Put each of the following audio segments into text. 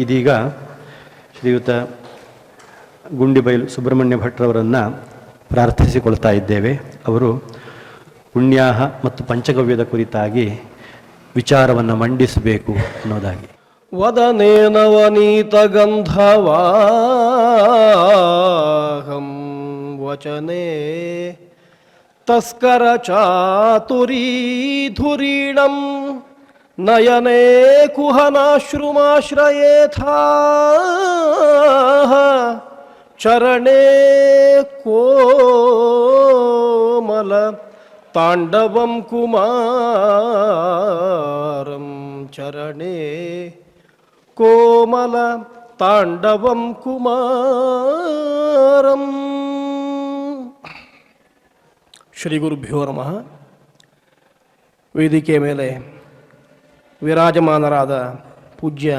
ಇದೀಗ ಶ್ರೀಯುತ ಗುಂಡಿಬೈಲು ಸುಬ್ರಹ್ಮಣ್ಯ ಭಟ್ರವರನ್ನು ಪ್ರಾರ್ಥಿಸಿಕೊಳ್ತಾ ಇದ್ದೇವೆ. ಅವರು ಪುಣ್ಯಾಹ ಮತ್ತು ಪಂಚಗವ್ಯದ ಕುರಿತಾಗಿ ವಿಚಾರವನ್ನು ಮಂಡಿಸಬೇಕು ಅನ್ನೋದಾಗಿ. ವದನೇನವನೀತ ಗಂಧವಾಹಂ ವಚನೆ ತಸ್ಕರ ಚಾತುರೀಧುರೀಣಂ ನಯನೆ ಕುಹನಾಶ್ರುಮಾಶ್ರಯೇಥಾ ಚರಣೇ ಕೋಮಲ ತಾಂಡವಂ ಕುಮಾರಂ ಚರಣೇ ಕೋಮಲ ತಾಂಡವಂ ಕುಮಾರಂ. ಶ್ರೀ ಗುರುಭ್ಯೋ ನಮಃ. ವೇದಿಕೆಯ ಮೇಲೆ ವಿರಾಜಮಾನರಾದ ಪೂಜ್ಯ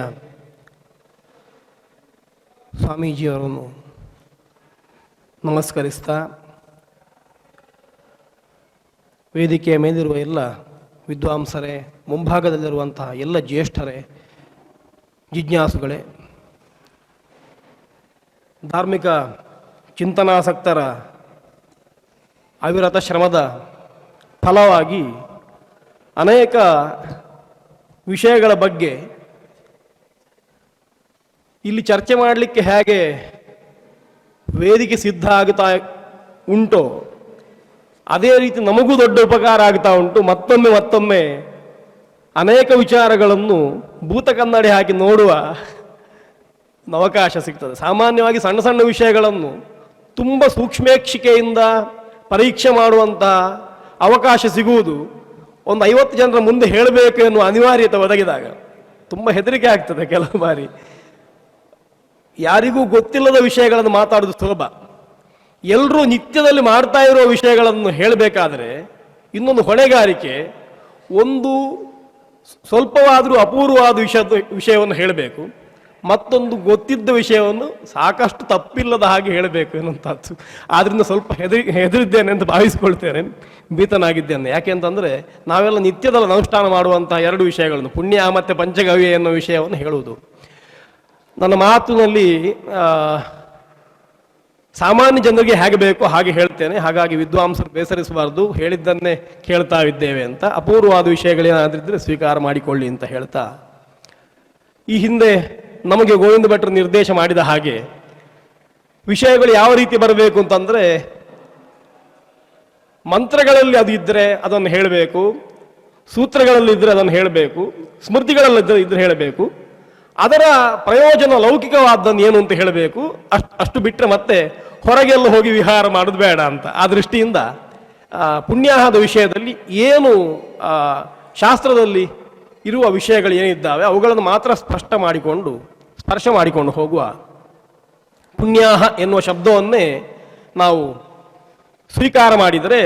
ಸ್ವಾಮೀಜಿಯವರನ್ನು ನಮಸ್ಕರಿಸ್ತಾ, ವೇದಿಕೆಯ ಮೇಲಿರುವ ಎಲ್ಲ ವಿದ್ವಾಂಸರೇ, ಮುಂಭಾಗದಲ್ಲಿರುವಂತಹ ಎಲ್ಲ ಜ್ಯೇಷ್ಠರೇ, ಜಿಜ್ಞಾಸುಗಳೇ, ಧಾರ್ಮಿಕ ಚಿಂತನಾಸಕ್ತರ ಅವಿರತ ಶ್ರಮದ ಫಲವಾಗಿ ಅನೇಕ ವಿಷಯಗಳ ಬಗ್ಗೆ ಇಲ್ಲಿ ಚರ್ಚೆ ಮಾಡಲಿಕ್ಕೆ ಹೇಗೆ ವೇದಿಕೆ ಸಿದ್ಧ ಆಗ್ತಾ ಉಂಟೋ ಅದೇ ರೀತಿ ನಮಗೂ ದೊಡ್ಡ ಉಪಕಾರ ಆಗ್ತಾ ಉಂಟು. ಮತ್ತೊಮ್ಮೆ ಅನೇಕ ವಿಚಾರಗಳನ್ನು ಭೂತ ಕನ್ನಡಿ ಹಾಕಿ ನೋಡುವ ಅವಕಾಶ ಸಿಗ್ತದೆ. ಸಾಮಾನ್ಯವಾಗಿ ಸಣ್ಣ ಸಣ್ಣ ವಿಷಯಗಳನ್ನು ತುಂಬ ಸೂಕ್ಷ್ಮೇಕ್ಷಿಕೆಯಿಂದ ಪರೀಕ್ಷೆ ಮಾಡುವಂತಹ ಅವಕಾಶ ಸಿಗುವುದು ಒಂದು 50 ಜನರ ಮುಂದೆ ಹೇಳಬೇಕು ಎನ್ನುವ ಅನಿವಾರ್ಯತೆ ಒದಗಿದಾಗ ತುಂಬ ಹೆದರಿಕೆ ಆಗ್ತದೆ. ಕೆಲವು ಬಾರಿ ಯಾರಿಗೂ ಗೊತ್ತಿಲ್ಲದ ವಿಷಯಗಳನ್ನು ಮಾತಾಡೋದು ಸುಲಭ. ಎಲ್ಲರೂ ನಿತ್ಯದಲ್ಲಿ ಮಾಡ್ತಾ ಇರೋ ವಿಷಯಗಳನ್ನು ಹೇಳಬೇಕಾದ್ರೆ ಇನ್ನೊಂದು ಹೊಣೆಗಾರಿಕೆ, ಒಂದು ಸ್ವಲ್ಪವಾದರೂ ಅಪೂರ್ವವಾದ ವಿಷಯವನ್ನು ಹೇಳಬೇಕು, ಮತ್ತೊಂದು ಗೊತ್ತಿದ್ದ ವಿಷಯವನ್ನು ಸಾಕಷ್ಟು ತಪ್ಪಿಲ್ಲದ ಹಾಗೆ ಹೇಳಬೇಕು ಎನ್ನುವಂಥದ್ದು. ಆದ್ದರಿಂದ ಸ್ವಲ್ಪ ಹೆದರಿದ್ದೇನೆ ಅಂತ ಭಾವಿಸ್ಕೊಳ್ತೇನೆ, ಭೀತನಾಗಿದ್ದೇನೆ. ಯಾಕೆಂತಂದರೆ ನಾವೆಲ್ಲ ನಿತ್ಯದಲ್ಲಿ ಅನುಷ್ಠಾನ ಮಾಡುವಂತಹ 2 ವಿಷಯಗಳನ್ನು, ಪುಣ್ಯ ಮತ್ತು ಪಂಚಗವ್ಯ ಎನ್ನುವ ವಿಷಯವನ್ನು ಹೇಳುವುದು. ನನ್ನ ಮಾತಿನಲ್ಲಿ ಸಾಮಾನ್ಯ ಜನರಿಗೆ ಹೇಗೆ ಬೇಕೋ ಹಾಗೆ ಹೇಳ್ತೇನೆ. ಹಾಗಾಗಿ ವಿದ್ವಾಂಸರು ಬೇಸರಿಸಬಾರ್ದು, ಹೇಳಿದ್ದನ್ನೇ ಕೇಳ್ತಾ ಇದ್ದೇವೆ ಅಂತ. ಅಪೂರ್ವವಾದ ವಿಷಯಗಳೇನಾದ್ರಿದ್ರೆ ಸ್ವೀಕಾರ ಮಾಡಿಕೊಳ್ಳಿ ಅಂತ ಹೇಳ್ತಾ, ಈ ಹಿಂದೆ ನಮಗೆ ಗೋವಿಂದ ಭಟ್ರು ನಿರ್ದೇಶ ಮಾಡಿದ ಹಾಗೆ ವಿಷಯಗಳು ಯಾವ ರೀತಿ ಬರಬೇಕು ಅಂತಂದರೆ, ಮಂತ್ರಗಳಲ್ಲಿ ಅದು ಇದ್ದರೆ ಅದನ್ನು ಹೇಳಬೇಕು, ಸೂತ್ರಗಳಲ್ಲಿ ಇದ್ದರೆ ಅದನ್ನು ಹೇಳಬೇಕು, ಸ್ಮೃತಿಗಳಲ್ಲಿದ್ದರೆ ಹೇಳಬೇಕು, ಅದರ ಪ್ರಯೋಜನ ಲೌಕಿಕವಾದನ್ನು ಏನು ಅಂತ ಹೇಳಬೇಕು. ಅಷ್ಟು ಬಿಟ್ಟರೆ ಮತ್ತೆ ಹೊರಗೆಲ್ಲ ಹೋಗಿ ವಿಹಾರ ಮಾಡೋದು ಬೇಡ ಅಂತ. ಆ ದೃಷ್ಟಿಯಿಂದ ಪುಣ್ಯಾಹದ ವಿಷಯದಲ್ಲಿ ಏನು ಶಾಸ್ತ್ರದಲ್ಲಿ ಇರುವ ವಿಷಯಗಳು ಏನಿದ್ದಾವೆ ಅವುಗಳನ್ನು ಮಾತ್ರ ಸ್ಪರ್ಶ ಮಾಡಿಕೊಂಡು ಹೋಗುವ ಪುಣ್ಯಾಹ ಎನ್ನುವ ಶಬ್ದವನ್ನೇ ನಾವು ಸ್ವೀಕಾರ ಮಾಡಿದರೆ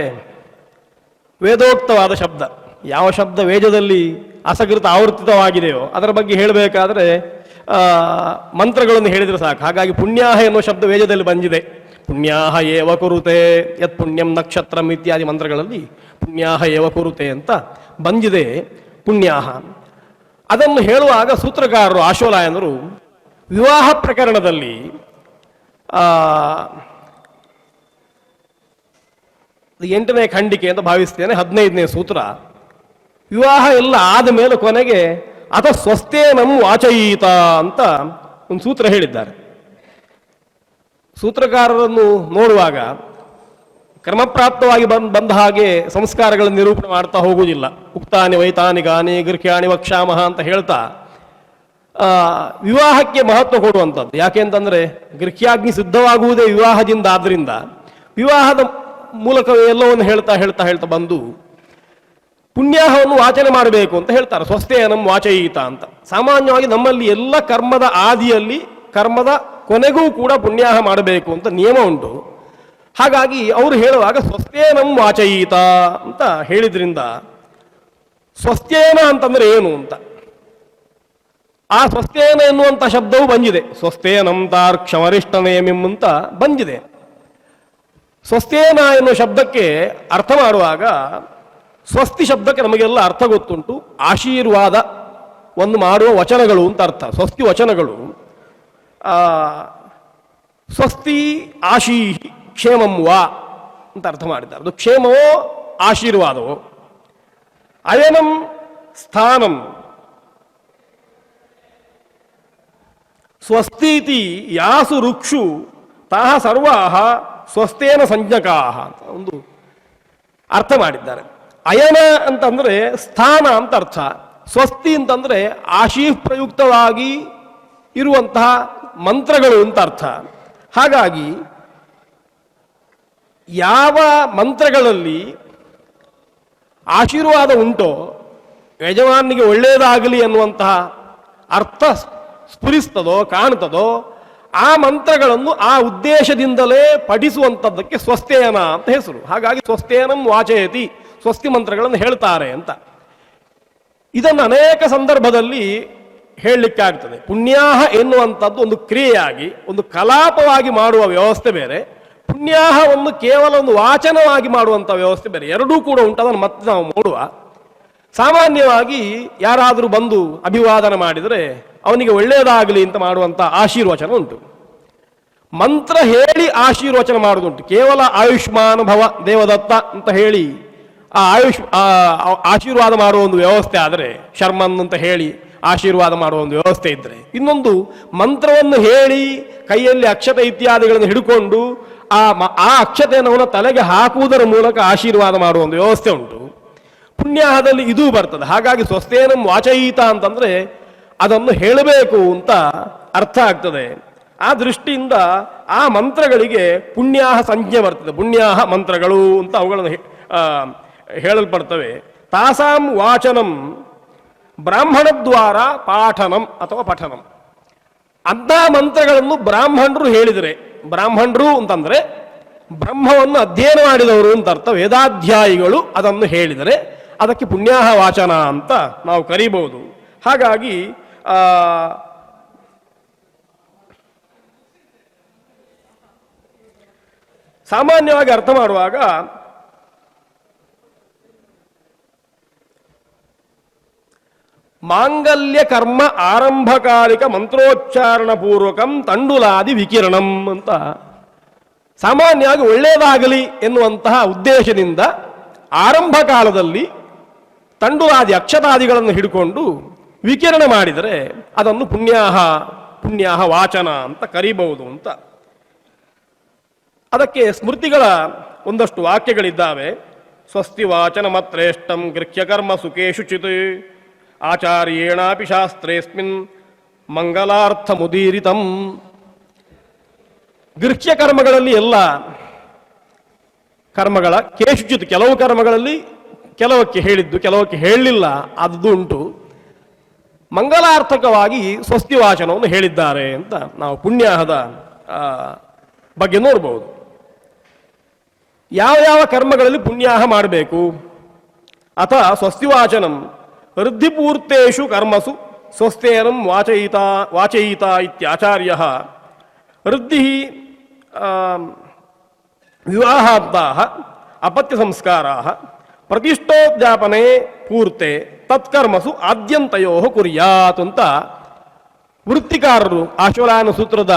ವೇದೋಕ್ತವಾದ ಶಬ್ದ. ಯಾವ ಶಬ್ದ ವೇದದಲ್ಲಿ ಅಸಕೃತ ಆವರ್ತಿತವಾಗಿದೆಯೋ ಅದರ ಬಗ್ಗೆ ಹೇಳಬೇಕಾದ್ರೆ ಮಂತ್ರಗಳನ್ನು ಹೇಳಿದರೆ ಸಾಕು. ಹಾಗಾಗಿ ಪುಣ್ಯಾಹ ಎನ್ನುವ ಶಬ್ದ ವೇದದಲ್ಲಿ ಬಂದಿದೆ. ಪುಣ್ಯಾಹ ಏವ ಕುರುತೆ ಯತ್ ಪುಣ್ಯಂ ನಕ್ಷತ್ರಂ ಇತ್ಯಾದಿ ಮಂತ್ರಗಳಲ್ಲಿ ಪುಣ್ಯಾಹ ಏವ ಕುರುತೆ ಅಂತ ಬಂದಿದೆ ಪುಣ್ಯಾಹ. ಅದನ್ನು ಹೇಳುವಾಗ ಸೂತ್ರಕಾರರು ಆಶೋಲಾಯನರು ವಿವಾಹ ಪ್ರಕರಣದಲ್ಲಿ 8ನೇ ಖಂಡಿಕೆ ಅಂತ ಭಾವಿಸ್ತೇನೆ, 15ನೇ ಸೂತ್ರ, ವಿವಾಹ ಎಲ್ಲ ಆದ ಮೇಲೆ ಕೊನೆಗೆ ಅಥ ಸ್ವಸ್ಥೇನಂ ವಾಚಯೀತ ಅಂತ ಒಂದು ಸೂತ್ರ ಹೇಳಿದ್ದಾರೆ. ಸೂತ್ರಕಾರರನ್ನು ನೋಡುವಾಗ ಕ್ರಮಪ್ರಾಪ್ತವಾಗಿ ಬಂದ ಹಾಗೆ ಸಂಸ್ಕಾರಗಳನ್ನು ನಿರೂಪಣೆ ಮಾಡ್ತಾ ಹೋಗುವುದಿಲ್ಲ. ಉಕ್ತಾನಿ ವೈತಾನಿ ಗಾನಿ ಗೃಹ್ಯಾಣಿ ವಕ್ಷಾಮಹ ಅಂತ ಹೇಳ್ತಾ ವಿವಾಹಕ್ಕೆ ಮಹತ್ವ ಕೊಡುವಂಥದ್ದು. ಯಾಕೆಂತಂದರೆ ಗೃಹ್ಯಾಗ್ನಿ ಸಿದ್ಧವಾಗುವುದೇ ವಿವಾಹದಿಂದ. ಆದ್ದರಿಂದ ವಿವಾಹದ ಮೂಲಕವೇ ಎಲ್ಲವನ್ನು ಹೇಳ್ತಾ ಬಂದು ಪುಣ್ಯಾಹವನ್ನು ವಾಚನೆ ಮಾಡಬೇಕು ಅಂತ ಹೇಳ್ತಾರೆ. ಸ್ವಸ್ಥೇನಂ ವಾಚಯೀತ ಅಂತ. ಸಾಮಾನ್ಯವಾಗಿ ನಮ್ಮಲ್ಲಿ ಎಲ್ಲ ಕರ್ಮದ ಆದಿಯಲ್ಲಿ ಕರ್ಮದ ಕೊನೆಗೂ ಕೂಡ ಪುಣ್ಯಾಹ ಮಾಡಬೇಕು ಅಂತ ನಿಯಮ ಉಂಟು. ಹಾಗಾಗಿ ಅವರು ಹೇಳುವಾಗ ಸ್ವಸ್ಥೇನಂ ವಾಚಯೀತ ಅಂತ ಹೇಳಿದ್ರಿಂದ ಸ್ವಸ್ಥೇನ ಅಂತಂದ್ರೆ ಏನು ಅಂತ, ಆ ಸ್ವಸ್ಥೇನ ಎನ್ನುವಂಥ ಶಬ್ದವು ಬಂದಿದೆ. ಸ್ವಸ್ಥೇನಂ ತಾರ್ಕ್ಷಮರಿಷ್ಟನೇಮಿಂ ಅಂತ ಬಂದಿದೆ. ಸ್ವಸ್ಥೇನ ಎನ್ನುವ ಶಬ್ದಕ್ಕೆ ಅರ್ಥ ಮಾಡುವಾಗ ಸ್ವಸ್ತಿ ಶಬ್ದಕ್ಕೆ ನಮಗೆಲ್ಲ ಅರ್ಥ ಗೊತ್ತುಂಟು. ಆಶೀರ್ವಾದ ಒಂದು ಮಾಡುವ ವಚನಗಳು ಅಂತ ಅರ್ಥ. ಸ್ವಸ್ತಿ ವಚನಗಳು ಸ್ವಸ್ತಿ ಆಶೀ ಕ್ಷೇಮಂ ವಾ ಅಂತ ಅರ್ಥ ಮಾಡಿದ್ದಾರೆ. ಅದು ಕ್ಷೇಮವೋ ಆಶೀರ್ವಾದವೋ. ಅಯನಂ ಸ್ಥಾನಂ ಸ್ವಸ್ತೀತಿ ಯಾಸು ರುಕ್ಷು ತಾಹ ಸರ್ವಾಹ ಸ್ವಸ್ತೇನ ಸಂಜ್ಞಕಾಹ ಅಂತ ಒಂದು ಅರ್ಥ ಮಾಡಿದ್ದಾರೆ. ಅಯನ ಅಂತಂದ್ರೆ ಸ್ಥಾನ ಅಂತ ಅರ್ಥ, ಸ್ವಸ್ತಿ ಅಂತಂದ್ರೆ ಆಶೀಪ್ರಯುಕ್ತವಾಗಿ ಇರುವಂತಹ ಮಂತ್ರಗಳು ಅಂತ ಅರ್ಥ. ಹಾಗಾಗಿ ಯಾವ ಮಂತ್ರಗಳಲ್ಲಿ ಆಶೀರ್ವಾದ ಉಂಟೋ, ಯಜಮಾನಿಗೆ ಒಳ್ಳೆಯದಾಗಲಿ ಅನ್ನುವಂತಹ ಅರ್ಥ ಸ್ಫುರಿಸ್ತದೋ ಕಾಣ್ತದೋ, ಆ ಮಂತ್ರಗಳನ್ನು ಆ ಉದ್ದೇಶದಿಂದಲೇ ಪಠಿಸುವಂಥದ್ದಕ್ಕೆ ಸ್ವಸ್ತೇನ ಅಂತ ಹೆಸರು. ಹಾಗಾಗಿ ಸ್ವಸ್ತೇನಂ ವಾಚಯತಿ, ಸ್ವಸ್ತಿ ಮಂತ್ರಗಳನ್ನು ಹೇಳ್ತಾರೆ ಅಂತ. ಇದನ್ನು ಅನೇಕ ಸಂದರ್ಭದಲ್ಲಿ ಹೇಳಲಿಕ್ಕಾಗ್ತದೆ. ಪುಣ್ಯಾಹ ಎನ್ನುವಂಥದ್ದು ಒಂದು ಕ್ರಿಯೆಯಾಗಿ, ಒಂದು ಕಲಾಪವಾಗಿ ಮಾಡುವ ವ್ಯವಸ್ಥೆ ಬೇರೆ, ಪುಣ್ಯಾಹವನ್ನು ಕೇವಲ ಒಂದು ವಾಚನವಾಗಿ ಮಾಡುವಂಥ ವ್ಯವಸ್ಥೆ ಬೇರೆ. ಎರಡೂ ಕೂಡ ಉಂಟು. ಅದನ್ನು ಮತ್ತೆ ನಾವು ನೋಡುವ. ಸಾಮಾನ್ಯವಾಗಿ ಯಾರಾದರೂ ಬಂದು ಅಭಿವಾದನ ಮಾಡಿದರೆ ಅವನಿಗೆ ಒಳ್ಳೆಯದಾಗಲಿ ಅಂತ ಮಾಡುವಂಥ ಆಶೀರ್ವಚನ ಉಂಟು. ಮಂತ್ರ ಹೇಳಿ ಆಶೀರ್ವಚನ ಮಾಡುವುದುಂಟು. ಕೇವಲ ಆಯುಷ್ಮಾನ್ ಭವ ದೇವದತ್ತ ಅಂತ ಹೇಳಿ ಆ ಆಶೀರ್ವಾದ ಮಾಡುವ ಒಂದು ವ್ಯವಸ್ಥೆ ಆದರೆ, ಶರ್ಮನ್ ಅಂತ ಹೇಳಿ ಆಶೀರ್ವಾದ ಮಾಡುವ ಒಂದು ವ್ಯವಸ್ಥೆ ಇದ್ದರೆ, ಇನ್ನೊಂದು ಮಂತ್ರವನ್ನು ಹೇಳಿ ಕೈಯಲ್ಲಿ ಅಕ್ಷತೆ ಇತ್ಯಾದಿಗಳನ್ನು ಹಿಡ್ಕೊಂಡು ಆ ಅಕ್ಷತೆಯನ್ನು ಅವನ ತಲೆಗೆ ಹಾಕುವುದರ ಮೂಲಕ ಆಶೀರ್ವಾದ ಮಾಡುವ ಒಂದು ವ್ಯವಸ್ಥೆ ಉಂಟು. ಪುಣ್ಯಾಹದಲ್ಲಿ ಇದೂ ಬರ್ತದೆ. ಹಾಗಾಗಿ ಸ್ವಸ್ತೇನಂ ವಾಚಯಿತ ಅಂತಂದ್ರೆ ಅದನ್ನು ಹೇಳಬೇಕು ಅಂತ ಅರ್ಥ ಆಗ್ತದೆ. ಆ ದೃಷ್ಟಿಯಿಂದ ಆ ಮಂತ್ರಗಳಿಗೆ ಪುಣ್ಯಾಹ ಸಂಜ್ಞೆ ಬರ್ತದೆ. ಪುಣ್ಯಾಹ ಮಂತ್ರಗಳು ಅಂತ ಅವುಗಳನ್ನು ಹೇಳಲ್ಪಡ್ತವೆ. ತಾಸಾಂ ವಾಚನಂ ಬ್ರಾಹ್ಮಣದ್ವಾರ ಪಾಠನಂ ಅಥವಾ ಪಠನಂ. ಅಂಥ ಮಂತ್ರಗಳನ್ನು ಬ್ರಾಹ್ಮಣರು ಹೇಳಿದರೆ, ಬ್ರಾಹ್ಮಣರು ಅಂತಂದ್ರೆ ಬ್ರಹ್ಮವನ್ನು ಅಧ್ಯಯನ ಮಾಡಿದವರು ಅಂತ ಅರ್ಥ. ವೇದಾಧ್ಯಾಯಿಗಳು ಅದನ್ನು ಹೇಳಿದರೆ ಅದಕ್ಕೆ ಪುಣ್ಯಾಹ ವಾಚನ ಅಂತ ನಾವು ಕರೀಬಹುದು. ಹಾಗಾಗಿ ಸಾಮಾನ್ಯವಾಗಿ ಅರ್ಥ ಮಾಡುವಾಗ ಮಾಂಗಲ್ಯ ಕರ್ಮ ಆರಂಭಕಾಲಿಕ ಮಂತ್ರೋಚ್ಚಾರಣ ಪೂರ್ವಕಂ ತಂಡುಲಾದಿ ವಿಕಿರಣಂ ಅಂತ ಸಾಮಾನ್ಯವಾಗಿ ಒಳ್ಳೆಯದಾಗಲಿ ಎನ್ನುವಂತಹ ಉದ್ದೇಶದಿಂದ ಆರಂಭ ಕಾಲದಲ್ಲಿ ತಂಡುಲಾದಿ ಅಕ್ಷತಾದಿಗಳನ್ನು ಹಿಡ್ಕೊಂಡು ವಿಕಿರಣ ಮಾಡಿದರೆ ಅದನ್ನು ಪುಣ್ಯಾಹ ವಾಚನ ಅಂತ ಕರೀಬಹುದು ಅಂತ. ಅದಕ್ಕೆ ಸ್ಮೃತಿಗಳ ಒಂದಷ್ಟು ವಾಕ್ಯಗಳಿದ್ದಾವೆ. ಸ್ವಸ್ತಿ ವಾಚನ ಮತ್ರೇಷ್ಟಂ ಗೃಹ್ಯ ಕರ್ಮ ಸುಖೇಶು ಚಿತ್ ಆಚಾರ್ಯೇಣಾಪಿ ಶಾಸ್ತ್ರೇಸ್ಮಿನ್ ಮಂಗಲಾರ್ಥ ಮುದೀರಿತಂ. ಗೃಹ್ಯ ಕರ್ಮಗಳಲ್ಲಿ ಎಲ್ಲ ಕರ್ಮಗಳ ಕೇಶುಚಿತ್, ಕೆಲವು ಕರ್ಮಗಳಲ್ಲಿ ಕೆಲವಕ್ಕೆ ಹೇಳಿದ್ದು ಕೆಲವಕ್ಕೆ ಹೇಳಲಿಲ್ಲ, ಅದು ಉಂಟು. ಮಂಗಲಾರ್ಥಕವಾಗಿ ಸ್ವಸ್ತಿ ವಾಚನವನ್ನು ಹೇಳಿದ್ದಾರೆ ಅಂತ ನಾವು ಪುಣ್ಯಾಹದ ಬಗ್ಗೆ ನೋಡಬಹುದು. ಯಾವ ಕರ್ಮಗಳಲ್ಲಿ ಪುಣ್ಯಾಹ ಮಾಡಬೇಕು? ಅಥ ಸ್ವಸ್ತಿವಾಚನಂ ವೃದ್ಧಿಪೂರ್ತೇಷು ಕರ್ಮಸು ಸ್ವಸ್ತೇನಂ ವಾಚಯಿತ ಇತ್ಯಾಚಾರ್ಯ. ವೃದ್ಧಿ ವಿವಾಹಾಬ್ದಾಃ ಅಪತ್ಯ ಸಂಸ್ಕಾರಾಃ ಪ್ರತಿಷ್ಠೋದ್ಯಾಪನೆ ಪೂರ್ತೆ ತತ್ಕರ್ಮಸು ಆದ್ಯಂತಯೋ ಕುರ್ಯಾತ್ ಅಂತ ವೃತ್ತಿಕಾರರು ಆಶ್ವಲಾಯನ ಸೂತ್ರದ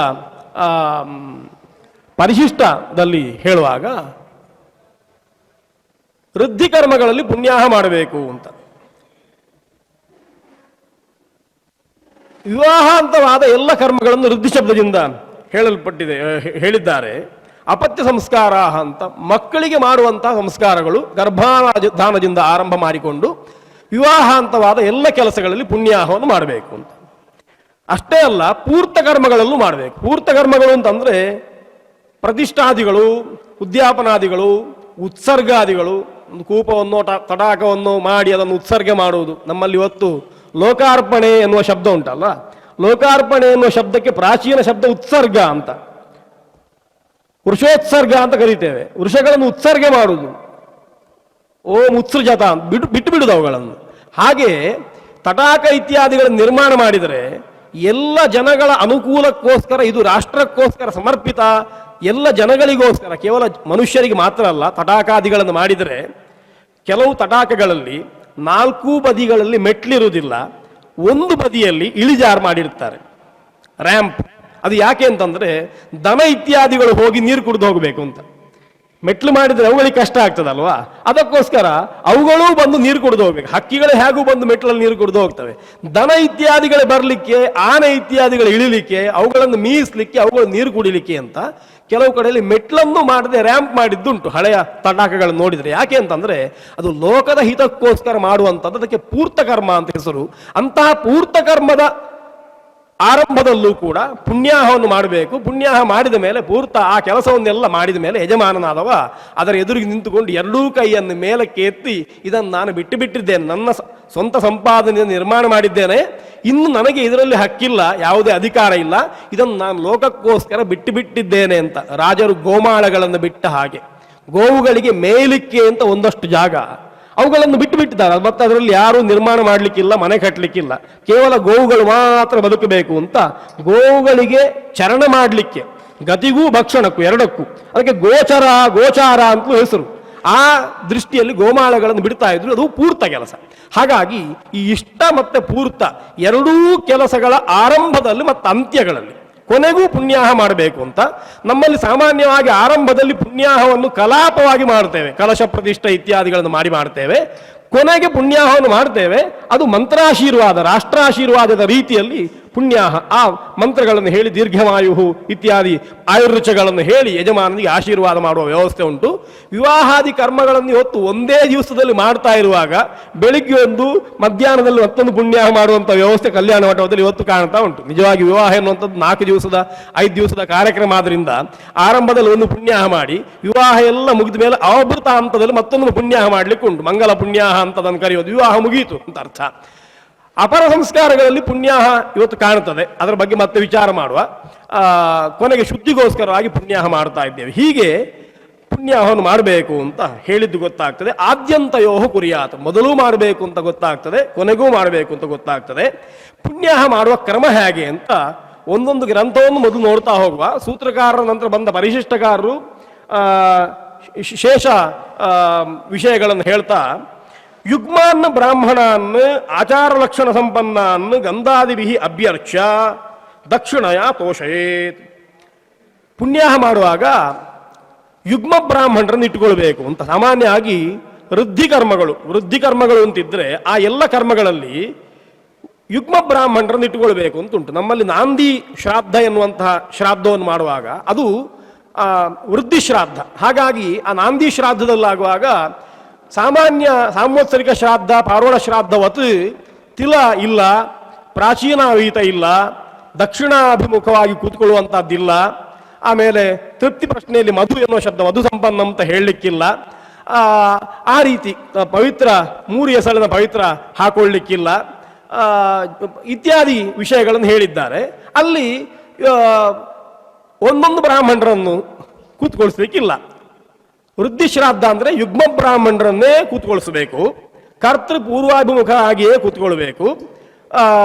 ಪರಿಶಿಷ್ಟದಲ್ಲಿ ಹೇಳುವಾಗ ವೃದ್ಧಿ ಕರ್ಮಗಳಲ್ಲಿ ಪುಣ್ಯಾಹ ಮಾಡಬೇಕು ಅಂತ. ವಿವಾಹಾಂತವಾದ ಎಲ್ಲ ಕರ್ಮಗಳನ್ನು ವೃದ್ಧಿ ಶಬ್ದದಿಂದ ಹೇಳಿದ್ದಾರೆ. ಅಪತ್ಯ ಸಂಸ್ಕಾರ ಅಂತ ಮಕ್ಕಳಿಗೆ ಮಾಡುವಂತಹ ಸಂಸ್ಕಾರಗಳು ಗರ್ಭಾಧಾನದಿಂದ ಆರಂಭ ಮಾಡಿಕೊಂಡು ವಿವಾಹಾಂತವಾದ ಎಲ್ಲ ಕೆಲಸಗಳಲ್ಲಿ ಪುಣ್ಯಾಹವನ್ನು ಮಾಡಬೇಕು ಅಂತ. ಅಷ್ಟೇ ಅಲ್ಲ, ಪೂರ್ತ ಕರ್ಮಗಳಲ್ಲೂ ಮಾಡಬೇಕು. ಪೂರ್ತ ಕರ್ಮಗಳು ಅಂತಂದ್ರೆ ಪ್ರತಿಷ್ಠಾದಿಗಳು, ಉದ್ಯಾಪನಾದಿಗಳು, ಉತ್ಸರ್ಗಾದಿಗಳು. ಒಂದು ಕೂಪವನ್ನು ತಟಾಕವನ್ನು ಮಾಡಿ ಅದನ್ನು ಉತ್ಸರ್ಗ ಮಾಡುವುದು. ನಮ್ಮಲ್ಲಿ ಇವತ್ತು ಲೋಕಾರ್ಪಣೆ ಎನ್ನುವ ಶಬ್ದ ಉಂಟಲ್ಲ, ಲೋಕಾರ್ಪಣೆ ಎನ್ನುವ ಶಬ್ದಕ್ಕೆ ಪ್ರಾಚೀನ ಶಬ್ದ ಉತ್ಸರ್ಗ ಅಂತ, ವೃಷೋತ್ಸರ್ಗ ಅಂತ ಕರೀತೇವೆ. ವೃಷಗಳನ್ನು ಉತ್ಸರ್ಗ ಮಾಡುವುದು, ಓಂ ಉತ್ಸೃಜತ ಅಂತ ಬಿಟ್ಟು ಬಿಡುದು ಅವುಗಳನ್ನು. ಹಾಗೆ ತಟಾಕ ಇತ್ಯಾದಿಗಳನ್ನು ನಿರ್ಮಾಣ ಮಾಡಿದರೆ ಎಲ್ಲ ಜನಗಳ ಅನುಕೂಲಕ್ಕೋಸ್ಕರ, ಇದು ರಾಷ್ಟ್ರಕ್ಕೋಸ್ಕರ ಸಮರ್ಪಿತ, ಎಲ್ಲ ಜನಗಳಿಗೋಸ್ಕರ, ಕೇವಲ ಮನುಷ್ಯರಿಗೆ ಮಾತ್ರ ಅಲ್ಲ. ತಟಾಕಾದಿಗಳನ್ನು ಮಾಡಿದರೆ ಕೆಲವು ತಟಾಕಗಳಲ್ಲಿ 4 ಬದಿಗಳಲ್ಲಿ ಮೆಟ್ಲಿರುವುದಿಲ್ಲ, ಒಂದು ಬದಿಯಲ್ಲಿ ಇಳಿಜಾರು ಮಾಡಿರ್ತಾರೆ, ರ್ಯಾಂಪ್. ಅದು ಯಾಕೆ ಅಂತಂದ್ರೆ ದನ ಇತ್ಯಾದಿಗಳು ಹೋಗಿ ನೀರು ಕುಡಿದು ಹೋಗಬೇಕು ಅಂತ. ಮೆಟ್ಲು ಮಾಡಿದ್ರೆ ಅವುಗಳಿಗೆ ಕಷ್ಟ ಆಗ್ತದಲ್ವಾ, ಅದಕ್ಕೋಸ್ಕರ ಅವುಗಳೂ ಬಂದು ನೀರು ಕುಡಿದು ಹೋಗ್ಬೇಕು. ಹಕ್ಕಿಗಳು ಹೇಗೂ ಬಂದು ಮೆಟ್ಲಲ್ಲಿ ನೀರು ಕುಡಿದು ಹೋಗ್ತವೆ. ದನ ಇತ್ಯಾದಿಗಳು ಬರಲಿಕ್ಕೆ, ಆನೆ ಇತ್ಯಾದಿಗಳು ಇಳಿಲಿಕ್ಕೆ, ಅವುಗಳನ್ನು ಮೀಸಲಿಕ್ಕೆ, ಅವುಗಳು ನೀರು ಕುಡಿಲಿಕ್ಕೆ ಅಂತ ಕೆಲವು ಕಡೆಯಲ್ಲಿ ಮೆಟ್ಲನ್ನು ಮಾಡದೆ ರ್ಯಾಂಪ್ ಮಾಡಿದ್ದುಂಟು ಹಳೆಯ ತಟಾಕಗಳನ್ನು ನೋಡಿದ್ರೆ. ಯಾಕೆ ಅಂತಂದ್ರೆ ಅದು ಲೋಕದ ಹಿತಕ್ಕೋಸ್ಕರ ಮಾಡುವಂಥದ್ದು, ಅದಕ್ಕೆ ಪೂರ್ತ ಕರ್ಮ ಅಂತ ಹೆಸರು. ಅಂತಹ ಪೂರ್ತ ಕರ್ಮದ ಆರಂಭದಲ್ಲೂ ಕೂಡ ಪುಣ್ಯಾಹವನ್ನು ಮಾಡಬೇಕು. ಪುಣ್ಯಾಹ ಮಾಡಿದ ಮೇಲೆ ಪೂರ್ತ ಆ ಕೆಲಸವನ್ನೆಲ್ಲ ಮಾಡಿದ ಮೇಲೆ ಯಜಮಾನನಾದವ ಅದರ ಎದುರಿಗೆ ನಿಂತುಕೊಂಡು ಎರಡೂ ಕೈಯನ್ನು ಮೇಲಕ್ಕೆ ಎತ್ತಿ, ಇದನ್ನು ನಾನು ಬಿಟ್ಟಿದ್ದೇನೆ, ನನ್ನ ಸ್ವಂತ ಸಂಪಾದನೆಯನ್ನು ನಿರ್ಮಾಣ ಮಾಡಿದ್ದೇನೆ, ಇನ್ನು ನನಗೆ ಇದರಲ್ಲಿ ಹಕ್ಕಿಲ್ಲ, ಯಾವುದೇ ಅಧಿಕಾರ ಇಲ್ಲ, ಇದನ್ನು ನಾನು ಲೋಕಕ್ಕೋಸ್ಕರ ಬಿಟ್ಟಿದ್ದೇನೆ ಅಂತ. ರಾಜರು ಗೋಮಾಳಗಳನ್ನು ಬಿಟ್ಟ ಹಾಗೆ ಗೋವುಗಳಿಗೆ ಮೇಯಲಿಕ್ಕೆ ಅಂತ ಒಂದಷ್ಟು ಜಾಗ ಅವುಗಳನ್ನು ಬಿಟ್ಟಿದ್ದಾರೆ. ಮತ್ತೆ ಅದರಲ್ಲಿ ಯಾರೂ ನಿರ್ಮಾಣ ಮಾಡಲಿಕ್ಕಿಲ್ಲ, ಮನೆ ಕಟ್ಟಲಿಕ್ಕಿಲ್ಲ, ಕೇವಲ ಗೋವುಗಳು ಮಾತ್ರ ಬದುಕಬೇಕು ಅಂತ ಗೋವುಗಳಿಗೆ ಚರಣ ಮಾಡಲಿಕ್ಕೆ, ಗತಿಗೂ ಭಕ್ಷಣಕ್ಕೂ ಎರಡಕ್ಕೂ, ಅದಕ್ಕೆ ಗೋಚಾರ ಅಂತಲೂ ಹೆಸರು. ಆ ದೃಷ್ಟಿಯಲ್ಲಿ ಗೋಮಾಳಗಳನ್ನು ಬಿಡ್ತಾ ಇದ್ರು. ಅದು ಪೂರ್ತ ಕೆಲಸ. ಹಾಗಾಗಿ ಈ ಇಷ್ಟ ಮತ್ತೆ ಪೂರ್ತ ಎರಡೂ ಕೆಲಸಗಳ ಆರಂಭದಲ್ಲಿ ಮತ್ತು ಅಂತ್ಯಗಳಲ್ಲಿ ಕೊನೆಗೂ ಪುಣ್ಯಾಹ ಮಾಡಬೇಕು ಅಂತ ನಮ್ಮಲ್ಲಿ ಸಾಮಾನ್ಯವಾಗಿ ಆರಂಭದಲ್ಲಿ ಪುಣ್ಯಾಹವನ್ನು ಕಲಾಪವಾಗಿ ಮಾಡ್ತೇವೆ, ಕಲಶ ಪ್ರತಿಷ್ಠೆ ಇತ್ಯಾದಿಗಳನ್ನು ಮಾಡ್ತೇವೆ. ಕೊನೆಗೆ ಪುಣ್ಯಾಹವನ್ನು ಮಾಡ್ತೇವೆ. ಅದು ಮಂತ್ರಾಶೀರ್ವಾದ, ರಾಷ್ಟ್ರಾಶೀರ್ವಾದದ ರೀತಿಯಲ್ಲಿ ಪುಣ್ಯಾಹ, ಆ ಮಂತ್ರಗಳನ್ನು ಹೇಳಿ ದೀರ್ಘವಾಯು ಇತ್ಯಾದಿ ಆಯುರ್ಚಗಳನ್ನು ಹೇಳಿ ಯಜಮಾನನಿಗೆ ಆಶೀರ್ವಾದ ಮಾಡುವ ವ್ಯವಸ್ಥೆ ಉಂಟು. ವಿವಾಹಾದಿ ಕರ್ಮಗಳನ್ನು ಇವತ್ತು ಒಂದೇ ದಿವಸದಲ್ಲಿ ಮಾಡ್ತಾ ಇರುವಾಗ ಬೆಳಿಗ್ಗೆ ಒಂದು, ಮಧ್ಯಾಹ್ನದಲ್ಲಿ ಮತ್ತೊಂದು ಪುಣ್ಯಾಹ ಮಾಡುವಂಥ ವ್ಯವಸ್ಥೆ ಕಲ್ಯಾಣ ಮಂಟಪದಲ್ಲಿ ಇವತ್ತು ಕಾಣ್ತಾ ಉಂಟು. ನಿಜವಾಗಿ ವಿವಾಹ ಎನ್ನುವಂಥದ್ದು 4 ದಿವಸದ 5 ದಿವಸದ ಕಾರ್ಯಕ್ರಮ ಆದ್ರಿಂದ ಆರಂಭದಲ್ಲಿ ಒಂದು ಪುಣ್ಯಾಹ ಮಾಡಿ ವಿವಾಹ ಎಲ್ಲ ಮುಗಿದ ಮೇಲೆ ಅವಭೃತ ಹಂತದಲ್ಲಿ ಮತ್ತೊಂದು ಪುಣ್ಯಾಹ ಮಾಡ್ಲಿಕ್ಕೆ ಉಂಟು. ಮಂಗಲ ಪುಣ್ಯಾಹ ಅಂತ ಅದನ್ನು ಕರೆಯೋದು. ವಿವಾಹ ಮುಗಿಯಿತು ಅಂತ ಅರ್ಥ. ಅಪರ ಸಂಸ್ಕಾರಗಳಲ್ಲಿ ಪುಣ್ಯಾಹ ಇವತ್ತು ಕಾಣುತ್ತದೆ, ಅದರ ಬಗ್ಗೆ ಮತ್ತೆ ವಿಚಾರ ಮಾಡುವ. ಕೊನೆಗೆ ಶುದ್ಧಿಗೋಸ್ಕರವಾಗಿ ಪುಣ್ಯಾಹ ಮಾಡ್ತಾ ಇದ್ದೇವೆ. ಹೀಗೆ ಪುಣ್ಯಾಹವನ್ನು ಮಾಡಬೇಕು ಅಂತ ಹೇಳಿದ್ದು ಗೊತ್ತಾಗ್ತದೆ. ಆದ್ಯಂತಯೋಹ ಕುರಿಯಾತ, ಮೊದಲು ಮಾಡಬೇಕು ಅಂತ ಗೊತ್ತಾಗ್ತದೆ, ಕೊನೆಗೂ ಮಾಡಬೇಕು ಅಂತ ಗೊತ್ತಾಗ್ತದೆ. ಪುಣ್ಯಾಹ ಮಾಡುವ ಕ್ರಮ ಹೇಗೆ ಅಂತ ಒಂದೊಂದು ಗ್ರಂಥವನ್ನು ಮೊದಲು ನೋಡ್ತಾ ಹೋಗುವ. ಸೂತ್ರಕಾರರ ನಂತರ ಬಂದ ಪರಿಶಿಷ್ಟಕಾರರು ಶೇಷ ವಿಷಯಗಳನ್ನು ಹೇಳ್ತಾ, ಯುಗ್ಮಾನ್ನ ಬ್ರಾಹ್ಮಣಾನ್ ಆಚಾರ ಲಕ್ಷಣ ಸಂಪನ್ನಾನ್ ಗಂಧಾದಿಭಿ ಅಭ್ಯರ್ಚ ದಕ್ಷಿಣಯ ತೋಷಯೇತ್. ಪುಣ್ಯಾಹ ಮಾಡುವಾಗ ಯುಗ್ಮ ಬ್ರಾಹ್ಮಣರನ್ನು ಇಟ್ಟುಕೊಳ್ಬೇಕು ಅಂತ. ಸಾಮಾನ್ಯವಾಗಿ ವೃದ್ಧಿ ಕರ್ಮಗಳು ಅಂತಿದ್ರೆ ಆ ಎಲ್ಲ ಕರ್ಮಗಳಲ್ಲಿ ಯುಗ್ಮ ಬ್ರಾಹ್ಮಣರನ್ನು ಇಟ್ಟುಕೊಳ್ಬೇಕು ಅಂತ ಉಂಟು. ನಮ್ಮಲ್ಲಿ ನಾಂದಿ ಶ್ರಾದ್ದ ಎನ್ನುವಂತಹ ಶ್ರಾದ್ದವನ್ನು ಮಾಡುವಾಗ ಅದು ವೃದ್ಧಿ ಶ್ರಾದ್ದ. ಹಾಗಾಗಿ ಆ ನಾಂದಿ ಶ್ರಾದ್ದದಲ್ಲಾಗುವಾಗ ಸಾಮಾನ್ಯ ಸಾಂವತ್ಸರಿಕ ಶ್ರಾದ್ದ, ಪಾರೋಣ ಶ್ರಾದ್ದವತ್ ತಿಲ ಇಲ್ಲ, ಪ್ರಾಚೀನಾವೀತ ಇಲ್ಲ, ದಕ್ಷಿಣಾಭಿಮುಖವಾಗಿ ಕೂತ್ಕೊಳ್ಳುವಂಥದ್ದಿಲ್ಲ. ಆಮೇಲೆ ತೃಪ್ತಿ ಪ್ರಶ್ನೆಯಲ್ಲಿ ಮಧು ಎನ್ನುವ ಶಬ್ದ ಮಧು ಸಂಪನ್ನ ಅಂತ ಹೇಳಲಿಕ್ಕಿಲ್ಲ. ಆ ರೀತಿ ಪವಿತ್ರ 3 ಎಸಳಿನ ಪವಿತ್ರ ಹಾಕೊಳ್ಳಿಕ್ಕಿಲ್ಲ ಇತ್ಯಾದಿ ವಿಷಯಗಳನ್ನು ಹೇಳಿದ್ದಾರೆ. ಅಲ್ಲಿ ಒಂದೊಂದು ಬ್ರಾಹ್ಮಣರನ್ನು ಕೂತ್ಕೊಳಿಸ್ಲಿಕ್ಕಿಲ್ಲ. ವೃದ್ಧಿ ಶ್ರಾದ್ದ ಅಂದರೆ ಯುಗ್ಮ ಬ್ರಾಹ್ಮಣರನ್ನೇ ಕೂತ್ಕೊಳಿಸಬೇಕು, ಕರ್ತೃ ಪೂರ್ವಾಭಿಮುಖ ಆಗಿಯೇ ಕೂತ್ಕೊಳ್ಬೇಕು.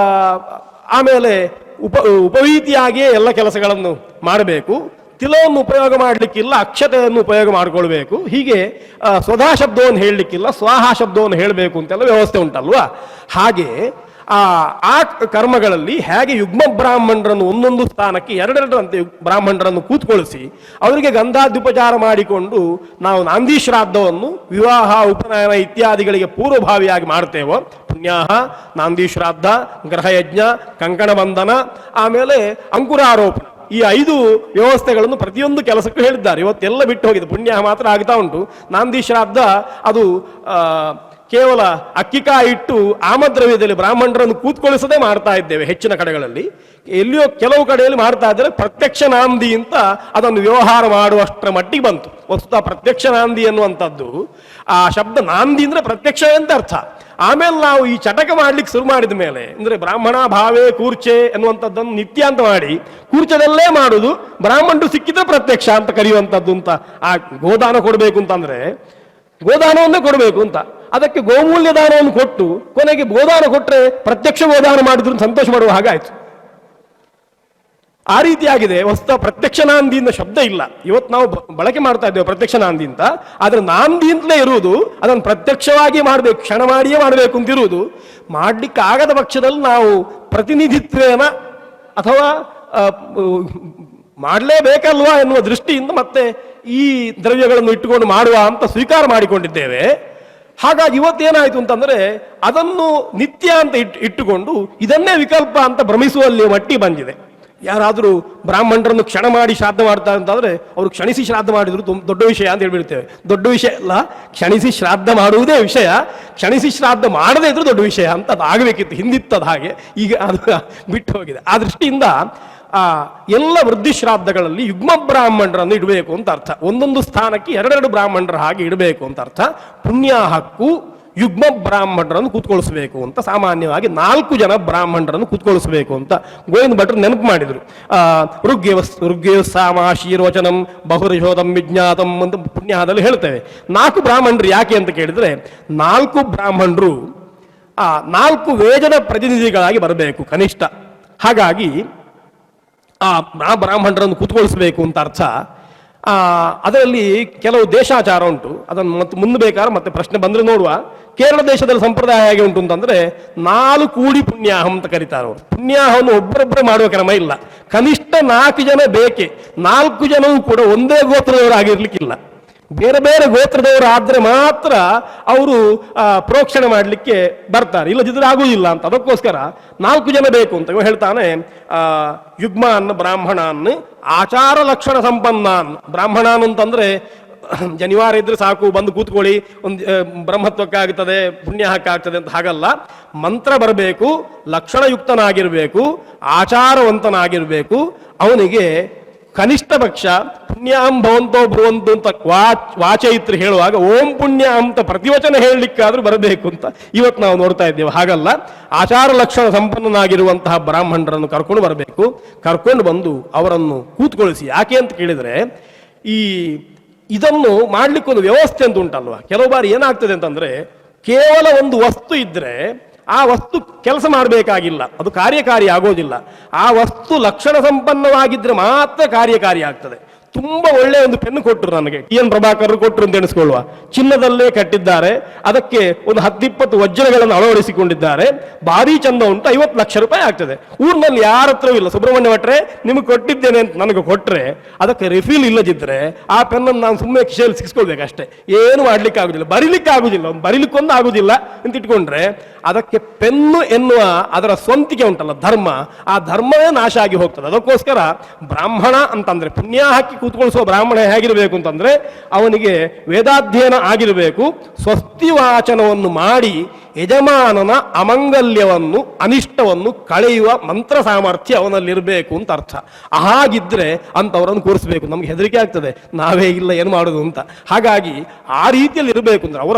ಆಮೇಲೆ ಉಪವೀತಿಯಾಗಿಯೇ ಎಲ್ಲ ಕೆಲಸಗಳನ್ನು ಮಾಡಬೇಕು. ತಿಲವನ್ನು ಉಪಯೋಗ ಮಾಡಲಿಕ್ಕಿಲ್ಲ, ಅಕ್ಷತೆಯನ್ನು ಉಪಯೋಗ ಮಾಡಿಕೊಳ್ಬೇಕು. ಹೀಗೆ ಸ್ವಧಾ ಶಬ್ದವನ್ನು ಹೇಳಲಿಕ್ಕಿಲ್ಲ, ಸ್ವಾಹ ಶಬ್ದವನ್ನು ಹೇಳಬೇಕು ಅಂತೆಲ್ಲ ವ್ಯವಸ್ಥೆ ಉಂಟಲ್ವಾ. ಹಾಗೆ ಆ ಕರ್ಮಗಳಲ್ಲಿ ಹೇಗೆ ಯುಗ್ಮ ಬ್ರಾಹ್ಮಣರನ್ನು ಒಂದೊಂದು ಸ್ಥಾನಕ್ಕೆ ಎರಡೆರಡರಂತೆ ಬ್ರಾಹ್ಮಣರನ್ನು ಕೂತ್ಕೊಳಿಸಿ ಅವರಿಗೆ ಗಂಧಾದ್ಯುಪಚಾರ ಮಾಡಿಕೊಂಡು ನಾವು ನಾಂದಿ ಶ್ರಾದ್ದವನ್ನು ವಿವಾಹ, ಉಪನಯನ ಇತ್ಯಾದಿಗಳಿಗೆ ಪೂರ್ವಭಾವಿಯಾಗಿ ಮಾಡ್ತೇವೋ, ಪುಣ್ಯಾಹ, ನಾಂದಿ ಶ್ರಾದ್ದ, ಗ್ರಹಯಜ್ಞ, ಕಂಕಣ ಬಂಧನ, ಆಮೇಲೆ ಅಂಕುರಾರೋಪಣ, ಈ 5 ವ್ಯವಸ್ಥೆಗಳನ್ನು ಪ್ರತಿಯೊಂದು ಕೆಲಸಕ್ಕೂ ಹೇಳಿದ್ದಾರೆ. ಇವತ್ತೆಲ್ಲ ಬಿಟ್ಟು ಹೋಗಿದೆ, ಪುಣ್ಯಾಹ ಮಾತ್ರ ಆಗ್ತಾ ಉಂಟು. ನಾಂದಿ ಶ್ರಾದ್ದ ಅದು ಕೇವಲ ಅಕ್ಕಿಕಾಯಿ ಇಟ್ಟು ಆಮದ್ರವ್ಯದಲ್ಲಿ ಬ್ರಾಹ್ಮಣರನ್ನು ಕೂತ್ಕೊಳಿಸದೆ ಮಾಡ್ತಾ ಇದ್ದೇವೆ ಹೆಚ್ಚಿನ ಕಡೆಗಳಲ್ಲಿ. ಎಲ್ಲಿಯೋ ಕೆಲವು ಕಡೆಯಲ್ಲಿ ಮಾಡ್ತಾ ಇದ್ದಾರೆ ಪ್ರತ್ಯಕ್ಷ ನಾಂದಿ ಅಂತ ಅದನ್ನು ವ್ಯವಹಾರ ಮಾಡುವಷ್ಟರ ಮಟ್ಟಿಗೆ ಬಂತು. ವಸ್ತುತ ಪ್ರತ್ಯಕ್ಷ ನಾಂದಿ ಅನ್ನುವಂಥದ್ದು, ಆ ಶಬ್ದ ನಾಂದಿ ಅಂದ್ರೆ ಪ್ರತ್ಯಕ್ಷ ಅಂತ ಅರ್ಥ. ಆಮೇಲೆ ನಾವು ಈ ಚಟಕ ಮಾಡ್ಲಿಕ್ಕೆ ಶುರು ಮಾಡಿದ ಮೇಲೆ ಅಂದ್ರೆ ಬ್ರಾಹ್ಮಣ ಭಾವೇ ಕೂರ್ಚೆ ಎನ್ನುವಂಥದ್ದನ್ನು ನಿತ್ಯ ಅಂತ ಮಾಡಿ ಕೂರ್ಚದಲ್ಲೇ ಮಾಡುದು, ಬ್ರಾಹ್ಮಣರು ಸಿಕ್ಕಿದ್ರೆ ಪ್ರತ್ಯಕ್ಷ ಅಂತ ಕರೆಯುವಂಥದ್ದು ಅಂತ. ಆ ಗೋದಾನ ಕೊಡಬೇಕು ಅಂತಂದ್ರೆ ಗೋದಾನವನ್ನೇ ಕೊಡಬೇಕು ಅಂತ, ಅದಕ್ಕೆ ಗೋಮೂಲ್ಯ ದಾನವನ್ನು ಕೊಟ್ಟು ಕೊನೆಗೆ ಗೋದಾನ ಕೊಟ್ಟರೆ ಪ್ರತ್ಯಕ್ಷ ಗೋದಾನ ಮಾಡಿದ್ರು ಸಂತೋಷ ಮಾಡುವ ಹಾಗಾಯ್ತು. ಆ ರೀತಿಯಾಗಿದೆ. ವಸ್ತು ಪ್ರತ್ಯಕ್ಷ ನಾಂದಿಯಿಂದ ಶಬ್ದ ಇಲ್ಲ. ಇವತ್ತು ನಾವು ಬಳಕೆ ಮಾಡ್ತಾ ಇದ್ದೇವೆ ಪ್ರತ್ಯಕ್ಷ ನಾಂದಿ ಅಂತ, ಆದ್ರೆ ನಾಂದಿ ಅಂತಲೇ ಇರುವುದು, ಅದನ್ನು ಪ್ರತ್ಯಕ್ಷವಾಗಿ ಮಾಡಬೇಕು, ಕ್ಷಣ ಮಾಡಿಯೇ ಮಾಡಬೇಕು ಅಂತಿರುವುದು. ಮಾಡ್ಲಿಕ್ಕೆ ಆಗದ ಪಕ್ಷದಲ್ಲಿ ನಾವು ಪ್ರತಿನಿಧಿತ್ವೇನ ಅಥವಾ ಮಾಡಲೇಬೇಕಲ್ವಾ ಎನ್ನುವ ದೃಷ್ಟಿಯಿಂದ ಮತ್ತೆ ಈ ದ್ರವ್ಯಗಳನ್ನು ಇಟ್ಟುಕೊಂಡು ಮಾಡುವ ಅಂತ ಸ್ವೀಕಾರ ಮಾಡಿಕೊಂಡಿದ್ದೇವೆ. ಹಾಗಾಗಿ ಇವತ್ತೇನಾಯಿತು ಅಂತಂದ್ರೆ ಅದನ್ನು ನಿತ್ಯ ಅಂತ ಇಟ್ಟುಕೊಂಡು ಇದನ್ನೇ ವಿಕಲ್ಪ ಅಂತ ಭ್ರಮಿಸುವಲ್ಲಿ ಮಟ್ಟಿ ಬಂದಿದೆ. ಯಾರಾದರೂ ಬ್ರಾಹ್ಮಣರನ್ನು ಕ್ಷಣ ಮಾಡಿ ಶ್ರಾದ್ದ ಮಾಡ್ತಾರೆ ಅಂತಂದ್ರೆ ಅವರು ಕ್ಷಣಿಸಿ ಶ್ರಾದ್ದ ಮಾಡಿದ್ರು ದೊಡ್ಡ ವಿಷಯ ಅಂತ ಹೇಳ್ಬಿಡ್ತೇವೆ. ದೊಡ್ಡ ವಿಷಯ ಅಲ್ಲ, ಕ್ಷಣಿಸಿ ಶ್ರಾದ್ದ ಮಾಡುವುದೇ ವಿಷಯ, ಕ್ಷಣಿಸಿ ಶ್ರಾದ್ದ ಮಾಡದೇ ಇದ್ರೂ ದೊಡ್ಡ ವಿಷಯ ಅಂತ ಅದು ಆಗಬೇಕಿತ್ತು, ಹಿಂದಿತ್ತದ ಹಾಗೆ, ಈಗ ಅದು ಬಿಟ್ಟು ಹೋಗಿದೆ. ಆ ದೃಷ್ಟಿಯಿಂದ ಎಲ್ಲ ವೃದ್ಧಿ ಶ್ರಾದ್ದಗಳಲ್ಲಿ ಯುಗ್ಮ ಬ್ರಾಹ್ಮಣರನ್ನು ಇಡಬೇಕು ಅಂತ ಅರ್ಥ. ಒಂದೊಂದು ಸ್ಥಾನಕ್ಕೆ ಎರಡೆರಡು ಬ್ರಾಹ್ಮಣರ ಹಾಗೆ ಇಡಬೇಕು ಅಂತ ಅರ್ಥ. ಪುಣ್ಯಾಹಕ್ಕೂ ಯುಗ್ಮ ಬ್ರಾಹ್ಮಣರನ್ನು ಕೂತ್ಕೊಳಿಸಬೇಕು ಅಂತ, ಸಾಮಾನ್ಯವಾಗಿ 4 ಜನ ಬ್ರಾಹ್ಮಣರನ್ನು ಕೂತ್ಕೊಳಿಸಬೇಕು ಅಂತ ಗೋವಿಂದ ಭಟ್ರು ನೆನಪು ಮಾಡಿದರು. ಋಗ್ಯಸಾಮಾಶೀರ್ವಚನಂ ಬಹುರಿಶೋಧಂ ವಿಜ್ಞಾತಂ ಅಂತ ಪುಣ್ಯದಲ್ಲಿ ಹೇಳ್ತೇವೆ. 4 ಬ್ರಾಹ್ಮಣರು ಯಾಕೆ ಅಂತ ಕೇಳಿದ್ರೆ, 4 ಬ್ರಾಹ್ಮಣರು 4 ವೇದದ ಪ್ರತಿನಿಧಿಗಳಾಗಿ ಬರಬೇಕು ಕನಿಷ್ಠ. ಹಾಗಾಗಿ ಆ ಬ್ರಾಹ್ಮಣರನ್ನು ಕೂತ್ಕೊಳಿಸಬೇಕು ಅಂತ ಅರ್ಥ. ಅದರಲ್ಲಿ ಕೆಲವು ದೇಶಾಚಾರ ಉಂಟು, ಅದನ್ನು ಮತ್ತೆ ಮುಂದೆ ಬೇಕಾದ್ರೆ ಮತ್ತೆ ಪ್ರಶ್ನೆ ಬಂದರೆ ನೋಡುವ. ಕೇರಳ ದೇಶದಲ್ಲಿ ಸಂಪ್ರದಾಯ ಹೇಗೆ ಉಂಟು ಅಂತಂದ್ರೆ 4 ಕೂಡಿ ಪುಣ್ಯಾಹಂ ಅಂತ ಕರೀತಾರೆ ಅವರು. ಪುಣ್ಯಾಹವನ್ನು ಒಬ್ಬರೊಬ್ಬರೇ ಮಾಡುವ ಕ್ರಮ ಇಲ್ಲ, ಕನಿಷ್ಠ 4 ಜನ ಬೇಕೆ. 4 ಜನವೂ ಕೂಡ ಒಂದೇ ಗೋತ್ರದವರಾಗಿರ್ಲಿಕ್ಕಿಲ್ಲ, ಬೇರೆ ಬೇರೆ ಗೋತ್ರದವರು ಆದ್ರೆ ಮಾತ್ರ ಅವರು ಪ್ರೋಕ್ಷಣೆ ಮಾಡಲಿಕ್ಕೆ ಬರ್ತಾರೆ, ಇಲ್ಲದಿದ್ರೆ ಆಗುವುದಿಲ್ಲ ಅಂತ. ಅದಕ್ಕೋಸ್ಕರ 4 ಜನ ಬೇಕು ಅಂತ ಹೇಳ್ತಾನೆ. ಯುಗ್ಮಾನ್ ಬ್ರಾಹ್ಮಣಾನ್ ಆಚಾರ ಲಕ್ಷಣ ಸಂಪನ್ನಾನ್. ಬ್ರಾಹ್ಮಣಾನ್ ಅಂತಂದ್ರೆ ಜನಿವಾರ ಇದ್ರೆ ಸಾಕು, ಬಂದು ಕೂತ್ಕೊಳ್ಳಿ, ಒಂದು ಬ್ರಹ್ಮತ್ವಕ್ಕಾಗ್ತದೆ, ಪುಣ್ಯ ಹಾಕಾಗ್ತದೆ ಅಂತ ಹಾಗಲ್ಲ. ಮಂತ್ರ ಬರಬೇಕು, ಲಕ್ಷಣಯುಕ್ತನಾಗಿರ್ಬೇಕು, ಆಚಾರವಂತನಾಗಿರ್ಬೇಕು. ಅವನಿಗೆ ಕನಿಷ್ಠ ಪಕ್ಷ ಪುಣ್ಯಾಂ ಭವಂತೋ ಬ್ರುವಂತು ಅಂತ ವಾಚಯಿತ್ರಿ ಹೇಳುವಾಗ ಓಂ ಪುಣ್ಯ ಅಂತ ಪ್ರತಿವಚನ ಹೇಳಲಿಕ್ಕಾದ್ರೂ ಬರಬೇಕು ಅಂತ ಇವತ್ತು ನಾವು ನೋಡ್ತಾ ಇದ್ದೇವೆ. ಹಾಗಲ್ಲ, ಆಚಾರ ಲಕ್ಷಣ ಸಂಪನ್ನನಾಗಿರುವಂತಹ ಬ್ರಾಹ್ಮಣರನ್ನು ಕರ್ಕೊಂಡು ಬರಬೇಕು. ಕರ್ಕೊಂಡು ಬಂದು ಅವರನ್ನು ಕೂತ್ಕೊಳಿಸಿ. ಯಾಕೆ ಅಂತ ಕೇಳಿದ್ರೆ, ಇದನ್ನು ಮಾಡ್ಲಿಕ್ಕೊಂದು ವ್ಯವಸ್ಥೆ ಅಂತ ಉಂಟಲ್ವಾ. ಕೆಲವು ಬಾರಿ ಏನಾಗ್ತದೆ ಅಂತಂದ್ರೆ, ಕೇವಲ ಒಂದು ವಸ್ತು ಇದ್ರೆ ಆ ವಸ್ತು ಕೆಲಸ ಮಾಡಬೇಕಾಗಿಲ್ಲ, ಅದು ಕಾರ್ಯಕಾರಿ ಆಗೋದಿಲ್ಲ. ಆ ವಸ್ತು ಲಕ್ಷಣ ಸಂಪನ್ನವಾಗಿದ್ರೆ ಮಾತ್ರ ಕಾರ್ಯಕಾರಿ ಆಗ್ತದೆ. ತುಂಬಾ ಒಳ್ಳೆಯ ಒಂದು ಪೆನ್ನು ಕೊಟ್ಟರು ನನಗೆ, TN ಪ್ರಭಾಕರ್ ಕೊಟ್ಟರು ಅಂತ ಎಣಿಸ್ಕೊಳ್ಳುವ. ಚಿನ್ನದಲ್ಲೇ ಕಟ್ಟಿದ್ದಾರೆ, ಅದಕ್ಕೆ ಒಂದು 10-20 ವಜ್ರಗಳನ್ನು ಅಳವಡಿಸಿಕೊಂಡಿದ್ದಾರೆ, ಭಾರಿ ಚಂದ ಉಂಟು, 50 ಲಕ್ಷ ರೂಪಾಯಿ ಆಗ್ತದೆ. ಊರಿನಲ್ಲಿ ಯಾರ ಹತ್ರವೂ ಇಲ್ಲ. ಸುಬ್ರಹ್ಮಣ್ಯ ಭಟ್ರೆ ನಿಮಗೆ ಕೊಟ್ಟಿದ್ದೇನೆ ಅಂತ ನನಗೆ ಕೊಟ್ಟರೆ ಅದಕ್ಕೆ ರಿಫಿಲ್ ಇಲ್ಲದಿದ್ದರೆ ಆ ಪೆನ್ನನ್ನು ನಾನು ಸುಮ್ಮನೆ ಕಿಶೆಯಲ್ಲಿ ಸಿಕ್ಸ್ಕೊಳ್ಬೇಕಷ್ಟೇ, ಏನು ಮಾಡ್ಲಿಕ್ಕೆ ಆಗುದಿಲ್ಲ, ಬರೀಲಿಕ್ಕೆ ಆಗುದಿಲ್ಲ. ಒಂದು ಬರೀಲಿಕ್ಕೊಂದು ಆಗುದಿಲ್ಲ ಅಂತ ಇಟ್ಕೊಂಡ್ರೆ ಅದಕ್ಕೆ ಪೆನ್ನು ಎನ್ನುವ ಅದರ ಸ್ವಂತಿಕೆ ಉಂಟಲ್ಲ, ಧರ್ಮ, ಆ ಧರ್ಮವೇ ನಾಶ ಆಗಿ ಹೋಗ್ತದೆ. ಅದಕ್ಕೋಸ್ಕರ ಬ್ರಾಹ್ಮಣ ಅಂತಂದ್ರೆ, ಪುಣ್ಯ ಹಾಕಿ ಕೂತ್ಕೊಳಿಸುವ ಬ್ರಾಹ್ಮಣ ಹೇಗಿರಬೇಕು ಅಂತಂದ್ರೆ, ಅವನಿಗೆ ವೇದಾಧ್ಯಯನ ಆಗಿರಬೇಕು, ಸ್ವಸ್ತಿ ವಾಚನವನ್ನು ಮಾಡಿ ಯಜಮಾನನ ಅಮಂಗಲ್ಯವನ್ನು ಅನಿಷ್ಟವನ್ನು ಕಳೆಯುವ ಮಂತ್ರ ಸಾಮರ್ಥ್ಯ ಅವನಲ್ಲಿರಬೇಕು ಅಂತ ಅರ್ಥ. ಹಾಗಿದ್ರೆ ಅಂತವರನ್ನು ಕೂರಿಸಬೇಕು. ನಮ್ಗೆ ಹೆದರಿಕೆ ಆಗ್ತದೆ, ನಾವೇ ಇಲ್ಲ ಏನು ಮಾಡೋದು ಅಂತ. ಹಾಗಾಗಿ ಆ ರೀತಿಯಲ್ಲಿ ಇರಬೇಕು ಅಂದ್ರೆ ಅವರ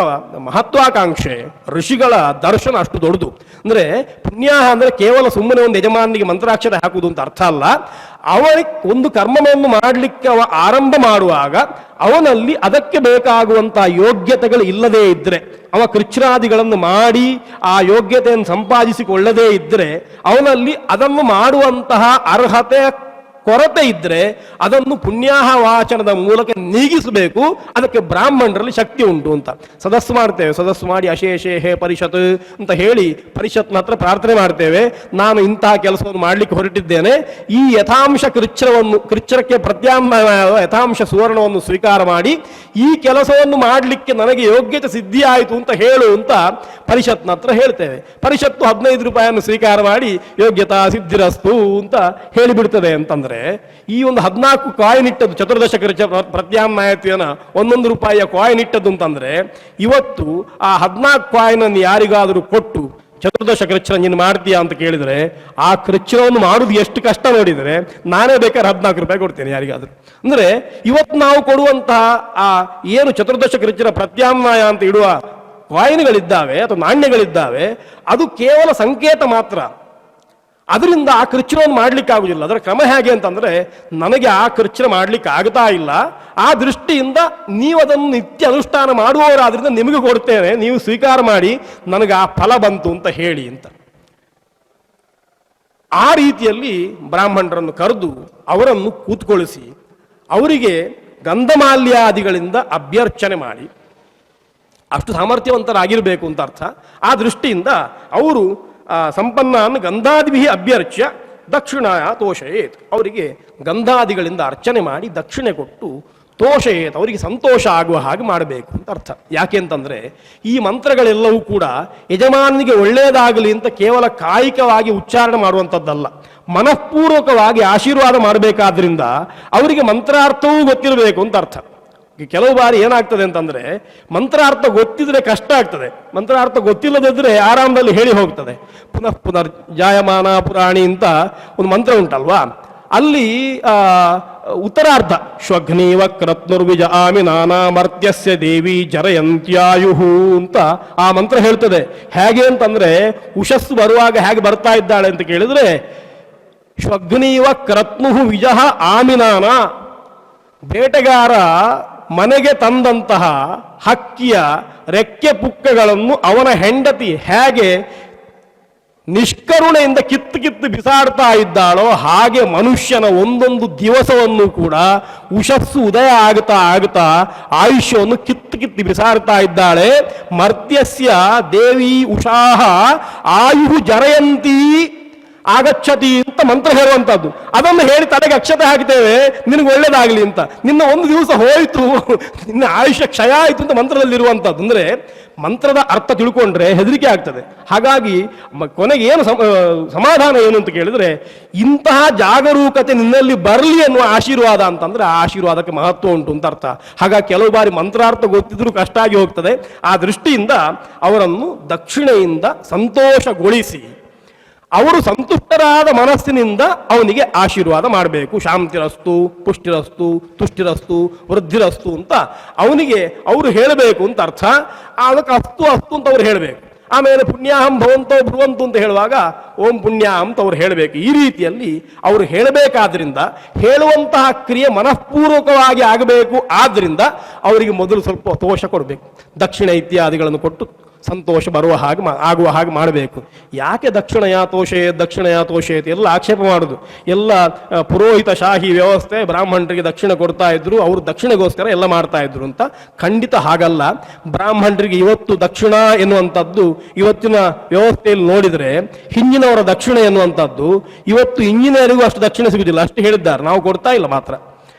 ಮಹತ್ವಾಕಾಂಕ್ಷೆ, ಋಷಿಗಳ ದರ್ಶನ ಅಷ್ಟು ದೊಡ್ಡದು. ಅಂದ್ರೆ ಪುಣ್ಯ ಅಂದ್ರೆ ಕೇವಲ ಸುಮ್ಮನೆ ಒಂದು ಯಜಮಾನಿಗೆ ಮಂತ್ರಾಕ್ಷರ ಹಾಕುವುದು ಅಂತ ಅರ್ಥ ಅಲ್ಲ. ಅವನಿಗೆ ಒಂದು ಕರ್ಮವನ್ನು ಮಾಡಲಿಕ್ಕೆ ಅವ ಆರಂಭ ಮಾಡುವಾಗ ಅವನಲ್ಲಿ ಅದಕ್ಕೆ ಬೇಕಾಗುವಂತಹ ಯೋಗ್ಯತೆಗಳು ಇಲ್ಲದೇ ಇದ್ರೆ, ಅವ ಕೃಚ್ಛ್ರಾದಿಗಳನ್ನು ಮಾಡಿ ಆ ಯೋಗ್ಯತೆಯನ್ನು ಸಂಪಾದಿಸಿಕೊಳ್ಳದೇ ಇದ್ರೆ, ಅವನಲ್ಲಿ ಅದನ್ನು ಮಾಡುವಂತಹ ಅರ್ಹತೆ ಕೊರತೆ ಇದ್ರೆ ಅದನ್ನು ಪುಣ್ಯಾಹ ವಾಚನದ ಮೂಲಕ ನೀಗಿಸಬೇಕು. ಅದಕ್ಕೆ ಬ್ರಾಹ್ಮಣರಲ್ಲಿ ಶಕ್ತಿ ಉಂಟು ಅಂತ ಸದಸ್ಸು ಮಾಡ್ತೇವೆ. ಸದಸ್ಸು ಮಾಡಿ ಅಶೇಷೇ ಹೇ ಪರಿಷತ್ ಅಂತ ಹೇಳಿ ಪರಿಷತ್ನ ಹತ್ರ ಪ್ರಾರ್ಥನೆ ಮಾಡ್ತೇವೆ. ನಾನು ಇಂತಹ ಕೆಲಸವನ್ನು ಮಾಡಲಿಕ್ಕೆ ಹೊರಟಿದ್ದೇನೆ, ಈ ಯಥಾಂಶ ಕೃಚ್ಛರಕ್ಕೆ ಪ್ರತ್ಯಾಮ್ನಾಯ ಯಥಾಂಶ ಸುವರ್ಣವನ್ನು ಸ್ವೀಕಾರ ಮಾಡಿ ಈ ಕೆಲಸವನ್ನು ಮಾಡಲಿಕ್ಕೆ ನನಗೆ ಯೋಗ್ಯತೆ ಸಿದ್ಧಿ ಆಯಿತು ಅಂತ ಹೇಳು ಅಂತ ಪರಿಷತ್ನ ಹತ್ರ ಹೇಳ್ತೇವೆ. ಪರಿಷತ್ತು 15 ರೂಪಾಯಿಯನ್ನು ಸ್ವೀಕಾರ ಮಾಡಿ ಯೋಗ್ಯತಾ ಸಿದ್ಧಿರಸ್ತು ಅಂತ ಹೇಳಿಬಿಡ್ತದೆ. ಅಂತಂದ್ರೆ ಈ ಒಂದು 14 ಕಾಯಿನ್ ಇಟ್ಟದ್ದು, ಚತುರ್ದಶ ಪ್ರತ್ಯಾಮ್ನಾಯತ್ವನ 1 ರೂಪಾಯಿಯ ಕಾಯಿನ್ ಇಟ್ಟದ್ದು ಅಂತಂದ್ರೆ, ಇವತ್ತು ಆ 14 ಕಾಯಿನ್ ಅನ್ನು ಯಾರಿಗಾದರೂ ಕೊಟ್ಟು ಚತುರ್ದಶ ಕೃಚ್ಛ್ರ ನೀನು ಮಾಡ್ತೀಯಾ ಅಂತ ಕೇಳಿದ್ರೆ, ಆ ಕೃಚ್ಛ್ರವನ್ನು ಮಾಡುದು ಎಷ್ಟು ಕಷ್ಟ ನೋಡಿದರೆ ನಾನೇ ಬೇಕಾದ್ರೆ 14 ರೂಪಾಯಿ ಕೊಡ್ತೇನೆ ಯಾರಿಗಾದ್ರೂ. ಅಂದ್ರೆ ಇವತ್ತು ನಾವು ಕೊಡುವಂತಹ ಆ ಏನು ಚತುರ್ದಶ ಕೃಚ್ಛ್ರ ಪ್ರತ್ಯಾಮ್ನಾಯ ಅಂತ ಇಡುವ ಕಾಯಿನ್ಗಳಿದ್ದಾವೆ ಅಥವಾ ನಾಣ್ಯಗಳಿದ್ದಾವೆ, ಅದು ಕೇವಲ ಸಂಕೇತ ಮಾತ್ರ. ಅದರಿಂದ ಆ ಕೃಚ್ಛ್ರವನ್ನು ಮಾಡ್ಲಿಕ್ಕೆ ಆಗುದಿಲ್ಲ. ಅದರ ಕ್ರಮ ಹೇಗೆ ಅಂತಂದ್ರೆ, ನನಗೆ ಆ ಕೃಚ್ಛ್ರ ಮಾಡ್ಲಿಕ್ಕೆ ಆಗ್ತಾ ಇಲ್ಲ, ಆ ದೃಷ್ಟಿಯಿಂದ ನೀವು ಅದನ್ನು ನಿತ್ಯ ಅನುಷ್ಠಾನ ಮಾಡುವವರಾದ್ರಿಂದ ನಿಮಗೆ ಕೊಡ್ತೇನೆ, ನೀವು ಸ್ವೀಕಾರ ಮಾಡಿ, ನನಗೆ ಆ ಫಲ ಬಂತು ಅಂತ ಹೇಳಿ ಅಂತ. ಆ ರೀತಿಯಲ್ಲಿ ಬ್ರಾಹ್ಮಣರನ್ನು ಕರೆದು ಅವರನ್ನು ಕೂತ್ಕೊಳಿಸಿ ಅವರಿಗೆ ಗಂಧಮಾಲ್ಯಾದಿಗಳಿಂದ ಅಭ್ಯರ್ಚನೆ ಮಾಡಿ, ಅಷ್ಟು ಸಾಮರ್ಥ್ಯವಂತರಾಗಿರಬೇಕು ಅಂತ ಅರ್ಥ. ಆ ದೃಷ್ಟಿಯಿಂದ ಅವರು ಸಂಪನ್ನಾನ್ ಗಂಧಾದಿಭಿ ಅಭ್ಯರ್ಚ್ಯ ದಕ್ಷಿಣಾಯ ತೋಷಯೇತ್, ಅವರಿಗೆ ಗಂಧಾದಿಗಳಿಂದ ಅರ್ಚನೆ ಮಾಡಿ ದಕ್ಷಿಣೆ ಕೊಟ್ಟು ತೋಷಯೇತ್, ಅವರಿಗೆ ಸಂತೋಷ ಆಗುವ ಹಾಗೆ ಮಾಡಬೇಕು ಅಂತ ಅರ್ಥ. ಯಾಕೆ ಅಂತಂದರೆ ಈ ಮಂತ್ರಗಳೆಲ್ಲವೂ ಕೂಡ ಯಜಮಾನನಿಗೆ ಒಳ್ಳೆಯದಾಗಲಿ ಅಂತ ಕೇವಲ ಕಾಯಿಕವಾಗಿ ಉಚ್ಚಾರಣೆ ಮಾಡುವಂಥದ್ದಲ್ಲ, ಮನಃಪೂರ್ವಕವಾಗಿ ಆಶೀರ್ವಾದ ಮಾಡಬೇಕಾದ್ರಿಂದ ಅವರಿಗೆ ಮಂತ್ರಾರ್ಥವೂ ಗೊತ್ತಿರಬೇಕು ಅಂತ ಅರ್ಥ. ಕೆಲವು ಬಾರಿ ಏನಾಗ್ತದೆ ಅಂತಂದರೆ ಮಂತ್ರಾರ್ಥ ಗೊತ್ತಿದ್ರೆ ಕಷ್ಟ ಆಗ್ತದೆ, ಮಂತ್ರಾರ್ಥ ಗೊತ್ತಿಲ್ಲದಿದ್ದರೆ ಆರಾಮದಲ್ಲಿ ಹೇಳಿ ಹೋಗ್ತದೆ. ಪುನಃ ಪುನರ್ ಜಾಯಮಾನ ಪುರಾಣಿ ಅಂತ ಒಂದು ಮಂತ್ರ ಉಂಟಲ್ವಾ, ಅಲ್ಲಿ ಉತ್ತರಾರ್ಧ ಶ್ವಘ್ನೀವ ಕ್ರತ್ನುರ್ವಿಜ ಆಮಿ ನಾನಾಮರ್ತ್ಯಸ್ಯ ದೇವಿ ಜರಯಂತ್ಯಾಯುಹು ಅಂತ ಆ ಮಂತ್ರ ಹೇಳ್ತದೆ. ಹೇಗೆ ಅಂತಂದ್ರೆ ಉಷಸ್ಸು ಬರುವಾಗ ಹೇಗೆ ಬರ್ತಾ ಇದ್ದಾಳೆ ಅಂತ ಕೇಳಿದ್ರೆ, ಶ್ವಘ್ನೀವ ಕ್ರತ್ನುಹು ವಿಜಃ ಆಮಿನಾನ, ಬೇಟೆಗಾರ ಮನೆಗೆ ತಂದಂತಹ ಹಕ್ಕಿಯ ರೆಕ್ಕೆ ಪುಕ್ಕಗಳನ್ನು ಅವನ ಹೆಂಡತಿ ಹೇಗೆ ನಿಷ್ಕರುಣೆಯಿಂದ ಕಿತ್ತು ಬಿಸಾಡ್ತಾ ಇದ್ದಾಳೋ ಹಾಗೆ ಮನುಷ್ಯನ ಒಂದೊಂದು ದಿವಸವನ್ನು ಕೂಡ ಉಷಸ್ಸು ಉದಯ ಆಗ್ತಾ ಆಯುಷ್ಯವನ್ನು ಕಿತ್ತು ಬಿಸಾಡ್ತಾ ಇದ್ದಾಳೆ. ಮರ್ತ್ಯಸ್ಯ ದೇವಿ ಉಷಾಹ ಆಯು ಜರಯಂತಿ ಆಗಚ್ಚತಿ ಅಂತ ಮಂತ್ರ ಹೇಳುವಂಥದ್ದು. ಅದನ್ನು ಹೇಳಿ ತಲೆಗೆ ಅಕ್ಷತೆ ಹಾಕ್ತೇವೆ, ನಿನಗೆ ಒಳ್ಳೇದಾಗಲಿ ಅಂತ. ನಿನ್ನ ಒಂದು ದಿವಸ ಹೋಯಿತು, ನಿನ್ನ ಆಯುಷ್ಯ ಕ್ಷಯ ಆಯಿತು ಅಂತ ಮಂತ್ರದಲ್ಲಿರುವಂಥದ್ದು. ಅಂದರೆ ಮಂತ್ರದ ಅರ್ಥ ತಿಳ್ಕೊಂಡ್ರೆ ಹೆದರಿಕೆ ಆಗ್ತದೆ. ಹಾಗಾಗಿ ಕೊನೆಗೆ ಏನು ಸಮಾಧಾನ ಏನು ಅಂತ ಕೇಳಿದ್ರೆ, ಇಂತಹ ಜಾಗರೂಕತೆ ನಿನ್ನಲ್ಲಿ ಬರಲಿ ಅನ್ನುವ ಆಶೀರ್ವಾದ ಅಂತಂದ್ರೆ ಆ ಆಶೀರ್ವಾದಕ್ಕೆ ಮಹತ್ವ ಉಂಟು ಅಂತ ಅರ್ಥ. ಹಾಗಾಗಿ ಕೆಲವು ಬಾರಿ ಮಂತ್ರಾರ್ಥ ಗೊತ್ತಿದ್ರೂ ಕಷ್ಟ ಆಗಿ ಹೋಗ್ತದೆ. ಆ ದೃಷ್ಟಿಯಿಂದ ಅವರನ್ನು ದಕ್ಷಿಣೆಯಿಂದ ಸಂತೋಷಗೊಳಿಸಿ ಅವರು ಸಂತುಷ್ಟರಾದ ಮನಸ್ಸಿನಿಂದ ಅವನಿಗೆ ಆಶೀರ್ವಾದ ಮಾಡಬೇಕು. ಶಾಂತಿರಸ್ತು, ಪುಷ್ಟಿರಸ್ತು, ತುಷ್ಟಿರಸ್ತು, ವೃದ್ಧಿರಸ್ತು ಅಂತ ಅವನಿಗೆ ಅವರು ಹೇಳಬೇಕು ಅಂತ ಅರ್ಥ. ಅದಕ್ಕೆ ಅಸ್ತು ಅಸ್ತು ಅಂತ ಅವ್ರು ಹೇಳಬೇಕು. ಆಮೇಲೆ ಪುಣ್ಯಾಹಂ ಭವಂತೋ ಭ್ರುವಂತು ಅಂತ ಹೇಳುವಾಗ ಓಂ ಪುಣ್ಯಾಹಂ ಅಂತ ಅವ್ರು ಹೇಳಬೇಕು. ಈ ರೀತಿಯಲ್ಲಿ ಅವರು ಹೇಳಬೇಕಾದ್ರಿಂದ ಹೇಳುವಂತಹ ಕ್ರಿಯೆ ಮನಃಪೂರ್ವಕವಾಗಿ ಆಗಬೇಕು. ಆದ್ದರಿಂದ ಅವರಿಗೆ ಮೊದಲು ಸ್ವಲ್ಪ ತೋಷ ಕೊಡಬೇಕು, ದಕ್ಷಿಣ ಇತ್ಯಾದಿಗಳನ್ನು ಕೊಟ್ಟು ಸಂತೋಷ ಬರುವ ಹಾಗೆ ಆಗುವ ಹಾಗೆ ಮಾಡಬೇಕು. ಯಾಕೆ ದಕ್ಷಿಣಯ ತೋಷೇತ್ ಎಲ್ಲ ಆಕ್ಷೇಪ ಮಾಡುದು. ಎಲ್ಲ ಪುರೋಹಿತ ಶಾಹಿ ವ್ಯವಸ್ಥೆ, ಬ್ರಾಹ್ಮಣರಿಗೆ ದಕ್ಷಿಣ ಕೊಡ್ತಾ ಇದ್ರು, ಅವರು ದಕ್ಷಿಣೆಗೋಸ್ಕರ ಎಲ್ಲ ಮಾಡ್ತಾ ಇದ್ರು ಅಂತ. ಖಂಡಿತ ಹಾಗಲ್ಲ. ಬ್ರಾಹ್ಮಣರಿಗೆ ಇವತ್ತು ದಕ್ಷಿಣ ಎನ್ನುವಂಥದ್ದು ಇವತ್ತಿನ ವ್ಯವಸ್ಥೆಯಲ್ಲಿ ನೋಡಿದರೆ ಹಿಂದಿನವರ ದಕ್ಷಿಣ ಎನ್ನುವಂಥದ್ದು ಇವತ್ತು ಇಂಜಿನಿಯರಿಗೂ ಅಷ್ಟು ದಕ್ಷಿಣ ಸಿಗುದಿಲ್ಲ, ಅಷ್ಟು ಹೇಳಿದ್ದಾರೆ. ನಾವು ಕೊಡ್ತಾ ಇಲ್ಲ ಮಾತ್ರ.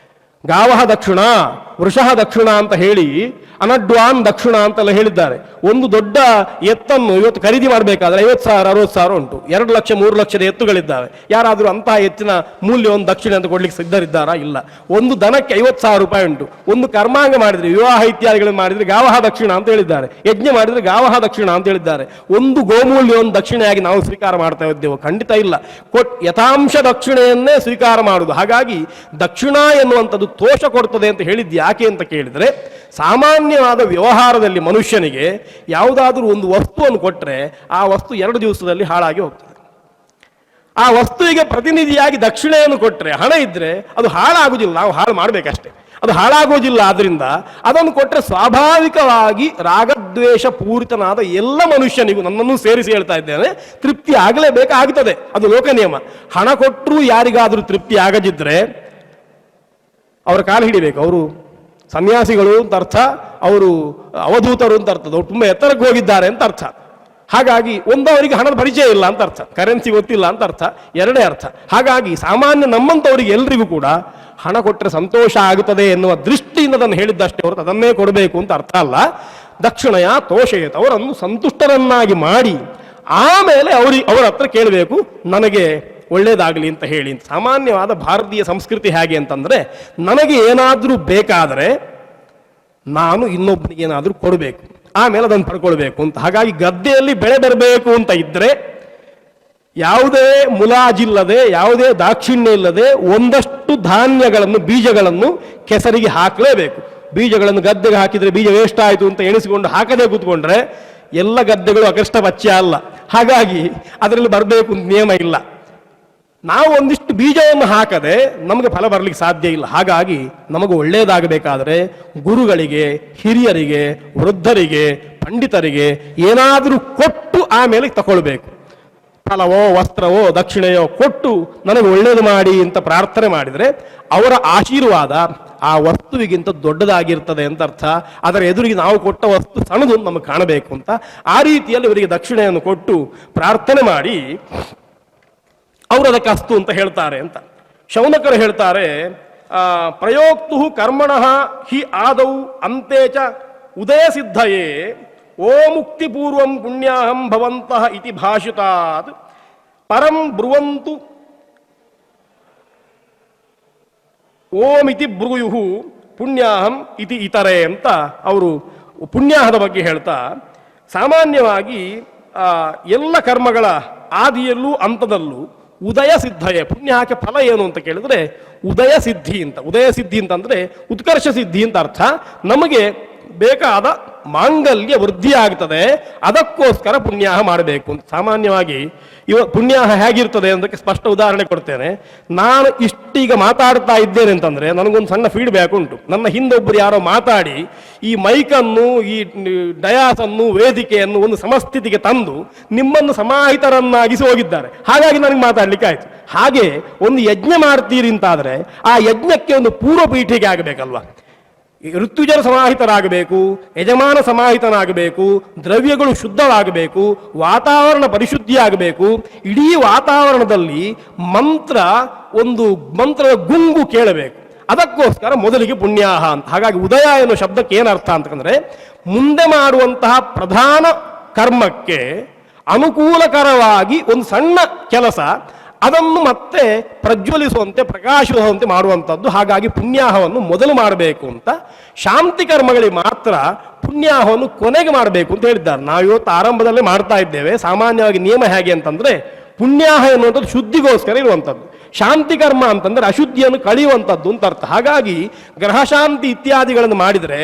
ಗಾವಹ ದಕ್ಷಿಣ, ವೃಷಃ ದಕ್ಷಿಣ ಅಂತ ಹೇಳಿ ಅನಡ್ವಾನ್ ದಕ್ಷಿಣ ಅಂತೆಲ್ಲ ಹೇಳಿದ್ದಾರೆ. ಒಂದು ದೊಡ್ಡ ಎತ್ತನ್ನು ಇವತ್ತು ಖರೀದಿ ಮಾಡಬೇಕಾದ್ರೆ 50,000 60,000 ಉಂಟು. 2 ಲಕ್ಷ 3 ಲಕ್ಷದ ಎತ್ತುಗಳಿದ್ದಾವೆ. ಯಾರಾದರೂ ಅಂತಹ ಎತ್ತಿನ ಮೂಲ್ಯವನ್ನು ದಕ್ಷಿಣ ಅಂತ ಕೊಡ್ಲಿಕ್ಕೆ ಸಿದ್ಧರಿದ್ದಾರಾ? ಇಲ್ಲ. ಒಂದು ದನಕ್ಕೆ 50,000 ರೂಪಾಯಿ ಉಂಟು. ಒಂದು ಕರ್ಮಾಂಗ ಮಾಡಿದ್ರೆ, ವಿವಾಹ ಇತ್ಯಾದಿಗಳನ್ನು ಮಾಡಿದ್ರೆ ಗಾವಹ ದಕ್ಷಿಣ ಅಂತ ಹೇಳಿದ್ದಾರೆ, ಯಜ್ಞ ಮಾಡಿದ್ರೆ ಗಾವಹ ದಕ್ಷಿಣ ಅಂತ ಹೇಳಿದ್ದಾರೆ. ಒಂದು ಗೋಮೂಲ್ಯವನ್ನು ದಕ್ಷಿಣೆಯಾಗಿ ನಾವು ಸ್ವೀಕಾರ ಮಾಡ್ತಾ ಇದ್ದೇವೆ? ಖಂಡಿತ ಇಲ್ಲ. ಯಥಾಂಶ ದಕ್ಷಿಣೆಯನ್ನೇ ಸ್ವೀಕಾರ ಮಾಡುವುದು. ಹಾಗಾಗಿ ದಕ್ಷಿಣ ಎನ್ನುವಂಥದ್ದು ತೋಷ ಕೊಡ್ತದೆ ಅಂತ ಹೇಳಿದ್ದು ಯಾಕೆ ಅಂತ ಕೇಳಿದ್ರೆ, ಸಾಮಾನ್ಯವಾದ ವ್ಯವಹಾರದಲ್ಲಿ ಮನುಷ್ಯನಿಗೆ ಯಾವುದಾದ್ರೂ ಒಂದು ವಸ್ತುವನ್ನು ಕೊಟ್ಟರೆ ಆ ವಸ್ತು 2 ದಿವಸದಲ್ಲಿ ಹಾಳಾಗಿ ಹೋಗ್ತದೆ. ಆ ವಸ್ತುವಿಗೆ ಪ್ರತಿನಿಧಿಯಾಗಿ ದಕ್ಷಿಣೆಯನ್ನು ಕೊಟ್ಟರೆ, ಹಣ ಇದ್ರೆ ಅದು ಹಾಳಾಗುವುದಿಲ್ಲ, ನಾವು ಹಾಳು ಮಾಡಬೇಕಷ್ಟೇ, ಅದು ಹಾಳಾಗೋದಿಲ್ಲ. ಆದ್ರಿಂದ ಅದನ್ನು ಕೊಟ್ಟರೆ ಸ್ವಾಭಾವಿಕವಾಗಿ ರಾಗದ್ವೇಷ ಪೂರಿತನಾದ ಎಲ್ಲ ಮನುಷ್ಯನಿಗೂ, ನನ್ನನ್ನು ಸೇರಿಸಿ ಹೇಳ್ತಾ ಇದ್ದೇನೆ, ತೃಪ್ತಿ ಆಗಲೇಬೇಕಾಗುತ್ತದೆ. ಅದು ಲೋಕ ನಿಯಮ. ಹಣ ಕೊಟ್ಟರೂ ಯಾರಿಗಾದರೂ ತೃಪ್ತಿ ಆಗದಿದ್ರೆ ಅವರ ಕಾಲು ಹಿಡಿಬೇಕು. ಅವರು ಸನ್ಯಾಸಿಗಳು ಅಂತ ಅರ್ಥ, ಅವರು ಅವಧೂತರು ಅಂತ ಅರ್ಥ, ಅವರು ತುಂಬ ಎತ್ತರಕ್ಕೆ ಹೋಗಿದ್ದಾರೆ ಅಂತ ಅರ್ಥ. ಹಾಗಾಗಿ ಅವರಿಗೆ ಹಣದ ಪರಿಚಯ ಇಲ್ಲ ಅಂತ ಅರ್ಥ, ಕರೆನ್ಸಿ ಗೊತ್ತಿಲ್ಲ ಅಂತ ಅರ್ಥ, ಎರಡೇ ಅರ್ಥ. ಹಾಗಾಗಿ ಸಾಮಾನ್ಯ ನಮ್ಮಂಥವರಿಗೆ ಎಲ್ರಿಗೂ ಕೂಡ ಹಣ ಕೊಟ್ಟರೆ ಸಂತೋಷ ಆಗುತ್ತದೆ ಎನ್ನುವ ದೃಷ್ಟಿಯಿಂದ ಅದನ್ನು ಹೇಳಿದ್ದಷ್ಟೇ ಹೊರತು ಅದನ್ನೇ ಕೊಡಬೇಕು ಅಂತ ಅರ್ಥ ಅಲ್ಲ. ದಕ್ಷಿಣಯ ತೋಷಯತ್, ಅವರನ್ನು ಸಂತುಷ್ಟರನ್ನಾಗಿ ಮಾಡಿ ಆಮೇಲೆ ಅವರ ಹತ್ರ ಕೇಳಬೇಕು, ನನಗೆ ಒಳ್ಳೇದಾಗಲಿ ಅಂತ ಹೇಳಿ. ಸಾಮಾನ್ಯವಾದ ಭಾರತೀಯ ಸಂಸ್ಕೃತಿ ಹೇಗೆ ಅಂತಂದ್ರೆ, ನನಗೆ ಏನಾದರೂ ಬೇಕಾದರೆ ನಾನು ಇನ್ನೊಬ್ಬನಿಗೆ ಏನಾದರೂ ಕೊಡಬೇಕು, ಆಮೇಲೆ ಅದನ್ನು ಪಡ್ಕೊಳ್ಬೇಕು ಅಂತ. ಹಾಗಾಗಿ ಗದ್ದೆಯಲ್ಲಿ ಬೆಳೆ ಬರಬೇಕು ಅಂತ ಇದ್ರೆ ಯಾವುದೇ ಮುಲಾಜಿಲ್ಲದೆ, ಯಾವುದೇ ದಾಕ್ಷಿಣ್ಯ ಇಲ್ಲದೆ ಒಂದಷ್ಟು ಧಾನ್ಯಗಳನ್ನು, ಬೀಜಗಳನ್ನು ಕೆಸರಿಗೆ ಹಾಕಲೇಬೇಕು. ಬೀಜಗಳನ್ನು ಗದ್ದೆಗೆ ಹಾಕಿದರೆ ಬೀಜ ವೇಸ್ಟ್ ಆಯಿತು ಅಂತ ಎಣಿಸಿಕೊಂಡು ಹಾಕದೆ ಕೂತ್ಕೊಂಡ್ರೆ ಎಲ್ಲ ಗದ್ದೆಗಳು ಅಕಷ್ಟ ಪಚ್ಚೆ ಅಲ್ಲ. ಹಾಗಾಗಿ ಅದರಲ್ಲಿ ಬರಬೇಕು ನಿಯಮ ಇಲ್ಲ. ನಾವು ಒಂದಿಷ್ಟು ಬೀಜವನ್ನು ಹಾಕದೆ ನಮಗೆ ಫಲ ಬರಲಿಕ್ಕೆ ಸಾಧ್ಯ ಇಲ್ಲ. ಹಾಗಾಗಿ ನಮಗೆ ಒಳ್ಳೆಯದಾಗಬೇಕಾದರೆ ಗುರುಗಳಿಗೆ, ಹಿರಿಯರಿಗೆ, ವೃದ್ಧರಿಗೆ, ಪಂಡಿತರಿಗೆ ಏನಾದರೂ ಕೊಟ್ಟು ಆಮೇಲೆ ತಗೊಳ್ಬೇಕು. ಫಲವೋ ವಸ್ತ್ರವೋ ದಕ್ಷಿಣೆಯೋ ಕೊಟ್ಟು ನನಗೆ ಒಳ್ಳೇದು ಮಾಡಿ ಅಂತ ಪ್ರಾರ್ಥನೆ ಮಾಡಿದರೆ ಅವರ ಆಶೀರ್ವಾದ ಆ ವಸ್ತುವಿಗಿಂತ ದೊಡ್ಡದಾಗಿರ್ತದೆ ಅಂತ ಅರ್ಥ. ಅದರ ಎದುರಿಗೆ ನಾವು ಕೊಟ್ಟ ವಸ್ತು ಸಣ್ಣದು ನಮಗೆ ಕಾಣಬೇಕು ಅಂತ. ಆ ರೀತಿಯಲ್ಲಿ ಅವರಿಗೆ ದಕ್ಷಿಣೆಯನ್ನು ಕೊಟ್ಟು ಪ್ರಾರ್ಥನೆ ಮಾಡಿ ಅವರು ಅದಕ್ಕೆ ಅಸ್ತು ಅಂತ ಹೇಳ್ತಾರೆ ಅಂತ. ಶೌನಕರು ಹೇಳ್ತಾರೆ, ಪ್ರಯೋಕ್ತು ಕರ್ಮಣಃ ಹಿ ಆದೌ ಅಂತೆ ಚ ಉದಯ ಸಿದ್ಧಯೇ ಓ ಮುಕ್ತಿಪೂರ್ವಂ ಪುಣ್ಯಾಹಂ ಭವಂತಃ ಇತಿ ಭಾಷಿತಾತ್ ಪರಂ ಬ್ರುವಂತು ಓಮಿತಿ ಬ್ರೂಯುಹು ಪುಣ್ಯಾಹಂ ಇತಿ ಇತರೆ ಅಂತ ಅವರು ಪುಣ್ಯಾಹದ ಬಗ್ಗೆ ಹೇಳ್ತಾ, ಸಾಮಾನ್ಯವಾಗಿ ಎಲ್ಲ ಕರ್ಮಗಳ ಆದಿಯಲ್ಲೂ ಅಂತದಲ್ಲೂ ಉದಯ ಸಿದ್ಧಯೇ, ಪುಣ್ಯಕ್ಕೆ ಫಲ ಏನು ಅಂತ ಕೇಳಿದ್ರೆ ಉದಯ ಸಿದ್ಧಿ ಅಂತ. ಉದಯ ಸಿದ್ಧಿ ಅಂತಂದ್ರೆ ಉತ್ಕರ್ಷ ಸಿದ್ಧಿ ಅಂತ ಅರ್ಥ. ನಮಗೆ ಬೇಕಾದ ಮಾಂಗಲ್ಯ ವೃದ್ಧಿ ಆಗ್ತದೆ, ಅದಕ್ಕೋಸ್ಕರ ಪುಣ್ಯಾಹ ಮಾಡಬೇಕು ಅಂತ. ಸಾಮಾನ್ಯವಾಗಿ ಪುಣ್ಯಾಹ ಹೇಗಿರ್ತದೆ ಅದಕ್ಕೆ ಸ್ಪಷ್ಟ ಉದಾಹರಣೆ ಕೊಡ್ತೇನೆ. ನಾನು ಇಷ್ಟೀಗ ಮಾತಾಡ್ತಾ ಇದ್ದೇನೆ ಅಂತಂದ್ರೆ ನನಗೊಂದು ಸಣ್ಣ ಫೀಡ್ಬ್ಯಾಕ್ ಉಂಟು. ನನ್ನ ಹಿಂದೊಬ್ಬರು ಯಾರೋ ಮಾತಾಡಿ ಈ ಮೈಕನ್ನು, ಈ ಡಯಾಸನ್ನು, ವೇದಿಕೆಯನ್ನು ಒಂದು ಸಮಸ್ಥಿತಿಗೆ ತಂದು ನಿಮ್ಮನ್ನು ಸಮಾಹಿತರನ್ನಾಗಿಸಿ ಹೋಗಿದ್ದಾರೆ. ಹಾಗಾಗಿ ನನಗೆ ಮಾತಾಡ್ಲಿಕ್ಕೆ ಆಯ್ತು. ಹಾಗೆ ಒಂದು ಯಜ್ಞ ಮಾಡ್ತೀರಿ ಅಂತಾದ್ರೆ ಆ ಯಜ್ಞಕ್ಕೆ ಒಂದು ಪೂರ್ವ ಪೀಠಿಗೆ ಆಗಬೇಕಲ್ವಾ. ಋತುಜರ ಸಮಾಹಿತರಾಗಬೇಕು, ಯಜಮಾನ ಸಮಾಹಿತನಾಗಬೇಕು, ದ್ರವ್ಯಗಳು ಶುದ್ಧವಾಗಬೇಕು, ವಾತಾವರಣ ಪರಿಶುದ್ಧಿ ಆಗಬೇಕು. ಇಡೀ ವಾತಾವರಣದಲ್ಲಿ ಒಂದು ಮಂತ್ರದ ಗುಂಗು ಕೇಳಬೇಕು. ಅದಕ್ಕೋಸ್ಕರ ಮೊದಲಿಗೆ ಪುಣ್ಯಾಹ ಅಂತ. ಹಾಗಾಗಿ ಉದಯ ಎನ್ನುವ ಶಬ್ದಕ್ಕೆ ಏನರ್ಥ ಅಂತಂದ್ರೆ ಮುಂದೆ ಮಾಡುವಂತಹ ಪ್ರಧಾನ ಕರ್ಮಕ್ಕೆ ಅನುಕೂಲಕರವಾಗಿ ಒಂದು ಸಣ್ಣ ಕೆಲಸ ಅದನ್ನು ಮತ್ತೆ ಪ್ರಜ್ವಲಿಸುವಂತೆ, ಪ್ರಕಾಶಿಸುವಂತೆ ಮಾಡುವಂಥದ್ದು. ಹಾಗಾಗಿ ಪುಣ್ಯಾಹವನ್ನು ಮೊದಲು ಮಾಡಬೇಕು ಅಂತ. ಶಾಂತಿ ಕರ್ಮಗಳಿಗೆ ಮಾತ್ರ ಪುಣ್ಯಾಹವನ್ನು ಕೊನೆಗೆ ಮಾಡಬೇಕು ಅಂತ ಹೇಳಿದ್ದಾರೆ. ನಾವು ಇವತ್ತು ಆರಂಭದಲ್ಲೇ ಮಾಡ್ತಾ ಇದ್ದೇವೆ. ಸಾಮಾನ್ಯವಾಗಿ ನಿಯಮ ಹೇಗೆ ಅಂತಂದ್ರೆ ಪುಣ್ಯಾಹ ಎನ್ನುವಂಥದ್ದು ಶುದ್ಧಿಗೋಸ್ಕರ ಇರುವಂಥದ್ದು, ಶಾಂತಿ ಕರ್ಮ ಅಂತಂದ್ರೆ ಅಶುದ್ಧಿಯನ್ನು ಕಳೆಯುವಂಥದ್ದು ಅಂತ ಅರ್ಥ. ಹಾಗಾಗಿ ಗ್ರಹಶಾಂತಿ ಇತ್ಯಾದಿಗಳನ್ನು ಮಾಡಿದರೆ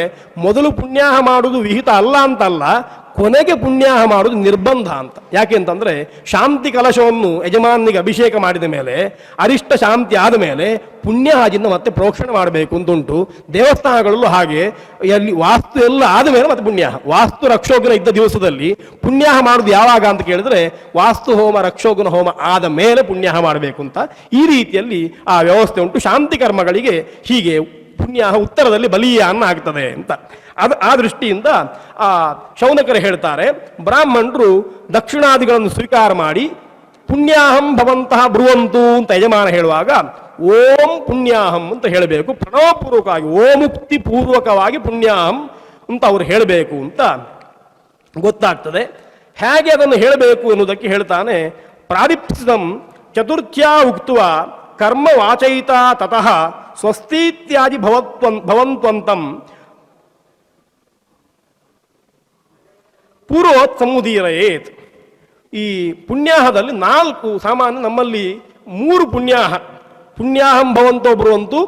ಮೊದಲು ಪುಣ್ಯಾಹ ಮಾಡುವುದು ವಿಹಿತ ಅಲ್ಲ ಅಂತಲ್ಲ, ಕೊನೆಗೆ ಪುಣ್ಯಾಹ ಮಾಡುವುದು ನಿರ್ಬಂಧ ಅಂತ. ಯಾಕೆ ಅಂತಂದ್ರೆ ಶಾಂತಿ ಕಲಶವನ್ನು ಯಜಮಾನಿಗೆ ಅಭಿಷೇಕ ಮಾಡಿದ ಮೇಲೆ, ಅರಿಷ್ಟ ಶಾಂತಿ ಆದ ಮೇಲೆ ಪುಣ್ಯಹಾಜಿನ ಮತ್ತೆ ಪ್ರೋಕ್ಷಣೆ ಮಾಡಬೇಕು ಅಂತುಂಟು. ದೇವಸ್ಥಾನಗಳಲ್ಲೂ ಹಾಗೆ, ಅಲ್ಲಿ ವಾಸ್ತು ಎಲ್ಲ ಆದ ಮೇಲೆ ಮತ್ತೆ ಪುಣ್ಯಾಹ. ವಾಸ್ತು ರಕ್ಷೋಗುಣ ಇದ್ದ ದಿವಸದಲ್ಲಿ ಪುಣ್ಯಾಹ ಮಾಡುದು ಯಾವಾಗ ಅಂತ ಕೇಳಿದ್ರೆ ವಾಸ್ತು ಹೋಮ ರಕ್ಷೋಗುಣ ಹೋಮ ಆದ ಮೇಲೆ ಪುಣ್ಯಾಹ ಮಾಡಬೇಕು ಅಂತ. ಈ ರೀತಿಯಲ್ಲಿ ಆ ವ್ಯವಸ್ಥೆ ಉಂಟು. ಶಾಂತಿ ಕರ್ಮಗಳಿಗೆ ಹೀಗೆ ಪುಣ್ಯಾಹ ಉತ್ತರದಲ್ಲಿ ಬಲೀಯಾನ್ನ ಆಗ್ತದೆ ಅಂತ. ಆ ದೃಷ್ಟಿಯಿಂದ ಶೌನಕರು ಹೇಳ್ತಾರೆ, ಬ್ರಾಹ್ಮಣರು ದಕ್ಷಿಣಾದಿಗಳನ್ನು ಸ್ವೀಕಾರ ಮಾಡಿ ಪುಣ್ಯಾಹಂ ಭವಂತಹ ಬ್ರುವಂತು ಅಂತ ಯಜಮಾನ ಹೇಳುವಾಗ ಓಂ ಪುಣ್ಯಾಹಂ ಅಂತ ಹೇಳಬೇಕು. ಪ್ರಣವಪೂರ್ವಕವಾಗಿ ಓಮುಕ್ತಿ ಪೂರ್ವಕವಾಗಿ ಪುಣ್ಯಾಹಂ ಅಂತ ಅವರು ಹೇಳಬೇಕು ಅಂತ ಗೊತ್ತಾಗ್ತದೆ. ಹೇಗೆ ಅದನ್ನು ಹೇಳಬೇಕು ಎನ್ನುವುದಕ್ಕೆ ಹೇಳ್ತಾನೆ, ಪ್ರಾದಿಪ್ಸಿದಂ ಚತುರ್ಥ್ಯಾ ಉಕ್ತುವ ಕರ್ಮ ವಾಚಯಿತ ತತಃ ಸ್ವಸ್ತೀತ್ಯಾದಿ ಭವಂತ್ವಂತಂ ಪೂರ್ವೋತ್ ಸಮುದೀರಯೇತ್. ಈ ಪುಣ್ಯಾಹದಲ್ಲಿ 4 ಸಾಮಾನ್ಯ, ನಮ್ಮಲ್ಲಿ 3 ಪುಣ್ಯಾಹಂ ಭವಂತೋ ಬ್ರುವಂತು,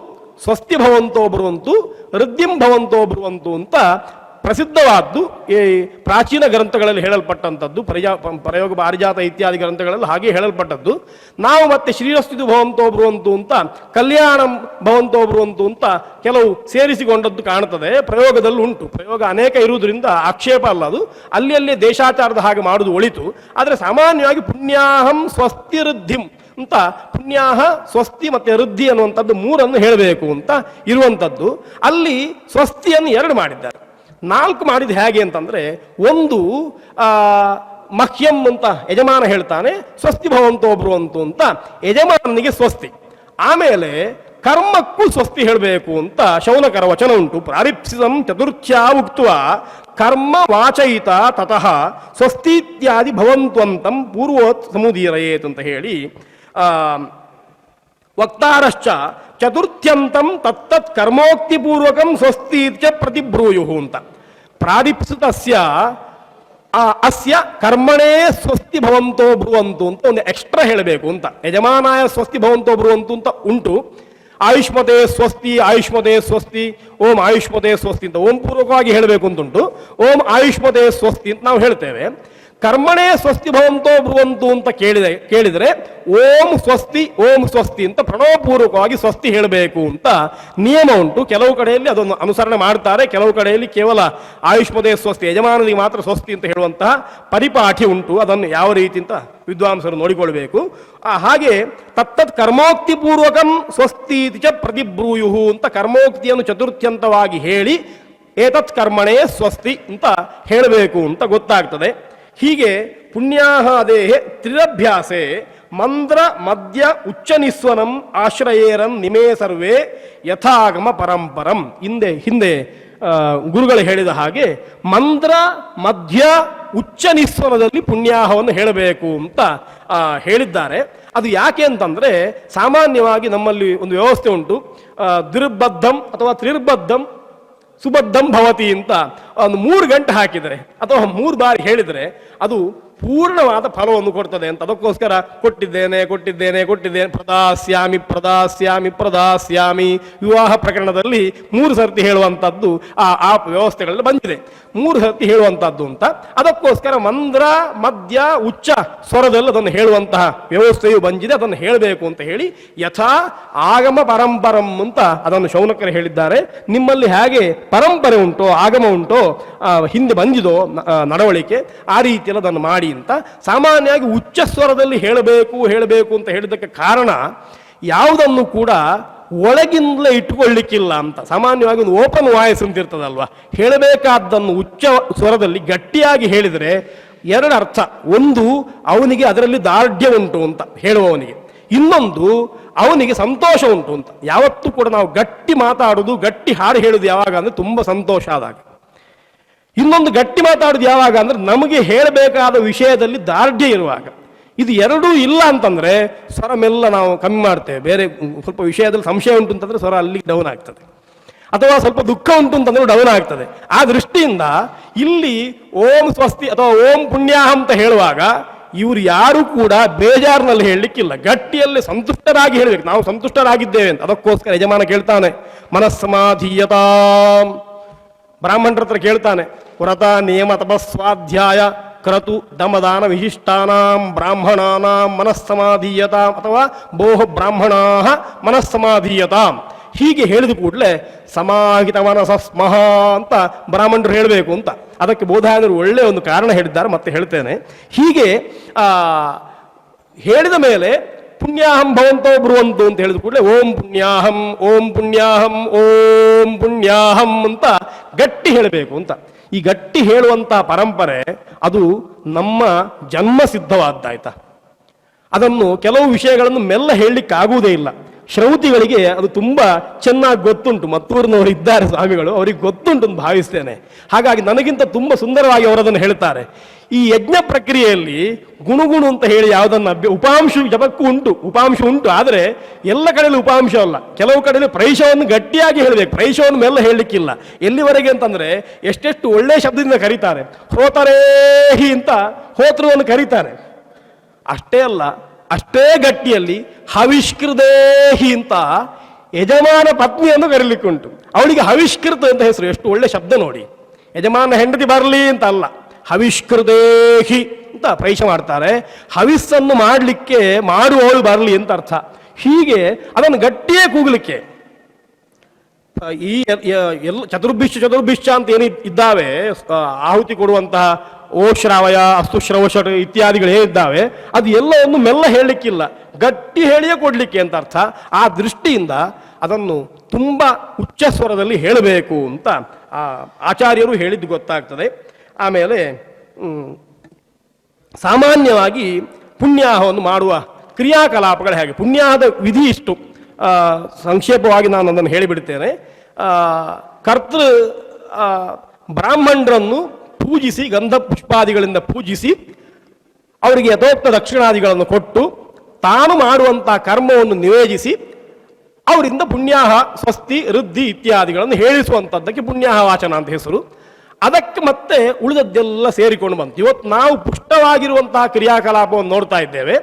ಸ್ವಸ್ತಿ ಭವಂತೋ ಬ್ರುವಂತು, ವೃದ್ಧಿಂ ಭವಂತೋ ಬ್ರುವಂತು ಅಂತ ಪ್ರಸಿದ್ಧವಾದ್ದು ಈ ಪ್ರಾಚೀನ ಗ್ರಂಥಗಳಲ್ಲಿ ಹೇಳಲ್ಪಟ್ಟಂಥದ್ದು. ಪ್ರಯೋಗ ಪಾರಿಜಾತ ಇತ್ಯಾದಿ ಗ್ರಂಥಗಳಲ್ಲಿ ಹಾಗೆ ಹೇಳಲ್ಪಟ್ಟದ್ದು. ನಾವು ಮತ್ತೆ ಶ್ರೀರಸ್ತಿದು ಭವಂತೋ ಬ್ರುವಂತು ಅಂತ, ಕಲ್ಯಾಣ ಭವಂತೋ ಬ್ರುವಂತು ಅಂತ ಕೆಲವು ಸೇರಿಸಿಕೊಂಡದ್ದು ಕಾಣುತ್ತದೆ. ಪ್ರಯೋಗದಲ್ಲಿ ಉಂಟು. ಪ್ರಯೋಗ ಅನೇಕ ಇರುವುದರಿಂದ ಆಕ್ಷೇಪ ಅಲ್ಲ ಅದು, ಅಲ್ಲಿ ದೇಶಾಚಾರದ ಹಾಗೆ ಮಾಡುವುದು ಒಳಿತು. ಆದರೆ ಸಾಮಾನ್ಯವಾಗಿ ಪುಣ್ಯಾಹಂ ಸ್ವಸ್ತಿ ವೃದ್ಧಿಂ ಅಂತ, ಪುಣ್ಯಾಹ ಸ್ವಸ್ತಿ ಮತ್ತೆ ವೃದ್ಧಿ ಅನ್ನುವಂಥದ್ದು 3 ಹೇಳಬೇಕು ಅಂತ ಇರುವಂಥದ್ದು. ಅಲ್ಲಿ ಸ್ವಸ್ತಿಯನ್ನು 2 ಮಾಡಿದ್ದಾರೆ, 4 ಮಾಡಿದ ಹೇಗೆ ಅಂತಂದ್ರೆ, ಒಂದು ಮಹ್ಯಂ ಅಂತ ಯಜಮಾನ ಹೇಳ್ತಾನೆ, ಸ್ವಸ್ತಿ ಭವಂತೋ ಬ್ರುವಂತು ಅಂತ ಯಜಮಾನನಿಗೆ ಸ್ವಸ್ತಿ. ಆಮೇಲೆ ಕರ್ಮಕ್ಕೂ ಸ್ವಸ್ತಿ ಹೇಳಬೇಕು ಅಂತ ಶೌನಕರ ವಚನ ಉಂಟು. ಪ್ರಾರಿಪ್ಸಿದಂ ಚತುರ್ಥ್ಯಾ ಉಕ್ತ್ವ ಕರ್ಮ ವಾಚಯಿತ ತತಃ ಸ್ವಸ್ತೀತ್ಯಾದಿ ಭವಂತ್ವಂತಂ ಪೂರ್ವೋತ್ ಸಮುದೀರಯೇತ್ ಅಂತ ಹೇಳಿ, ವಕ್ತಾರಶ್ಚ ಚತುರ್ಥ್ಯಂತಂ ತತ್ತತ್ ಕರ್ಮೋಕ್ತಿಪೂರ್ವಕಂ ಸ್ವಸ್ತೀತ್ಯ ಪ್ರತಿಬ್ರೂಯು ಅಂತ. ಪ್ರಾದಿಪ್ಸುತಸ್ಯ ಅಸ್ಯ ಕರ್ಮಣೇ ಸ್ವಸ್ತಿ ಭವಂತೋ ಬ್ರುವಂತು ಅಂತ ಒಂದು ಎಕ್ಸ್ಟ್ರಾ ಹೇಳಬೇಕು ಅಂತ. ಯಜಮಾನಾಯ ಸ್ವಸ್ತಿ ಭವಂತೋ ಬ್ರುವಂತು ಅಂತ ಉಂಟು. ಆಯುಷ್ಮತೆ ಸ್ವಸ್ತಿ, ಆಯುಷ್ಮತೆ ಸ್ವಸ್ತಿ, ಓಂ ಆಯುಷ್ಮತೆ ಸ್ವಸ್ತಿ ಅಂತ ಓಂ ಪೂರ್ವಕವಾಗಿ ಹೇಳಬೇಕು ಅಂತುಂಟು. ಓಂ ಆಯುಷ್ಮತೆ ಸ್ವಸ್ತಿ ಅಂತ ನಾವು ಹೇಳ್ತೇವೆ. ಕರ್ಮಣೇ ಸ್ವಸ್ತಿ ಭವಂತೋ ಬ್ರುವಂತು ಅಂತ ಕೇಳಿದರೆ ಓಂ ಸ್ವಸ್ತಿ ಅಂತ ಪ್ರಣವಪೂರ್ವಕವಾಗಿ ಸ್ವಸ್ತಿ ಹೇಳಬೇಕು ಅಂತ ನಿಯಮ ಉಂಟು. ಕೆಲವು ಕಡೆಯಲ್ಲಿ ಅದನ್ನು ಅನುಸರಣೆ ಮಾಡ್ತಾರೆ, ಕೆಲವು ಕಡೆಯಲ್ಲಿ ಕೇವಲ ಆಯುಷ್ಮದೇ ಸ್ವಸ್ತಿ, ಯಜಮಾನನಿಗೆ ಮಾತ್ರ ಸ್ವಸ್ತಿ ಅಂತ ಹೇಳುವಂತಹ ಪರಿಪಾಠಿ ಉಂಟು. ಅದನ್ನು ಯಾವ ರೀತಿ ಅಂತ ವಿದ್ವಾಂಸರು ನೋಡಿಕೊಳ್ಬೇಕು. ಹಾಗೆ ತತ್ತತ್ ಕರ್ಮೋಕ್ತಿ ಪೂರ್ವಕಂ ಸ್ವಸ್ತಿ ಚ ಪ್ರತಿಬ್ರೂಯು ಅಂತ ಕರ್ಮೋಕ್ತಿಯನ್ನು ಚತುರ್ಥ್ಯಂತವಾಗಿ ಹೇಳಿ ಏತತ್ ಕರ್ಮಣೇ ಸ್ವಸ್ತಿ ಅಂತ ಹೇಳಬೇಕು ಅಂತ ಗೊತ್ತಾಗ್ತದೆ. ಹೀಗೆ ಪುಣ್ಯಾಹ ದೇಹೆ ತ್ರಿರಭ್ಯಾಸೆ ಮಂದ್ರ ಮಧ್ಯ ಉಚ್ಚ ನಿಸ್ವನಂ ಆಶ್ರಯೇರನ್ ನಿಮೇ ಸರ್ವೇ ಯಥಾಗಮ ಪರಂಪರಂ. ಹಿಂದೆ ಗುರುಗಳು ಹೇಳಿದ ಹಾಗೆ ಮಂದ್ರ ಮಧ್ಯ ಉಚ್ಚ ನಿಸ್ವನದಲ್ಲಿ ಪುಣ್ಯಾಹವನ್ನು ಹೇಳಬೇಕು ಅಂತ ಹೇಳಿದ್ದಾರೆ. ಅದು ಯಾಕೆ ಅಂತಂದ್ರೆ ಸಾಮಾನ್ಯವಾಗಿ ನಮ್ಮಲ್ಲಿ ಒಂದು ವ್ಯವಸ್ಥೆ ಉಂಟು, ದ್ವಿರ್ಬದ್ಧಂ ಅಥವಾ ತ್ರಿರ್ಬದ್ಧಂ ಸುಬದ್ಧಂ ಭವತಿ ಅಂತ ಒಂದು 3 ಗಂಟೆ ಹಾಕಿದರೆ ಅಥವಾ 3 ಬಾರಿ ಹೇಳಿದರೆ ಅದು ಪೂರ್ಣವಾದ ಫಲವನ್ನು ಕೊಡ್ತದೆ ಅಂತ. ಅದಕ್ಕೋಸ್ಕರ ಕೊಟ್ಟಿದ್ದೇನೆ ಪ್ರದಾಸ್ಯಾಮಿ ವಿವಾಹ ಪ್ರಕರಣದಲ್ಲಿ 3 ಸರ್ತಿ ಹೇಳುವಂಥದ್ದು ಆ ವ್ಯವಸ್ಥೆಗಳಲ್ಲಿ ಬಂದಿದೆ, 3 ಸರ್ತಿ ಹೇಳುವಂಥದ್ದು ಅಂತ. ಅದಕ್ಕೋಸ್ಕರ ಮಂದ್ರ ಮಧ್ಯ ಉಚ್ಚ ಸ್ವರದಲ್ಲಿ ಅದನ್ನು ಹೇಳುವಂತಹ ವ್ಯವಸ್ಥೆಯು ಬಂದಿದೆ, ಅದನ್ನು ಹೇಳಬೇಕು ಅಂತ ಹೇಳಿ ಯಥಾ ಆಗಮ ಪರಂಪರಂ ಅಂತ ಅದನ್ನು ಶೌನಕರು ಹೇಳಿದ್ದಾರೆ. ನಿಮ್ಮಲ್ಲಿ ಹೇಗೆ ಪರಂಪರೆ ಉಂಟೋ ಆಗಮ ಉಂಟೋ ಹಿಂದೆ ಬಂದಿದೋ ನಡವಳಿಕೆ, ಆ ರೀತಿಯಲ್ಲಿ ಅದನ್ನು ಮಾಡಿ ಅಂತ. ಸಾಮಾನ್ಯವಾಗಿ ಉಚ್ಚ ಸ್ವರದಲ್ಲಿ ಹೇಳಬೇಕು ಅಂತ ಹೇಳಿದ್ದಕ್ಕೆ ಕಾರಣ ಯಾವುದನ್ನು ಕೂಡ ಒಳಗಿಂದಲೇ ಇಟ್ಟುಕೊಳ್ಳಿಕ್ಕಿಲ್ಲ ಅಂತ. ಸಾಮಾನ್ಯವಾಗಿ ಒಂದು ಓಪನ್ ವಾಯ್ಸ್ ಅಂತ ಇರ್ತದಲ್ವಾ, ಹೇಳಬೇಕಾದ್ದನ್ನು ಉಚ್ಚ ಸ್ವರದಲ್ಲಿ ಗಟ್ಟಿಯಾಗಿ ಹೇಳಿದರೆ 2 ಅರ್ಥ. ಒಂದು, ಅವನಿಗೆ ಅದರಲ್ಲಿ ದಾರ್ಢ್ಯ ಉಂಟು ಅಂತ ಹೇಳುವವನಿಗೆ, ಇನ್ನೊಂದು ಅವನಿಗೆ ಸಂತೋಷ ಉಂಟು ಅಂತ. ಯಾವತ್ತೂ ಕೂಡ ನಾವು ಗಟ್ಟಿ ಮಾತಾಡೋದು, ಗಟ್ಟಿ ಹಾಡು ಹೇಳೋದು ಯಾವಾಗ ಅಂದರೆ ತುಂಬ ಸಂತೋಷ ಆದಾಗ. ಇನ್ನೊಂದು ಗಟ್ಟಿ ಮಾತಾಡೋದು ಯಾವಾಗ ಅಂದ್ರೆ ನಮಗೆ ಹೇಳಬೇಕಾದ ವಿಷಯದಲ್ಲಿ ದಾರ್ಢ್ಯ ಇರುವಾಗ. ಇದು ಎರಡೂ ಇಲ್ಲ ಅಂತಂದ್ರೆ ಸ್ವರ ಮೆಲ್ಲ ನಾವು ಕಮ್ಮಿ ಮಾಡ್ತೇವೆ. ಬೇರೆ ಸ್ವಲ್ಪ ವಿಷಯದಲ್ಲಿ ಸಂಶಯ ಉಂಟು ಅಂತಂದ್ರೆ ಸ್ವರ ಅಲ್ಲಿ ಡೌನ್ ಆಗ್ತದೆ, ಅಥವಾ ಸ್ವಲ್ಪ ದುಃಖ ಉಂಟು ಅಂತಂದ್ರೆ ಡೌನ್ ಆಗ್ತದೆ. ಆ ದೃಷ್ಟಿಯಿಂದ ಇಲ್ಲಿ ಓಂ ಸ್ವಸ್ತಿ ಅಥವಾ ಓಂ ಪುಣ್ಯಾಹ ಅಂತ ಹೇಳುವಾಗ ಇವರು ಯಾರು ಕೂಡ ಬೇಜಾರಿನಲ್ಲಿ ಹೇಳಲಿಕ್ಕಿಲ್ಲ, ಗಟ್ಟಿಯಲ್ಲಿ ಸಂತುಷ್ಟರಾಗಿ ಹೇಳಬೇಕು. ನಾವು ಸಂತುಷ್ಟರಾಗಿದ್ದೇವೆ ಅಂತ. ಅದಕ್ಕೋಸ್ಕರ ಯಜಮಾನ ಕೇಳ್ತಾನೆ, ಮನಸ್ಸಮಾಧೀಯತಾ. ಬ್ರಾಹ್ಮಣರ ಹತ್ರ ಕೇಳ್ತಾನೆ, ವ್ರತ ನಿಯಮ ತಪಸ್ವಾಧ್ಯಾಯ ಕ್ರತು ದಮದಾನ ವಿಶಿಷ್ಟಾನಾಂ ಬ್ರಾಹ್ಮಣಾನಾಂ ಮನಸ್ಸಮಾಧೀಯತಾಂ ಅಥವಾ ಬೋಹ ಬ್ರಾಹ್ಮಣಾ ಮನಸ್ಸಮಾಧೀಯತಾಂ. ಹೀಗೆ ಹೇಳಿದ ಕೂಡಲೇ ಸಮಾಹಿತ ಮನಸಸ್ಮಹ ಅಂತ ಬ್ರಾಹ್ಮಣರು ಹೇಳಬೇಕು ಅಂತ. ಅದಕ್ಕೆ ಬೋಧಾಯನರು ಒಳ್ಳೆಯ ಒಂದು ಕಾರಣ ಹೇಳಿದ್ದಾರೆ, ಮತ್ತೆ ಹೇಳ್ತೇನೆ. ಹೀಗೆ ಹೇಳಿದ ಮೇಲೆ ಪುಣ್ಯಾಹಂ ಭವಂತೋ ಬ್ರುವಂತು ಅಂತ ಹೇಳಿದ ಕೂಡಲೇ ಓಂ ಪುಣ್ಯಾಹಂ ಓಂ ಪುಣ್ಯಾಹಂ ಓಂ ಪುಣ್ಯಾಹಂ ಅಂತ ಗಟ್ಟಿ ಹೇಳಬೇಕು ಅಂತ. ಈ ಗಟ್ಟಿ ಹೇಳುವಂಥ ಪರಂಪರೆ ಅದು ನಮ್ಮ ಜನ್ಮ ಸಿದ್ಧವಾದ್ದಾಯ್ತಾ. ಅದನ್ನು ಕೆಲವು ವಿಷಯಗಳನ್ನು ಮೆಲ್ಲ ಹೇಳಲಿಕ್ಕೆ ಆಗುವುದೇ ಇಲ್ಲ. ಶ್ರೌತಿಗಳಿಗೆ ಅದು ತುಂಬ ಚೆನ್ನಾಗಿ ಗೊತ್ತುಂಟು. ಮತ್ತೂರಿನವರು ಇದ್ದಾರೆ ಸ್ವಾಮಿಗಳು, ಅವರಿಗೆ ಗೊತ್ತುಂಟು ಅಂತ ಭಾವಿಸ್ತೇನೆ. ಹಾಗಾಗಿ ನನಗಿಂತ ತುಂಬ ಸುಂದರವಾಗಿ ಅವರದನ್ನು ಹೇಳ್ತಾರೆ. ಈ ಯಜ್ಞ ಪ್ರಕ್ರಿಯೆಯಲ್ಲಿ ಗುಣಗುಣ ಅಂತ ಹೇಳಿ ಯಾವುದನ್ನು ಉಪಾಂಶ ಜಪಕ್ಕೂ ಉಂಟು, ಉಪಾಂಶ ಉಂಟು. ಆದರೆ ಎಲ್ಲ ಕಡೆಯಲ್ಲಿ ಉಪಾಂಶ ಅಲ್ಲ, ಕೆಲವು ಕಡೆಯಲ್ಲಿ ಪ್ರೈಶವನ್ನು ಗಟ್ಟಿಯಾಗಿ ಹೇಳಬೇಕು, ಪ್ರೈಶವನ್ನು ಮೆಲ್ಲ ಹೇಳಲಿಕ್ಕಿಲ್ಲ. ಎಲ್ಲಿವರೆಗೆ ಅಂತಂದ್ರೆ ಎಷ್ಟೆಷ್ಟು ಒಳ್ಳೆಯ ಶಬ್ದದಿಂದ ಕರೀತಾರೆ. ಹೋತರೇಹಿ ಅಂತ ಹೋತೃವನ್ನು ಕರೀತಾರೆ. ಅಷ್ಟೇ ಅಲ್ಲ, ಅಷ್ಟೇ ಗಟ್ಟಿಯಲ್ಲಿ ಹವಿಷ್ಕೃದೇಹಿ ಅಂತ ಯಜಮಾನ ಪತ್ನಿಯನ್ನು ಕರೀಲಿಕ್ಕುಂಟು. ಅವಳಿಗೆ ಹವಿಷ್ಕೃತ ಅಂತ ಹೆಸರು. ಎಷ್ಟು ಒಳ್ಳೆ ಶಬ್ದ ನೋಡಿ. ಯಜಮಾನ ಹೆಂಡತಿ ಬರಲಿ ಅಂತ ಅಲ್ಲ, ಹವಿಷ್ಕೃದೇಹಿ ಅಂತ ಪ್ರವೇಶ ಮಾಡ್ತಾರೆ. ಹವಿಸ್ಸನ್ನು ಮಾಡಲಿಕ್ಕೆ ಮಾಡುವವಳು ಬರಲಿ ಅಂತ ಅರ್ಥ. ಹೀಗೆ ಅದನ್ನು ಗಟ್ಟಿಯೇ ಕೂಗಲಿಕ್ಕೆ ಈ ಎಲ್ಲ ಚತುರ್ಭಿಶ್ಚ ಅಂತ ಏನು ಇದ್ದಾವೆ, ಆಹುತಿ ಕೊಡುವಂತಹ ಓಶ್ರಾವಯ ಅಸ್ತುಶ್ರವಶ ಇತ್ಯಾದಿಗಳು ಏನಿದ್ದಾವೆ ಅದು ಎಲ್ಲವನ್ನು ಮೆಲ್ಲ ಹೇಳಲಿಕ್ಕಿಲ್ಲ, ಗಟ್ಟಿ ಹೇಳಿಯೇ ಕೊಡಲಿಕ್ಕೆ ಅಂತ ಅರ್ಥ. ಆ ದೃಷ್ಟಿಯಿಂದ ಅದನ್ನು ತುಂಬ ಉಚ್ಚ ಸ್ವರದಲ್ಲಿ ಹೇಳಬೇಕು ಅಂತ ಆಚಾರ್ಯರು ಹೇಳಿದ್ದು ಗೊತ್ತಾಗ್ತದೆ. ಆಮೇಲೆ ಸಾಮಾನ್ಯವಾಗಿ ಪುಣ್ಯಾಹವನ್ನು ಮಾಡುವ ಕ್ರಿಯಾಕಲಾಪಗಳು ಹೇಗೆ, ಪುಣ್ಯಾಹದ ವಿಧಿ ಇಷ್ಟು. ಸಂಕ್ಷೇಪವಾಗಿ ನಾನು ಅದನ್ನು ಹೇಳಿಬಿಡ್ತೇನೆ. ಕರ್ತೃ ಬ್ರಾಹ್ಮಣರನ್ನು ಪೂಜಿಸಿ, ಗಂಧ ಪುಷ್ಪಾದಿಗಳಿಂದ ಪೂಜಿಸಿ, ಅವರಿಗೆ ಯಥೋಕ್ತ ದಕ್ಷಿಣಾದಿಗಳನ್ನು ಕೊಟ್ಟು, ತಾನು ಮಾಡುವಂಥ ಕರ್ಮವನ್ನು ನಿವೇದಿಸಿ, ಅವರಿಂದ ಪುಣ್ಯಾಹ ಸ್ವಸ್ತಿ ವೃದ್ಧಿ ಇತ್ಯಾದಿಗಳನ್ನು ಹೇಳಿಸುವಂಥದ್ದಕ್ಕೆ ಪುಣ್ಯಾಹ ವಾಚನ ಅಂತ ಹೆಸರು. ಅದಕ್ಕೆ ಮತ್ತೆ ಉಳಿದದ್ದೆಲ್ಲ ಸೇರಿಕೊಂಡು ಬಂತು. ಇವತ್ತು ನಾವು ಪುಷ್ಟವಾಗಿರುವಂತಹ ಕ್ರಿಯಾಕಲಾಪವನ್ನು ನೋಡ್ತಾ ಇದ್ದೇವೆ.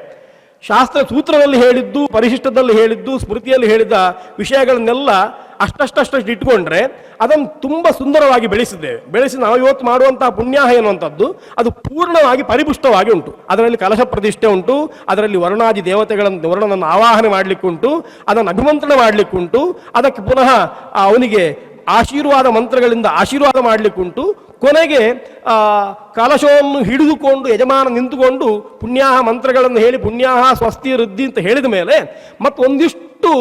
ಶಾಸ್ತ್ರ ಸೂತ್ರದಲ್ಲಿ ಹೇಳಿದ್ದು, ಪರಿಶಿಷ್ಟದಲ್ಲಿ ಹೇಳಿದ್ದು, ಸ್ಮೃತಿಯಲ್ಲಿ ಹೇಳಿದ ವಿಷಯಗಳನ್ನೆಲ್ಲ ಅಷ್ಟಷ್ಟು ಇಟ್ಕೊಂಡ್ರೆ ಅದನ್ನು ತುಂಬ ಸುಂದರವಾಗಿ ಬೆಳೆಸಿ ನಾವು ಇವತ್ತು ಮಾಡುವಂತಹ ಪುಣ್ಯಾಹ ಎನ್ನುವಂಥದ್ದು ಅದು ಪೂರ್ಣವಾಗಿ ಪರಿಪುಷ್ಟವಾಗಿ ಉಂಟು. ಅದರಲ್ಲಿ ಕಲಶ ಪ್ರತಿಷ್ಠೆ ಉಂಟು, ಅದರಲ್ಲಿ ವರ್ಣಾದಿ ವರ್ಣನನ್ನು ಆವಾಹನೆ ಮಾಡಲಿಕ್ಕುಂಟು, ಅದನ್ನು ಅಭಿಮಂತ್ರಣ ಮಾಡಲಿಕ್ಕುಂಟು, ಅದಕ್ಕೆ ಪುನಃ ಅವನಿಗೆ ಆಶೀರ್ವಾದ ಮಂತ್ರಗಳಿಂದ ಆಶೀರ್ವಾದ ಮಾಡಲಿಕ್ಕುಂಟು. ಕೊನೆಗೆ ಕಲಶವನ್ನು ಹಿಡಿದುಕೊಂಡು ಯಜಮಾನ ನಿಂತುಕೊಂಡು ಪುಣ್ಯಾಹ ಮಂತ್ರಗಳನ್ನು ಹೇಳಿ ಪುಣ್ಯಾಹ ಸ್ವಸ್ತಿ ವೃದ್ಧಿ ಅಂತ ಹೇಳಿದ ಮೇಲೆ ಮತ್ತೊಂದಿಷ್ಟು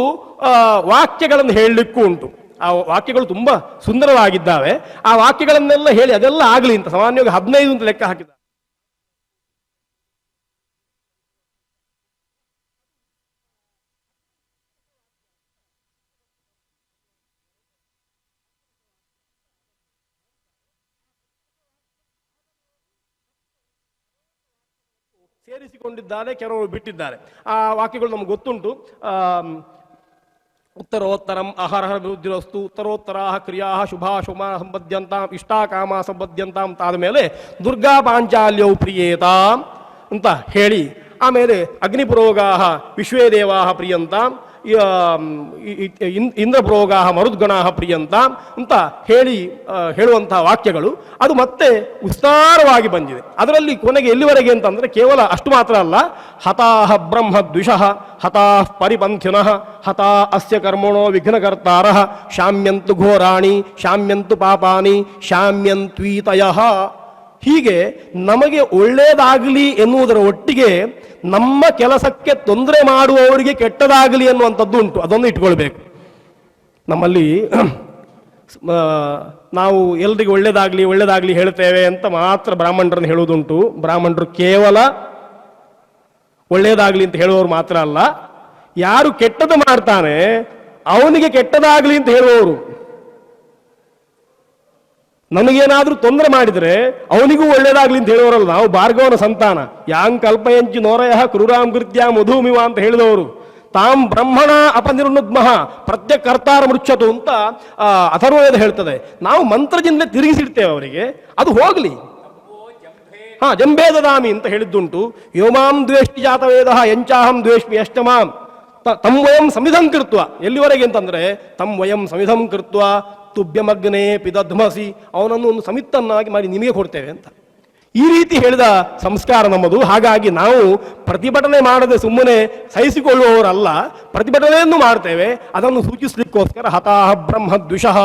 ವಾಕ್ಯಗಳನ್ನು ಹೇಳಲಿಕ್ಕೂ ಉಂಟು. ಆ ವಾಕ್ಯಗಳು ತುಂಬ ಸುಂದರವಾಗಿದ್ದಾವೆ. ಆ ವಾಕ್ಯಗಳನ್ನೆಲ್ಲ ಹೇಳಿ ಅದೆಲ್ಲ ಆಗಲಿ ಅಂತ ಸಾಮಾನ್ಯವಾಗಿ 15 ಅಂತ ಲೆಕ್ಕ ಹಾಕಿದ್ದಾರೆ. ಸೇರಿಸಿಕೊಂಡಿದ್ದಾರೆ, ಕೆಲವರು ಬಿಟ್ಟಿದ್ದಾರೆ. ಆ ವಾಕ್ಯಗಳು ನಮ್ಗೆ ಗೊತ್ತುಂಟು. ಉತ್ತರೋತ್ತರಂ ಅಹರಹ ವಿರುದ್ಧಿರಸ್ತು ಉತ್ತರೋತ್ತರಾ ಕ್ರಿಯಾ ಶುಭಾಶುಭ ಸಂಬದ್ಯಂತಾಂ ಇಷ್ಟಾಕಾಮ ಸಂಬದ್ಯಂತಾಂ ಅಂತಾದ ಮೇಲೆ ದುರ್ಗಾ ಪಾಂಚಾಲ್ಯೌ ಪ್ರಿಯೇತಾಂ ಅಂತ ಹೇಳಿ, ಆಮೇಲೆ ಅಗ್ನಿಪುರೋಗಾ ವಿಶ್ವೇ ದೇವಾ ಪ್ರಿಯಂತಾಂ ಇಂದ್ರಪುರೋಗಾ ಮರುದ್ಗಣಾ ಪ್ರಿಯಂತ ಅಂತ ಹೇಳುವಂತಹ ವಾಕ್ಯಗಳು ಅದು ಮತ್ತೆ ವಿಸ್ತಾರವಾಗಿ ಬಂದಿದೆ. ಅದರಲ್ಲಿ ಕೊನೆಗೆ ಎಲ್ಲಿವರೆಗೆ ಅಂತಂದ್ರೆ ಕೇವಲ ಅಷ್ಟು ಮಾತ್ರ ಅಲ್ಲ, ಹತಾಹ ಬ್ರಹ್ಮ ದ್ವಿಷಃ ಹತಾಃ ಪರಿಪಂಥಿನಃ ಹತಾ ಅಸ್ಯ ಕರ್ಮಣೋ ವಿಘ್ನಕರ್ತಾರಃ ಶಾಮ್ಯಂತು ಘೋರಾಣಿ ಶಾಮ್ಯಂತು ಪಾಪಾನಿ ಶಾಮ್ಯಂತ್ವೀತಯಃ. ಹೀಗೆ ನಮಗೆ ಒಳ್ಳೆಯದಾಗಲಿ ಎನ್ನುವುದರ ಒಟ್ಟಿಗೆ ನಮ್ಮ ಕೆಲಸಕ್ಕೆ ತೊಂದರೆ ಮಾಡುವವರಿಗೆ ಕೆಟ್ಟದಾಗಲಿ ಎನ್ನುವಂಥದ್ದು ಉಂಟು. ಅದನ್ನು ಇಟ್ಕೊಳ್ಬೇಕು ನಮ್ಮಲ್ಲಿ. ನಾವು ಎಲ್ರಿಗೂ ಒಳ್ಳೆಯದಾಗಲಿ ಒಳ್ಳೆಯದಾಗಲಿ ಹೇಳ್ತೇವೆ ಅಂತ ಮಾತ್ರ ಬ್ರಾಹ್ಮಣರನ್ನು ಹೇಳುವುದುಂಟು. ಬ್ರಾಹ್ಮಣರು ಕೇವಲ ಒಳ್ಳೆಯದಾಗಲಿ ಅಂತ ಹೇಳುವವರು ಮಾತ್ರ ಅಲ್ಲ, ಯಾರು ಕೆಟ್ಟದ್ದು ಮಾಡ್ತಾನೆ ಅವನಿಗೆ ಕೆಟ್ಟದಾಗಲಿ ಅಂತ ಹೇಳುವವರು. ನಮಗೇನಾದ್ರೂ ತೊಂದರೆ ಮಾಡಿದ್ರೆ ಅವನಿಗೂ ಒಳ್ಳೇದಾಗ್ಲಿ ಅಂತ ಹೇಳುವವರಲ್ಲ ನಾವು. ಭಾರ್ಗವನ ಸಂತಾನ ಯಾಂಗ್ ಕಲ್ಪಯಂಚಿ ನೋರಯ ಕ್ರೂರಾಂ ಕೃತ್ಯ ಮಧುಮಿವ ಅಂತ ಹೇಳಿದವರು. ತಾಂ ಬ್ರಹ್ಮಣ ಅಪನಿರ್ನುದ್ಮಃ ಪ್ರತ್ಯಕರ್ತಾರ ಮೃಚ್ಛತು ಅಂತ ಅಥರ್ವವೇದ ಹೇಳ್ತದೆ. ನಾವು ಮಂತ್ರದಿಂದ ತಿರುಗಿಸಿಡ್ತೇವೆ ಅವರಿಗೆ, ಅದು ಹೋಗ್ಲಿ. ಜಂಬೇದದಾಮಿ ಅಂತ ಹೇಳಿದ್ದುಂಟು. ಯೋಮಾಂ ದ್ವೇಷ್ಟಿ ಜಾತವೇದ ಎಂಚಾಹಂ ದ್ವೇಷ್ಮಿ ಅಷ್ಟಮಾಂ ತಂ ವಯಂ ಸಮಿಧಂ ಕೃತ್ವ. ಎಲ್ಲಿವರೆಗೆ ಅಂತಂದ್ರೆ ತಂ ವಯಂ ಸಮಿಧಂ ಕೃತ್ವ ತುಭ್ಯಮಗ್ನೇ ಪಿದಧ್ಮಸಿ, ಅವನನ್ನು ಒಂದು ಸಮಿತ್ತನ್ನಾಗಿ ಮಾಡಿ ನಿಮಗೆ ಕೊಡ್ತೇವೆ ಅಂತ. ಈ ರೀತಿ ಹೇಳಿದ ಸಂಸ್ಕಾರ ನಮ್ಮದು. ಹಾಗಾಗಿ ನಾವು ಪ್ರತಿಭಟನೆ ಮಾಡದೆ ಸುಮ್ಮನೆ ಸಹಿಸಿಕೊಳ್ಳುವವರಲ್ಲ, ಪ್ರತಿಭಟನೆಯನ್ನು ಮಾಡ್ತೇವೆ. ಅದನ್ನು ಸೂಚಿಸಲಿಕ್ಕೋಸ್ಕರ ಹತಾಹ ಬ್ರಹ್ಮ ದ್ವಿಷಃ,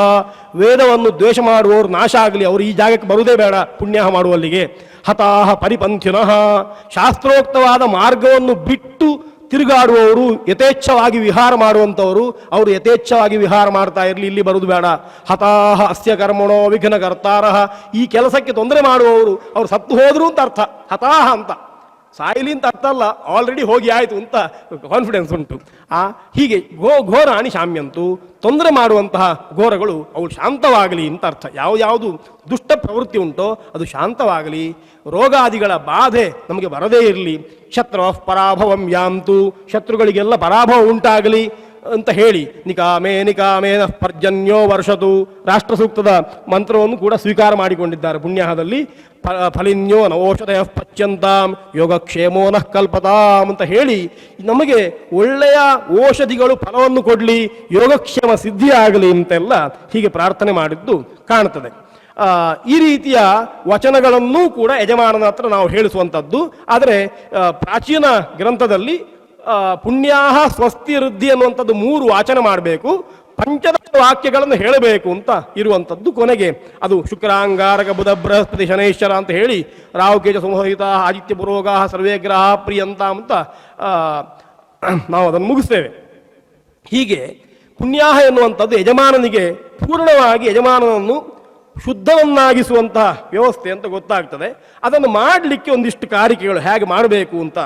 ವೇದವನ್ನು ದ್ವೇಷ ಮಾಡುವವರು ನಾಶ ಆಗಲಿ, ಅವರು ಈ ಜಾಗಕ್ಕೆ ಬರುವುದೇ ಬೇಡ ಪುಣ್ಯ ಮಾಡುವಲ್ಲಿಗೆ. ಹತಾಹ ಪರಿಪಂಥಿನಃ, ಶಾಸ್ತ್ರೋಕ್ತವಾದ ಮಾರ್ಗವನ್ನು ಬಿಟ್ಟು ತಿರುಗಾಡುವವರು, ಯಥೇಚ್ಛವಾಗಿ ವಿಹಾರ ಮಾಡುವಂಥವರು, ಅವರು ಯಥೇಚ್ಛವಾಗಿ ವಿಹಾರ ಮಾಡ್ತಾ ಇರಲಿ, ಇಲ್ಲಿ ಬರುವುದು ಬೇಡ. ಹತಾಹ ಅಸ್ಯ ಕರ್ಮಣೋ ವಿಘ್ನಕರ್ತಾರಃ, ಈ ಕೆಲಸಕ್ಕೆ ತೊಂದರೆ ಮಾಡುವವರು ಅವರು ಸತ್ತು ಹೋದ್ರು ಅಂತ ಅರ್ಥ. ಹತಾಹ ಅಂತ ಸಾಯಿಲಿ ಅಂತ ಅರ್ಥ ಅಲ್ಲ, ಆಲ್ರೆಡಿ ಹೋಗಿ ಆಯಿತು ಅಂತ ಕಾನ್ಫಿಡೆನ್ಸ್ ಉಂಟು. ಹೀಗೆ ಘೋರಾಣಿ ಶಾಮ್ಯಂತು, ತೊಂದರೆ ಮಾಡುವಂತಹ ಘೋರಗಳು ಅವು ಶಾಂತವಾಗಲಿ ಅಂತ ಅರ್ಥ. ಯಾವುದು ದುಷ್ಟ ಪ್ರವೃತ್ತಿ ಉಂಟೋ ಅದು ಶಾಂತವಾಗಲಿ, ರೋಗಾದಿಗಳ ಬಾಧೆ ನಮಗೆ ಬರದೇ ಇರಲಿ. ಶತ್ರು ಪರಾಭವಂ ಯಾಂತು, ಶತ್ರುಗಳಿಗೆಲ್ಲ ಪರಾಭವ ಉಂಟಾಗಲಿ ಅಂತ ಹೇಳಿ ನಿಕಾಮೇನ ಪರ್ಜನ್ಯೋ ವರ್ಷತು, ರಾಷ್ಟ್ರ ಸೂಕ್ತದ ಮಂತ್ರವನ್ನು ಕೂಡ ಸ್ವೀಕಾರ ಮಾಡಿಕೊಂಡಿದ್ದಾರೆ ಪುಣ್ಯದಲ್ಲಿ. ಫಲಿನ್ಯೋ ನವೋಷಧಯ ಪಚ್ಯಂತಾಂ ಯೋಗಕ್ಷೇಮೋ ನಃ ಕಲ್ಪತಾಂ ಅಂತ ಹೇಳಿ ನಮಗೆ ಒಳ್ಳೆಯ ಔಷಧಿಗಳು ಫಲವನ್ನು ಕೊಡಲಿ, ಯೋಗಕ್ಷೇಮ ಸಿದ್ಧಿಯಾಗಲಿ ಅಂತೆಲ್ಲ ಹೀಗೆ ಪ್ರಾರ್ಥನೆ ಮಾಡಿದ್ದು ಕಾಣುತ್ತದೆ. ಈ ರೀತಿಯ ವಚನಗಳನ್ನೂ ಕೂಡ ಯಜಮಾನನ ಹತ್ರ ನಾವು ಹೇಳಿಸುವಂಥದ್ದು. ಆದರೆ ಪ್ರಾಚೀನ ಗ್ರಂಥದಲ್ಲಿ ಪುಣ್ಯಾಹ ಸ್ವಸ್ತಿ ವೃದ್ಧಿ ಅನ್ನುವಂಥದ್ದು 3 ವಾಚನ ಮಾಡಬೇಕು, ಪಂಚದಶ ವಾಕ್ಯಗಳನ್ನು ಹೇಳಬೇಕು ಅಂತ ಇರುವಂಥದ್ದು. ಕೊನೆಗೆ ಅದು ಶುಕ್ರಾಂಗಾರಕ ಬುಧ ಬೃಹಸ್ಪತಿ ಶನೈಶ್ವರ ಅಂತ ಹೇಳಿ ರಾಹುಕೇಶ ಸಂಹಿತ ಆದಿತ್ಯ ಪುರೋಗ ಸರ್ವೇ ಗ್ರಹ ಪ್ರಿಯಂತ ಅಂತ ನಾವು ಅದನ್ನು ಮುಗಿಸ್ತೇವೆ. ಹೀಗೆ ಪುಣ್ಯಾಹ ಎನ್ನುವಂಥದ್ದು ಯಜಮಾನನಿಗೆ ಪೂರ್ಣವಾಗಿ ಯಜಮಾನನನ್ನು ಶುದ್ಧವನ್ನಾಗಿಸುವಂತಹ ವ್ಯವಸ್ಥೆ ಅಂತ ಗೊತ್ತಾಗ್ತದೆ. ಅದನ್ನು ಮಾಡಲಿಕ್ಕೆ ಒಂದಿಷ್ಟು ಕಾರಿಕೆಗಳು ಹೇಗೆ ಮಾಡಬೇಕು ಅಂತ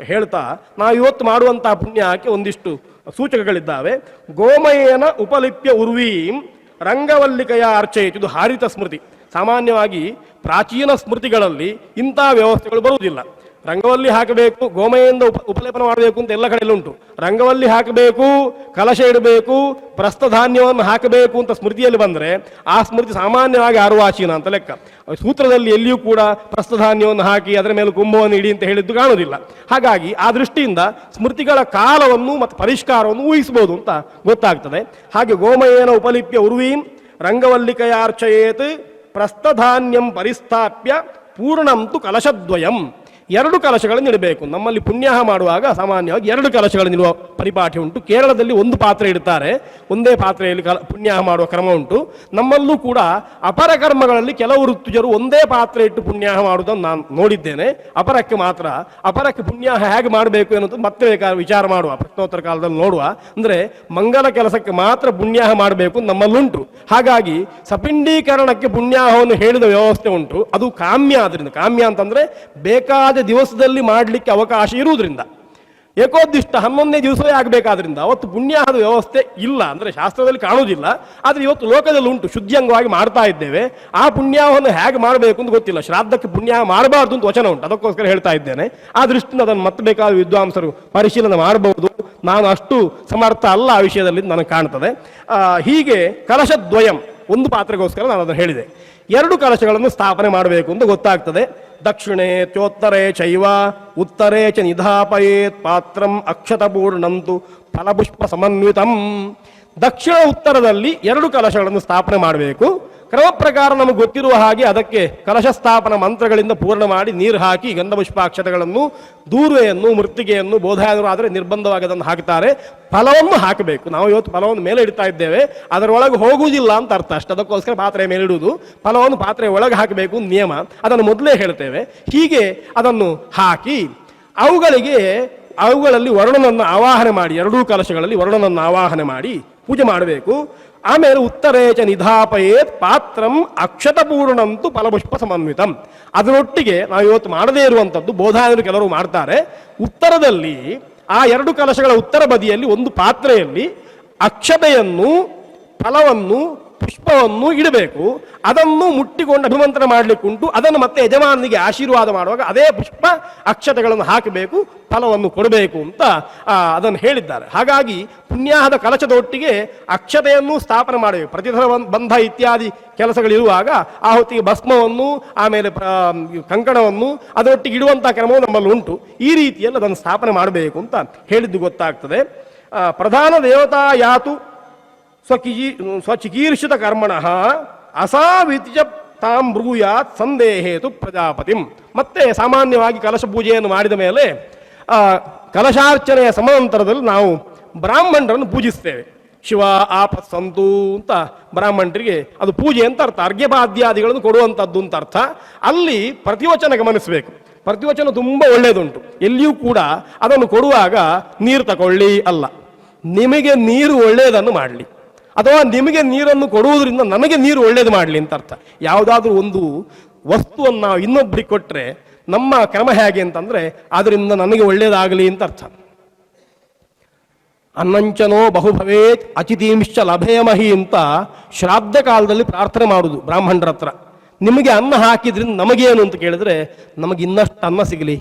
ಹೇಳ್ತಾ ನಾವು ಇವತ್ತು ಮಾಡುವಂತಹ ಪುಣ್ಯಕ್ಕೆ ಒಂದಿಷ್ಟು ಸೂಚಕಗಳಿದ್ದಾವೆ. ಗೋಮಯೇನ ಉಪಲಿಪ್ಯ ಉರ್ವೀಂ ರಂಗವಲ್ಲಿಕೆಯ ಅರ್ಚಯಿತು, ಇದು ಹಾರಿತ ಸ್ಮೃತಿ. ಸಾಮಾನ್ಯವಾಗಿ ಪ್ರಾಚೀನ ಸ್ಮೃತಿಗಳಲ್ಲಿ ಇಂಥ ವ್ಯವಸ್ಥೆಗಳು ಬರುವುದಿಲ್ಲ. ರಂಗವಲ್ಲಿ ಹಾಕಬೇಕು, ಗೋಮಯದಿಂದ ಉಪಲೇಪನ ಮಾಡಬೇಕು ಅಂತ ಎಲ್ಲ ಕಡೆಯಲ್ಲಿ ಉಂಟು. ರಂಗವಲ್ಲಿ ಹಾಕಬೇಕು, ಕಲಶ ಇಡಬೇಕು, ಪ್ರಸ್ಥಧಾನ್ಯವನ್ನು ಹಾಕಬೇಕು ಅಂತ ಸ್ಮೃತಿಯಲ್ಲಿ ಬಂದರೆ ಆ ಸ್ಮೃತಿ ಸಾಮಾನ್ಯವಾಗಿ ಆರ್ವಾಚೀನ ಅಂತ ಲೆಕ್ಕ. ಸೂತ್ರದಲ್ಲಿ ಎಲ್ಲಿಯೂ ಕೂಡ ಪ್ರಸ್ಥಧಾನ್ಯವನ್ನು ಹಾಕಿ ಅದರ ಮೇಲೆ ಕುಂಭವನ್ನು ಇಡಿ ಅಂತ ಹೇಳಿದ್ದು ಕಾಣುವುದಿಲ್ಲ. ಹಾಗಾಗಿ ಆ ದೃಷ್ಟಿಯಿಂದ ಸ್ಮೃತಿಗಳ ಕಾಲವನ್ನು ಮತ್ತು ಪರಿಷ್ಕಾರವನ್ನು ಊಹಿಸಬಹುದು ಅಂತ ಗೊತ್ತಾಗ್ತದೆ. ಹಾಗೆ ಗೋಮಯೇನ ಉಪಲಿಪ್ಯ ಉರ್ವೀಂ ರಂಗವಲ್ಲಿಕೆಯಾರ್ಚಯೇತ್ ಪ್ರಸ್ಥಧಾನ್ಯಂ ಪರಿಸ್ಥಾಪ್ಯ ಪೂರ್ಣಂತು ಕಲಶದ್ವಯಂ. 2 ಕಲಶಗಳನ್ನು ಇಡಬೇಕು. ನಮ್ಮಲ್ಲಿ ಪುಣ್ಯಾಹ ಮಾಡುವಾಗ ಸಾಮಾನ್ಯವಾಗಿ 2 ಕಲಶಗಳನ್ನು ಇಡುವ ಪರಿಪಾಠಿ ಉಂಟು. ಕೇರಳದಲ್ಲಿ 1 ಪಾತ್ರೆ ಇಡ್ತಾರೆ, ಒಂದೇ ಪಾತ್ರೆಯಲ್ಲಿ ಪುಣ್ಯಾಹ ಮಾಡುವ ಕ್ರಮ ಉಂಟು. ನಮ್ಮಲ್ಲೂ ಕೂಡ ಅಪರ ಕರ್ಮಗಳಲ್ಲಿ ಕೆಲವು ಋತುಜರು ಒಂದೇ ಪಾತ್ರೆ ಇಟ್ಟು ಪುಣ್ಯಾಹ ಮಾಡುವುದನ್ನು ನಾನು ನೋಡಿದ್ದೇನೆ. ಅಪರಕ್ಕೆ ಮಾತ್ರ. ಅಪರಕ್ಕೆ ಪುಣ್ಯಾಹ ಹೇಗೆ ಮಾಡಬೇಕು ಎನ್ನುವುದು ಮತ್ತೆ ಬೇಕಾದ್ರೆ ವಿಚಾರ ಮಾಡುವ, ಪ್ರಶ್ನೋತ್ತರ ಕಾಲದಲ್ಲಿ ನೋಡುವ. ಅಂದರೆ ಮಂಗಲ ಕೆಲಸಕ್ಕೆ ಮಾತ್ರ ಪುಣ್ಯಾಹ ಮಾಡಬೇಕು ನಮ್ಮಲ್ಲುಂಟು. ಹಾಗಾಗಿ ಸಪಿಂಡೀಕರಣಕ್ಕೆ ಪುಣ್ಯಾಹವನ್ನು ಹೇಳಿದ ವ್ಯವಸ್ಥೆ ಉಂಟು. ಅದು ಕಾಮ್ಯ. ಆದ್ರಿಂದ ಕಾಮ್ಯ ಅಂತಂದ್ರೆ ಬೇಕಾದ ದಿವಸದಲ್ಲಿ ಮಾಡಲಿಕ್ಕೆ ಅವಕಾಶ ಇರುವುದರಿಂದ ಏಕೋದ್ದಿಷ್ಟ 11ನೇ ದಿವಸವೇ ಆಗಬೇಕಾದ್ರಿಂದ ಅವತ್ತು ಪುಣ್ಯಾಹದ ವ್ಯವಸ್ಥೆ ಇಲ್ಲ, ಅಂದರೆ ಶಾಸ್ತ್ರದಲ್ಲಿ ಕಾಣುವುದಿಲ್ಲ. ಆದರೆ ಇವತ್ತು ಲೋಕದಲ್ಲಿ ಉಂಟು, ಶುದ್ಧಿಯಂಗವಾಗಿ ಮಾಡ್ತಾ ಇದ್ದೇವೆ. ಆ ಪುಣ್ಯವನ್ನು ಹೇಗೆ ಮಾಡಬೇಕು ಅಂತ ಗೊತ್ತಿಲ್ಲ. ಶ್ರಾದ್ದಕ್ಕೆ ಪುಣ್ಯ ಮಾಡಬಾರ್ದು ಅಂತ ವಚನ ಉಂಟು, ಅದಕ್ಕೋಸ್ಕರ ಹೇಳ್ತಾ ಇದ್ದೇನೆ. ಆ ದೃಷ್ಟಿಯಿಂದ ಅದನ್ನು ಮತ್ತೆ ಬೇಕಾದ ವಿದ್ವಾಂಸರು ಪರಿಶೀಲನೆ ಮಾಡಬಹುದು. ನಾನು ಅಷ್ಟು ಸಮರ್ಥ ಅಲ್ಲ ಆ ವಿಷಯದಲ್ಲಿ ನನಗೆ ಕಾಣ್ತದೆ. ಹೀಗೆ ಕಲಶದ್ವಯಂ, ಒಂದು ಪಾತ್ರೆಗೋಸ್ಕರ ನಾನು ಅದನ್ನು ಹೇಳಿದೆ. 2 ಕಲಶಗಳನ್ನು ಸ್ಥಾಪನೆ ಮಾಡಬೇಕು ಅಂತ ಗೊತ್ತಾಗ್ತದೆ. ದಕ್ಷಿಣೆ ಚೋತ್ತರೆ ಚೈವ ಉತ್ತರೇ ಚ ನಿಧಾಪಯೇತ್ ಪಾತ್ರಂ ಅಕ್ಷತಪೂರ್ಣಂತು ಫಲಪುಷ್ಪ ಸಮನ್ವಿತಂ. ದಕ್ಷಿಣ ಉತ್ತರದಲ್ಲಿ 2 ಕಲಶಗಳನ್ನು ಸ್ಥಾಪನೆ ಮಾಡಬೇಕು. ಕ್ರಮ ಪ್ರಕಾರ ನಮಗೆ ಗೊತ್ತಿರುವ ಹಾಗೆ ಅದಕ್ಕೆ ಕಲಶ ಸ್ಥಾಪನ ಮಂತ್ರಗಳಿಂದ ಪೂರ್ಣ ಮಾಡಿ ನೀರು ಹಾಕಿ ಗಂಧಪುಷ್ಪಾಕ್ಷತೆಗಳನ್ನು, ದೂರ್ವೆಯನ್ನು, ಮೃತ್ತಿಗೆಯನ್ನು ಬೋಧಾಯನರು ಆದರೆ ನಿರ್ಬಂಧವಾಗಿ ಅದನ್ನು ಹಾಕ್ತಾರೆ. ಫಲವನ್ನು ಹಾಕಬೇಕು. ನಾವು ಇವತ್ತು ಫಲವನ್ನು ಮೇಲೆ ಇಡ್ತಾ ಇದ್ದೇವೆ, ಅದರೊಳಗೆ ಹೋಗುವುದಿಲ್ಲ ಅಂತ ಅರ್ಥ ಅಷ್ಟು. ಅದಕ್ಕೋಸ್ಕರ ಪಾತ್ರೆ ಮೇಲೆ ಇಡುವುದು, ಫಲವನ್ನು ಪಾತ್ರೆ ಒಳಗೆ ಹಾಕಬೇಕು ನಿಯಮ, ಅದನ್ನು ಮೊದಲೇ ಹೇಳ್ತೇವೆ. ಹೀಗೆ ಅದನ್ನು ಹಾಕಿ ಅವುಗಳಲ್ಲಿ ವರುಣನನ್ನು ಆವಾಹನೆ ಮಾಡಿ, 2 ಕಲಶಗಳಲ್ಲಿ ವರುಣನನ್ನು ಆವಾಹನೆ ಮಾಡಿ ಪೂಜೆ ಮಾಡಬೇಕು. ಆಮೇಲೆ ಉತ್ತರೇಚ ನಿಧಾಪಯೇತ್ ಪಾತ್ರಂ ಅಕ್ಷತಪೂರ್ಣಂತು ಫಲಪುಷ್ಪ ಸಮನ್ವಿತಂ. ಅದರೊಟ್ಟಿಗೆ ನಾವು ಇವತ್ತು ಮಾಡದೇ ಇರುವಂಥದ್ದು, ಬೋಧಾಯನರು ಕೆಲವರು ಮಾಡ್ತಾರೆ. ಉತ್ತರದಲ್ಲಿ ಆ 2 ಕಲಶಗಳ ಉತ್ತರ ಬದಿಯಲ್ಲಿ ಒಂದು ಪಾತ್ರೆಯಲ್ಲಿ ಅಕ್ಷತೆಯನ್ನು, ಫಲವನ್ನು, ಪುಷ್ಪವನ್ನು ಇಡಬೇಕು. ಅದನ್ನು ಮುಟ್ಟಿಕೊಂಡು ಅಭಿಮಂತ್ರಣ ಮಾಡಲಿಕ್ಕುಂಟು. ಅದನ್ನು ಮತ್ತೆ ಯಜಮಾನನಿಗೆ ಆಶೀರ್ವಾದ ಮಾಡುವಾಗ ಅದೇ ಪುಷ್ಪ ಅಕ್ಷತೆಗಳನ್ನು ಹಾಕಬೇಕು, ಫಲವನ್ನು ಕೊಡಬೇಕು ಅಂತ ಅದನ್ನು ಹೇಳಿದ್ದಾರೆ. ಹಾಗಾಗಿ ಪುಣ್ಯಾಹದ ಕಲಶದೊಟ್ಟಿಗೆ ಅಕ್ಷತೆಯನ್ನು ಸ್ಥಾಪನೆ ಮಾಡಬೇಕು. ಪ್ರತಿಧರ ಬಂಧ ಇತ್ಯಾದಿ ಕೆಲಸಗಳಿರುವಾಗ ಆ ಹೊತ್ತಿಗೆ ಭಸ್ಮವನ್ನು, ಆಮೇಲೆ ಕಂಕಣವನ್ನು ಅದರೊಟ್ಟಿಗೆ ಇಡುವಂತಹ ಕ್ರಮವು ನಮ್ಮಲ್ಲಿ ಉಂಟು. ಈ ರೀತಿಯಲ್ಲಿ ಅದನ್ನು ಸ್ಥಾಪನೆ ಮಾಡಬೇಕು ಅಂತ ಹೇಳಿದ್ದು ಗೊತ್ತಾಗ್ತದೆ. ಪ್ರಧಾನ ದೇವತಾ ಯಾತು ಸ್ವಚಿಕೀರ್ಷಿತ ಕರ್ಮಣ ಅಸಾವಿತ್ಯ ತಾಂ ಬ್ರೂಯಾತ್ ಸಂದೇಹೇತು ಪ್ರಜಾಪತಿಂ. ಮತ್ತೆ ಸಾಮಾನ್ಯವಾಗಿ ಕಲಶ ಪೂಜೆಯನ್ನು ಮಾಡಿದ ಮೇಲೆ ಕಲಶಾರ್ಚನೆಯ ಸಮಾಂತರದಲ್ಲಿ ನಾವು ಬ್ರಾಹ್ಮಣರನ್ನು ಪೂಜಿಸ್ತೇವೆ. ಶಿವ ಆಪಸ್ಸಂತು ಅಂತ ಬ್ರಾಹ್ಮಣರಿಗೆ ಅದು ಪೂಜೆ ಅಂತ ಅರ್ಥ, ಅರ್ಘ್ಯಪಾದ್ಯಾದಿಗಳನ್ನು ಕೊಡುವಂಥದ್ದು ಅಂತ ಅರ್ಥ. ಅಲ್ಲಿ ಪ್ರತಿವಚನ ಗಮನಿಸಬೇಕು. ಪ್ರತಿವಚನ ತುಂಬ ಒಳ್ಳೆಯದುಂಟು. ಎಲ್ಲಿಯೂ ಕೂಡ ಅದನ್ನು ಕೊಡುವಾಗ ನೀರು ತಗೊಳ್ಳಿ ಅಲ್ಲ, ನಿಮಗೆ ನೀರು ಒಳ್ಳೆಯದನ್ನು ಮಾಡಲಿ, ಅಥವಾ ನಿಮಗೆ ನೀರನ್ನು ಕೊಡುವುದರಿಂದ ನನಗೆ ನೀರು ಒಳ್ಳೇದು ಮಾಡಲಿ ಅಂತ ಅರ್ಥ. ಯಾವುದಾದ್ರೂ ಒಂದು ವಸ್ತುವನ್ನು ನಾವು ಇನ್ನೊಬ್ಬರಿಗೆ ಕೊಟ್ಟರೆ ನಮ್ಮ ಕ್ರಮ ಹೇಗೆ ಅಂತಂದರೆ ಅದರಿಂದ ನನಗೆ ಒಳ್ಳೇದಾಗಲಿ ಅಂತ ಅರ್ಥ. ಅನ್ನಂಚನೋ ಬಹುಭವೇತ್ ಅಚಿತೀಂಶ್ಚ ಲಭೇಮಹಿ ಅಂತ ಶ್ರಾದ್ದ ಕಾಲದಲ್ಲಿ ಪ್ರಾರ್ಥನೆ ಮಾಡುವುದು ಬ್ರಾಹ್ಮಣರ ಹತ್ರ. ನಿಮಗೆ ಅನ್ನ ಹಾಕಿದ್ರಿಂದ ನಮಗೇನು ಅಂತ ಕೇಳಿದ್ರೆ, ನಮಗೆ ಇನ್ನಷ್ಟು ಅನ್ನ ಸಿಗಲಿ,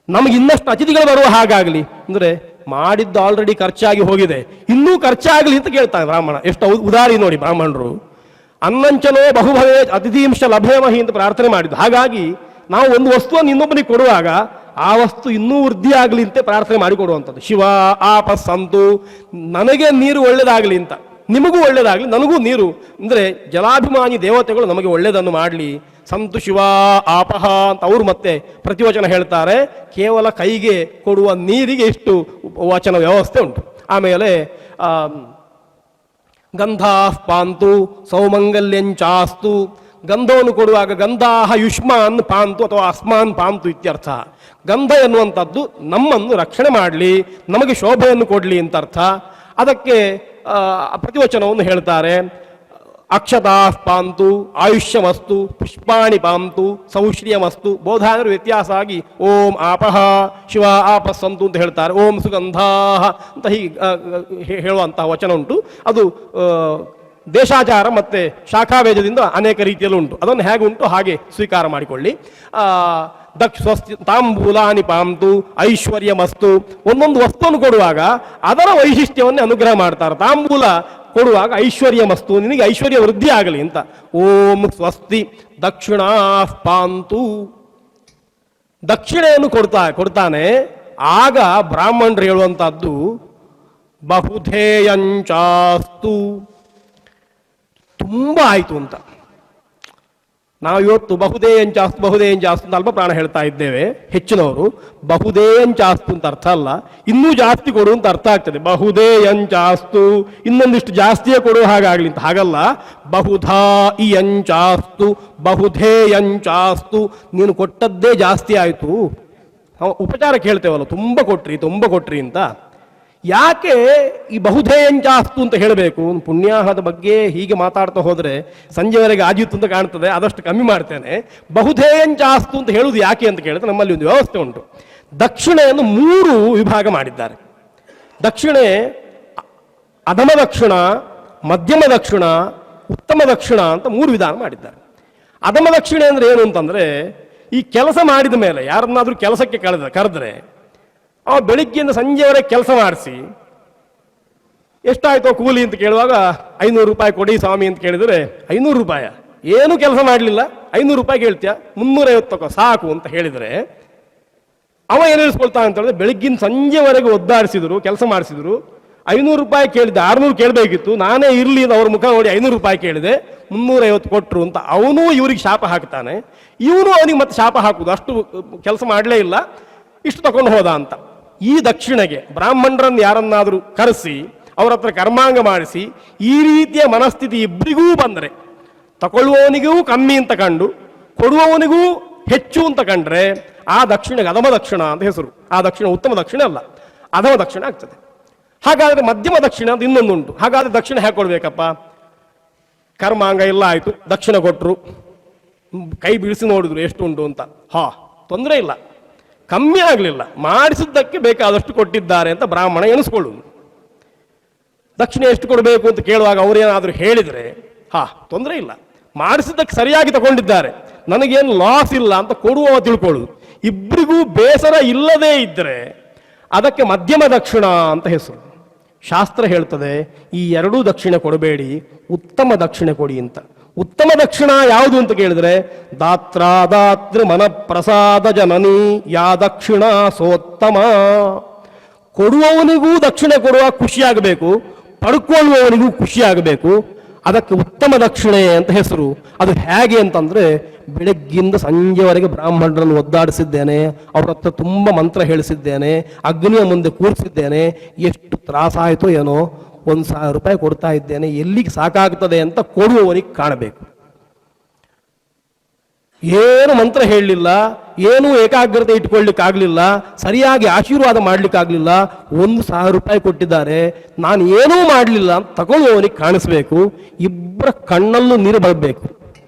ನಮಗೆ ಇನ್ನಷ್ಟು ಅತಿಥಿಗಳು ಬರುವ ಹಾಗಾಗಲಿ. ಅಂದರೆ ಮಾಡಿದ್ದು ಆಲ್ರೆಡಿ ಖರ್ಚಾಗಿ ಹೋಗಿದೆ, ಇನ್ನೂ ಖರ್ಚಾಗಲಿ ಅಂತ ಕೇಳ್ತಾನೆ ಬ್ರಾಹ್ಮಣ. ಎಷ್ಟು ಉದಾರಿ ನೋಡಿ ಬ್ರಾಹ್ಮಣರು. ಅನ್ನಂಚನೋ ಬಹುಭವೇ ಅತಿಥೀಂಶ ಲಭೇಮಹಿ ಅಂತ ಪ್ರಾರ್ಥನೆ ಮಾಡಿದ್ದು. ಹಾಗಾಗಿ ನಾವು ಒಂದು ವಸ್ತುವನ್ನು ಇನ್ನೊಬ್ಬನಿಗೆ ಕೊಡುವಾಗ ಆ ವಸ್ತು ಇನ್ನೂ ವೃದ್ಧಿ ಆಗಲಿ ಅಂತ ಪ್ರಾರ್ಥನೆ ಮಾಡಿಕೊಡುವಂಥದ್ದು. ಶಿವ ಆಪಸ್ಸಂತು, ನನಗೆ ನೀರು ಒಳ್ಳೇದಾಗಲಿ ಅಂತ, ನಿಮಗೂ ಒಳ್ಳೇದಾಗಲಿ, ನನಗೂ ನೀರು ಅಂದರೆ ಜಲಾಭಿಮಾನಿ ದೇವತೆಗಳು ನಮಗೆ ಒಳ್ಳೆಯದನ್ನು ಮಾಡಲಿ. ಸಂತು ಶಿವ ಆಪಹ ಅಂತ ಅವರು ಮತ್ತೆ ಪ್ರತಿವಚನ ಹೇಳ್ತಾರೆ. ಕೇವಲ ಕೈಗೆ ಕೊಡುವ ನೀರಿಗೆ ಎಷ್ಟು ವಚನ ವ್ಯವಸ್ಥೆ ಉಂಟು. ಆಮೇಲೆ ಗಂಧಾಃ ಪಾಂತು ಸೌಮಂಗಲ್ಯಂಚಾಸ್ತು, ಗಂಧವನ್ನು ಕೊಡುವಾಗ ಗಂಧಾಹ ಯುಷ್ಮಾನ್ ಪಾಂತು ಅಥವಾ ಅಸ್ಮಾನ್ ಪಾಂತು ಇತ್ಯರ್ಥ. ಗಂಧ ಎನ್ನುವಂಥದ್ದು ನಮ್ಮನ್ನು ರಕ್ಷಣೆ ಮಾಡಲಿ, ನಮಗೆ ಶೋಭೆಯನ್ನು ಕೊಡಲಿ ಅಂತ ಅರ್ಥ. ಅದಕ್ಕೆ ಪ್ರತಿವಚನವನ್ನು ಹೇಳ್ತಾರೆ. ಅಕ್ಷತಾಃ ಪಾಂತು ಆಯುಷ್ಯಮಸ್ತು ಪುಷ್ಪಾಣಿ ಪಾಂತು ಸೌಶ್ರಿಯಮಸ್ತು. ಬೋಧಾಯನರು ವ್ಯತ್ಯಾಸ ಆಗಿ ಓಂ ಆಪಹ ಶಿವ ಆಪಸ್ಸಂತು ಅಂತ ಹೇಳ್ತಾರೆ, ಓಂ ಸುಗಂಧಾಹ ಅಂತ ಹೀಗೆ ಹೇಳುವಂತಹ ವಚನ ಉಂಟು. ಅದು ದೇಶಾಚಾರ ಮತ್ತು ಶಾಖಾವೇದದಿಂದ ಅನೇಕ ರೀತಿಯಲ್ಲೂ ಉಂಟು. ಅದನ್ನು ಹೇಗೆ ಉಂಟು ಹಾಗೆ ಸ್ವೀಕಾರ ಮಾಡಿಕೊಳ್ಳಿ. ಸ್ವಸ್ತಿ ತಾಂಬೂಲಾನಿ ಪಾಂತು ಐಶ್ವರ್ಯಮಸ್ತು. ಒಂದೊಂದು ವಸ್ತುವನ್ನು ಕೊಡುವಾಗ ಅದರ ವೈಶಿಷ್ಟ್ಯವನ್ನೇ ಅನುಗ್ರಹ ಮಾಡ್ತಾರೆ. ತಾಂಬೂಲ ಕೊಡುವಾಗ ಐಶ್ವರ್ಯಮಸ್ತು, ನಿನಗೆ ಐಶ್ವರ್ಯ ವೃದ್ಧಿ ಆಗಲಿ ಅಂತ. ಓಂ ಸ್ವಸ್ತಿ ದಕ್ಷಿಣಾ ಪಾಂತು, ದಕ್ಷಿಣೆಯನ್ನು ಕೊಡ್ತಾನೆ. ಆಗ ಬ್ರಾಹ್ಮಣರು ಹೇಳುವಂತಹದ್ದು ಬಹುಧೇಯಂಚಾಸ್ತು, ತುಂಬ ಆಯಿತು ಅಂತ. ನಾವು ಇವತ್ತು ಬಹುಧೇಯಂಚಾಸ್ತು ಅಂತ ಅಲ್ಪ ಪ್ರಾಣ ಹೇಳ್ತಾ ಇದ್ದೇವೆ. ಹೆಚ್ಚಿನವರು ಬಹುಧೇಯಂಚಾಸ್ತು ಅಂತ ಅರ್ಥ ಅಲ್ಲ, ಇನ್ನೂ ಜಾಸ್ತಿ ಕೊಡು ಅಂತ ಅರ್ಥ ಆಗ್ತದೆ. ಬಹುಧೇಯಂಚಾಸ್ತು, ಇನ್ನೊಂದಿಷ್ಟು ಜಾಸ್ತಿಯೇ ಕೊಡುವ ಹಾಗಾಗಲಿ ಅಂತ. ಹಾಗಲ್ಲ, ಬಹುಧಾ ಇಯಂಚಾಸ್ತು ಬಹುಧೇಯಂಚಾಸ್ತು, ನೀನು ಕೊಟ್ಟದ್ದೇ ಜಾಸ್ತಿ ಆಯಿತು. ನಾವು ಉಪಚಾರಕ್ಕೆ ಹೇಳ್ತೇವಲ್ಲ, ತುಂಬ ಕೊಟ್ರಿ ಅಂತ. ಯಾಕೆ ಈ ಬಹುಧೇಯಂಚಾಸ್ತು ಅಂತ ಹೇಳಬೇಕು? ಪುಣ್ಯಾಹದ ಬಗ್ಗೆ ಹೀಗೆ ಮಾತಾಡ್ತಾ ಹೋದರೆ ಸಂಜೆವರೆಗೆ ಆಜಿತ್ತು ಅಂತ ಕಾಣ್ತದೆ, ಆದಷ್ಟು ಕಮ್ಮಿ ಮಾಡ್ತೇನೆ. ಬಹುಧೇಯಂಚಾಸ್ತು ಅಂತ ಹೇಳುವುದು ಯಾಕೆ ಅಂತ ಕೇಳಿದ್ರೆ, ನಮ್ಮಲ್ಲಿ ಒಂದು ವ್ಯವಸ್ಥೆ ಉಂಟು. ದಕ್ಷಿಣೆಯನ್ನು 3 ವಿಭಾಗ ಮಾಡಿದ್ದಾರೆ. ದಕ್ಷಿಣೆ ಅಧಮ ದಕ್ಷಿಣ, ಮಧ್ಯಮ ದಕ್ಷಿಣ, ಉತ್ತಮ ದಕ್ಷಿಣ ಅಂತ 3 ವಿಧಾನ ಮಾಡಿದ್ದಾರೆ. ಅಧಮ ದಕ್ಷಿಣೆ ಅಂದ್ರೆ ಏನು ಅಂತಂದ್ರೆ, ಈ ಕೆಲಸ ಮಾಡಿದ ಮೇಲೆ ಯಾರನ್ನಾದ್ರೂ ಕೆಲಸಕ್ಕೆ ಕರೆದ್ರೆ ಅವ ಬೆಳಿಗ್ಗೆಯಿಂದ ಸಂಜೆವರೆಗೆ ಕೆಲಸ ಮಾಡಿಸಿ ಎಷ್ಟಾಯ್ತೋ ಕೂಲಿ ಅಂತ ಕೇಳುವಾಗ 500 ರೂಪಾಯಿ ಕೊಡಿ ಸ್ವಾಮಿ ಅಂತ ಕೇಳಿದರೆ 500 ರೂಪಾಯ, ಏನು ಕೆಲಸ ಮಾಡಲಿಲ್ಲ 500 ರೂಪಾಯಿ ಕೇಳ್ತೀಯ, 350 ತಗೋ ಸಾಕು ಅಂತ ಹೇಳಿದರೆ ಅವ ಏನು ಹೇಳಿಸ್ಕೊಳ್ತಾನೆ ಅಂತ ಹೇಳಿದ್ರೆ, ಬೆಳಿಗ್ಗಿನ ಸಂಜೆವರೆಗೆ ಒದ್ದಾಡಿಸಿದ್ರು, ಕೆಲಸ ಮಾಡಿಸಿದ್ರು, 500 ರೂಪಾಯಿ ಕೇಳಿದ್ದೆ, 600 ಕೇಳಬೇಕಿತ್ತು, ನಾನೇ ಇರಲಿ ಅವ್ರ ಮುಖ ನೋಡಿ 500 ರೂಪಾಯಿ ಕೇಳಿದೆ, 350 ಕೊಟ್ಟರು ಅಂತ ಅವನು ಇವ್ರಿಗೆ ಶಾಪ ಹಾಕ್ತಾನೆ, ಇವನು ಅವನಿಗೆ ಮತ್ತೆ ಶಾಪ ಹಾಕುದು, ಅಷ್ಟು ಕೆಲಸ ಮಾಡಲೇ ಇಲ್ಲ, ಇಷ್ಟು ತಗೊಂಡು ಹೋದ ಅಂತ. ಈ ದಕ್ಷಿಣೆಗೆ ಬ್ರಾಹ್ಮಣರನ್ನು ಯಾರನ್ನಾದರೂ ಕರೆಸಿ ಅವರ ಹತ್ರ ಕರ್ಮಾಂಗ ಮಾಡಿಸಿ ಈ ರೀತಿಯ ಮನಸ್ಥಿತಿ ಇಬ್ಬರಿಗೂ ಬಂದರೆ, ತಗೊಳ್ಳುವವನಿಗೂ ಕಮ್ಮಿ ಅಂತ ಕಂಡು ಕೊಡುವವನಿಗೂ ಹೆಚ್ಚು ಅಂತ ಕಂಡ್ರೆ ಆ ದಕ್ಷಿಣೆಗೆ ಅಧಮ ದಕ್ಷಿಣ ಅಂತ ಹೆಸರು. ಆ ದಕ್ಷಿಣ ಉತ್ತಮ ದಕ್ಷಿಣ ಅಲ್ಲ, ಅಧಮ ದಕ್ಷಿಣ ಆಗ್ತದೆ. ಹಾಗಾದ್ರೆ ಮಧ್ಯಮ ದಕ್ಷಿಣ ಅಂತ ಇನ್ನೊಂದುಂಟು. ಹಾಗಾದ್ರೆ ದಕ್ಷಿಣ ಹೇಗೆ ಕೊಡ್ಬೇಕಪ್ಪ? ಕರ್ಮಾಂಗ ಎಲ್ಲ ಆಯ್ತು, ದಕ್ಷಿಣ ಕೊಟ್ಟರು, ಕೈ ಬೀಳಿಸಿ ನೋಡಿದ್ರು ಎಷ್ಟು ಉಂಟು ಅಂತ, ತೊಂದರೆ ಇಲ್ಲ, ಕಮ್ಮಿ ಆಗಲಿಲ್ಲ, ಮಾಡಿಸಿದ್ದಕ್ಕೆ ಬೇಕಾದಷ್ಟು ಕೊಟ್ಟಿದ್ದಾರೆ ಅಂತ ಬ್ರಾಹ್ಮಣ ಎಣಿಸ್ಕೊಳ್ಳುವುದು. ದಕ್ಷಿಣ ಎಷ್ಟು ಕೊಡಬೇಕು ಅಂತ ಕೇಳುವಾಗ ಅವರೇನಾದರೂ ಹೇಳಿದರೆ ತೊಂದರೆ ಇಲ್ಲ, ಮಾಡಿಸಿದ್ದಕ್ಕೆ ಸರಿಯಾಗಿ ತಗೊಂಡಿದ್ದಾರೆ, ನನಗೇನು ಲಾಸ್ ಇಲ್ಲ ಅಂತ ಕೊಡುವ ತಿಳ್ಕೊಳ್ಳುದು. ಇಬ್ಬರಿಗೂ ಬೇಸರ ಇಲ್ಲದೇ ಇದ್ದರೆ ಅದಕ್ಕೆ ಮಧ್ಯಮ ದಕ್ಷಿಣ ಅಂತ ಹೆಸರು. ಶಾಸ್ತ್ರ ಹೇಳ್ತದೆ, ಈ 2 ದಕ್ಷಿಣೆ ಕೊಡಬೇಡಿ, ಉತ್ತಮ ದಕ್ಷಿಣೆ ಕೊಡಿ ಅಂತ. ಉತ್ತಮ ದಕ್ಷಿಣ ಯಾವುದು ಅಂತ ಕೇಳಿದ್ರೆ, ದಾತೃ ಮನ ಪ್ರಸಾದ ಜನನಿ ಯಾ ದಕ್ಷಿಣ ಸೋತ್ತಮ. ಕೊಡುವವನಿಗೂ ದಕ್ಷಿಣೆ ಕೊಡುವ ಖುಷಿಯಾಗಬೇಕು, ಪಡ್ಕೊಳ್ಳುವವನಿಗೂ ಖುಷಿಯಾಗಬೇಕು, ಅದಕ್ಕೆ ಉತ್ತಮ ದಕ್ಷಿಣೆ ಅಂತ ಹೆಸರು. ಅದು ಹೇಗೆ ಅಂತಂದ್ರೆ, ಬೆಳಗ್ಗಿಂದ ಸಂಜೆವರೆಗೆ ಬ್ರಾಹ್ಮಣರನ್ನು ಒದ್ದಾಡಿಸಿದ್ದೇನೆ, ಅವ್ರ ಹತ್ರ ತುಂಬ ಮಂತ್ರ ಹೇಳಿಸಿದ್ದೇನೆ, ಅಗ್ನಿಯ ಮುಂದೆ ಕೂರಿಸಿದ್ದೇನೆ, ಎಷ್ಟು ತ್ರಾಸಾಯಿತೋ ಏನೋ, 1,000 ರೂಪಾಯಿ ಕೊಡ್ತಾ ಇದ್ದೇನೆ, ಎಲ್ಲಿಗೆ ಸಾಕಾಗ್ತದೆ ಅಂತ ಕೊಡುವವನಿಗೆ ಕಾಣಬೇಕು. ಏನು ಮಂತ್ರ ಹೇಳಲಿಲ್ಲ, ಏನೂ ಏಕಾಗ್ರತೆ ಇಟ್ಕೊಳ್ಳಿಕ್ಕಾಗಲಿಲ್ಲ, ಸರಿಯಾಗಿ ಆಶೀರ್ವಾದ ಮಾಡಲಿಕ್ಕಾಗಲಿಲ್ಲ, 1,000 ರೂಪಾಯಿ ಕೊಟ್ಟಿದ್ದಾರೆ, ನಾನು ಏನೂ ಮಾಡಲಿಲ್ಲ ಅಂತ ತಗೊಳ್ಳುವವನಿಗೆ ಕಾಣಿಸ್ಬೇಕು. ಇಬ್ಬರ ಕಣ್ಣಲ್ಲೂ ನೀರು ಬರಬೇಕು.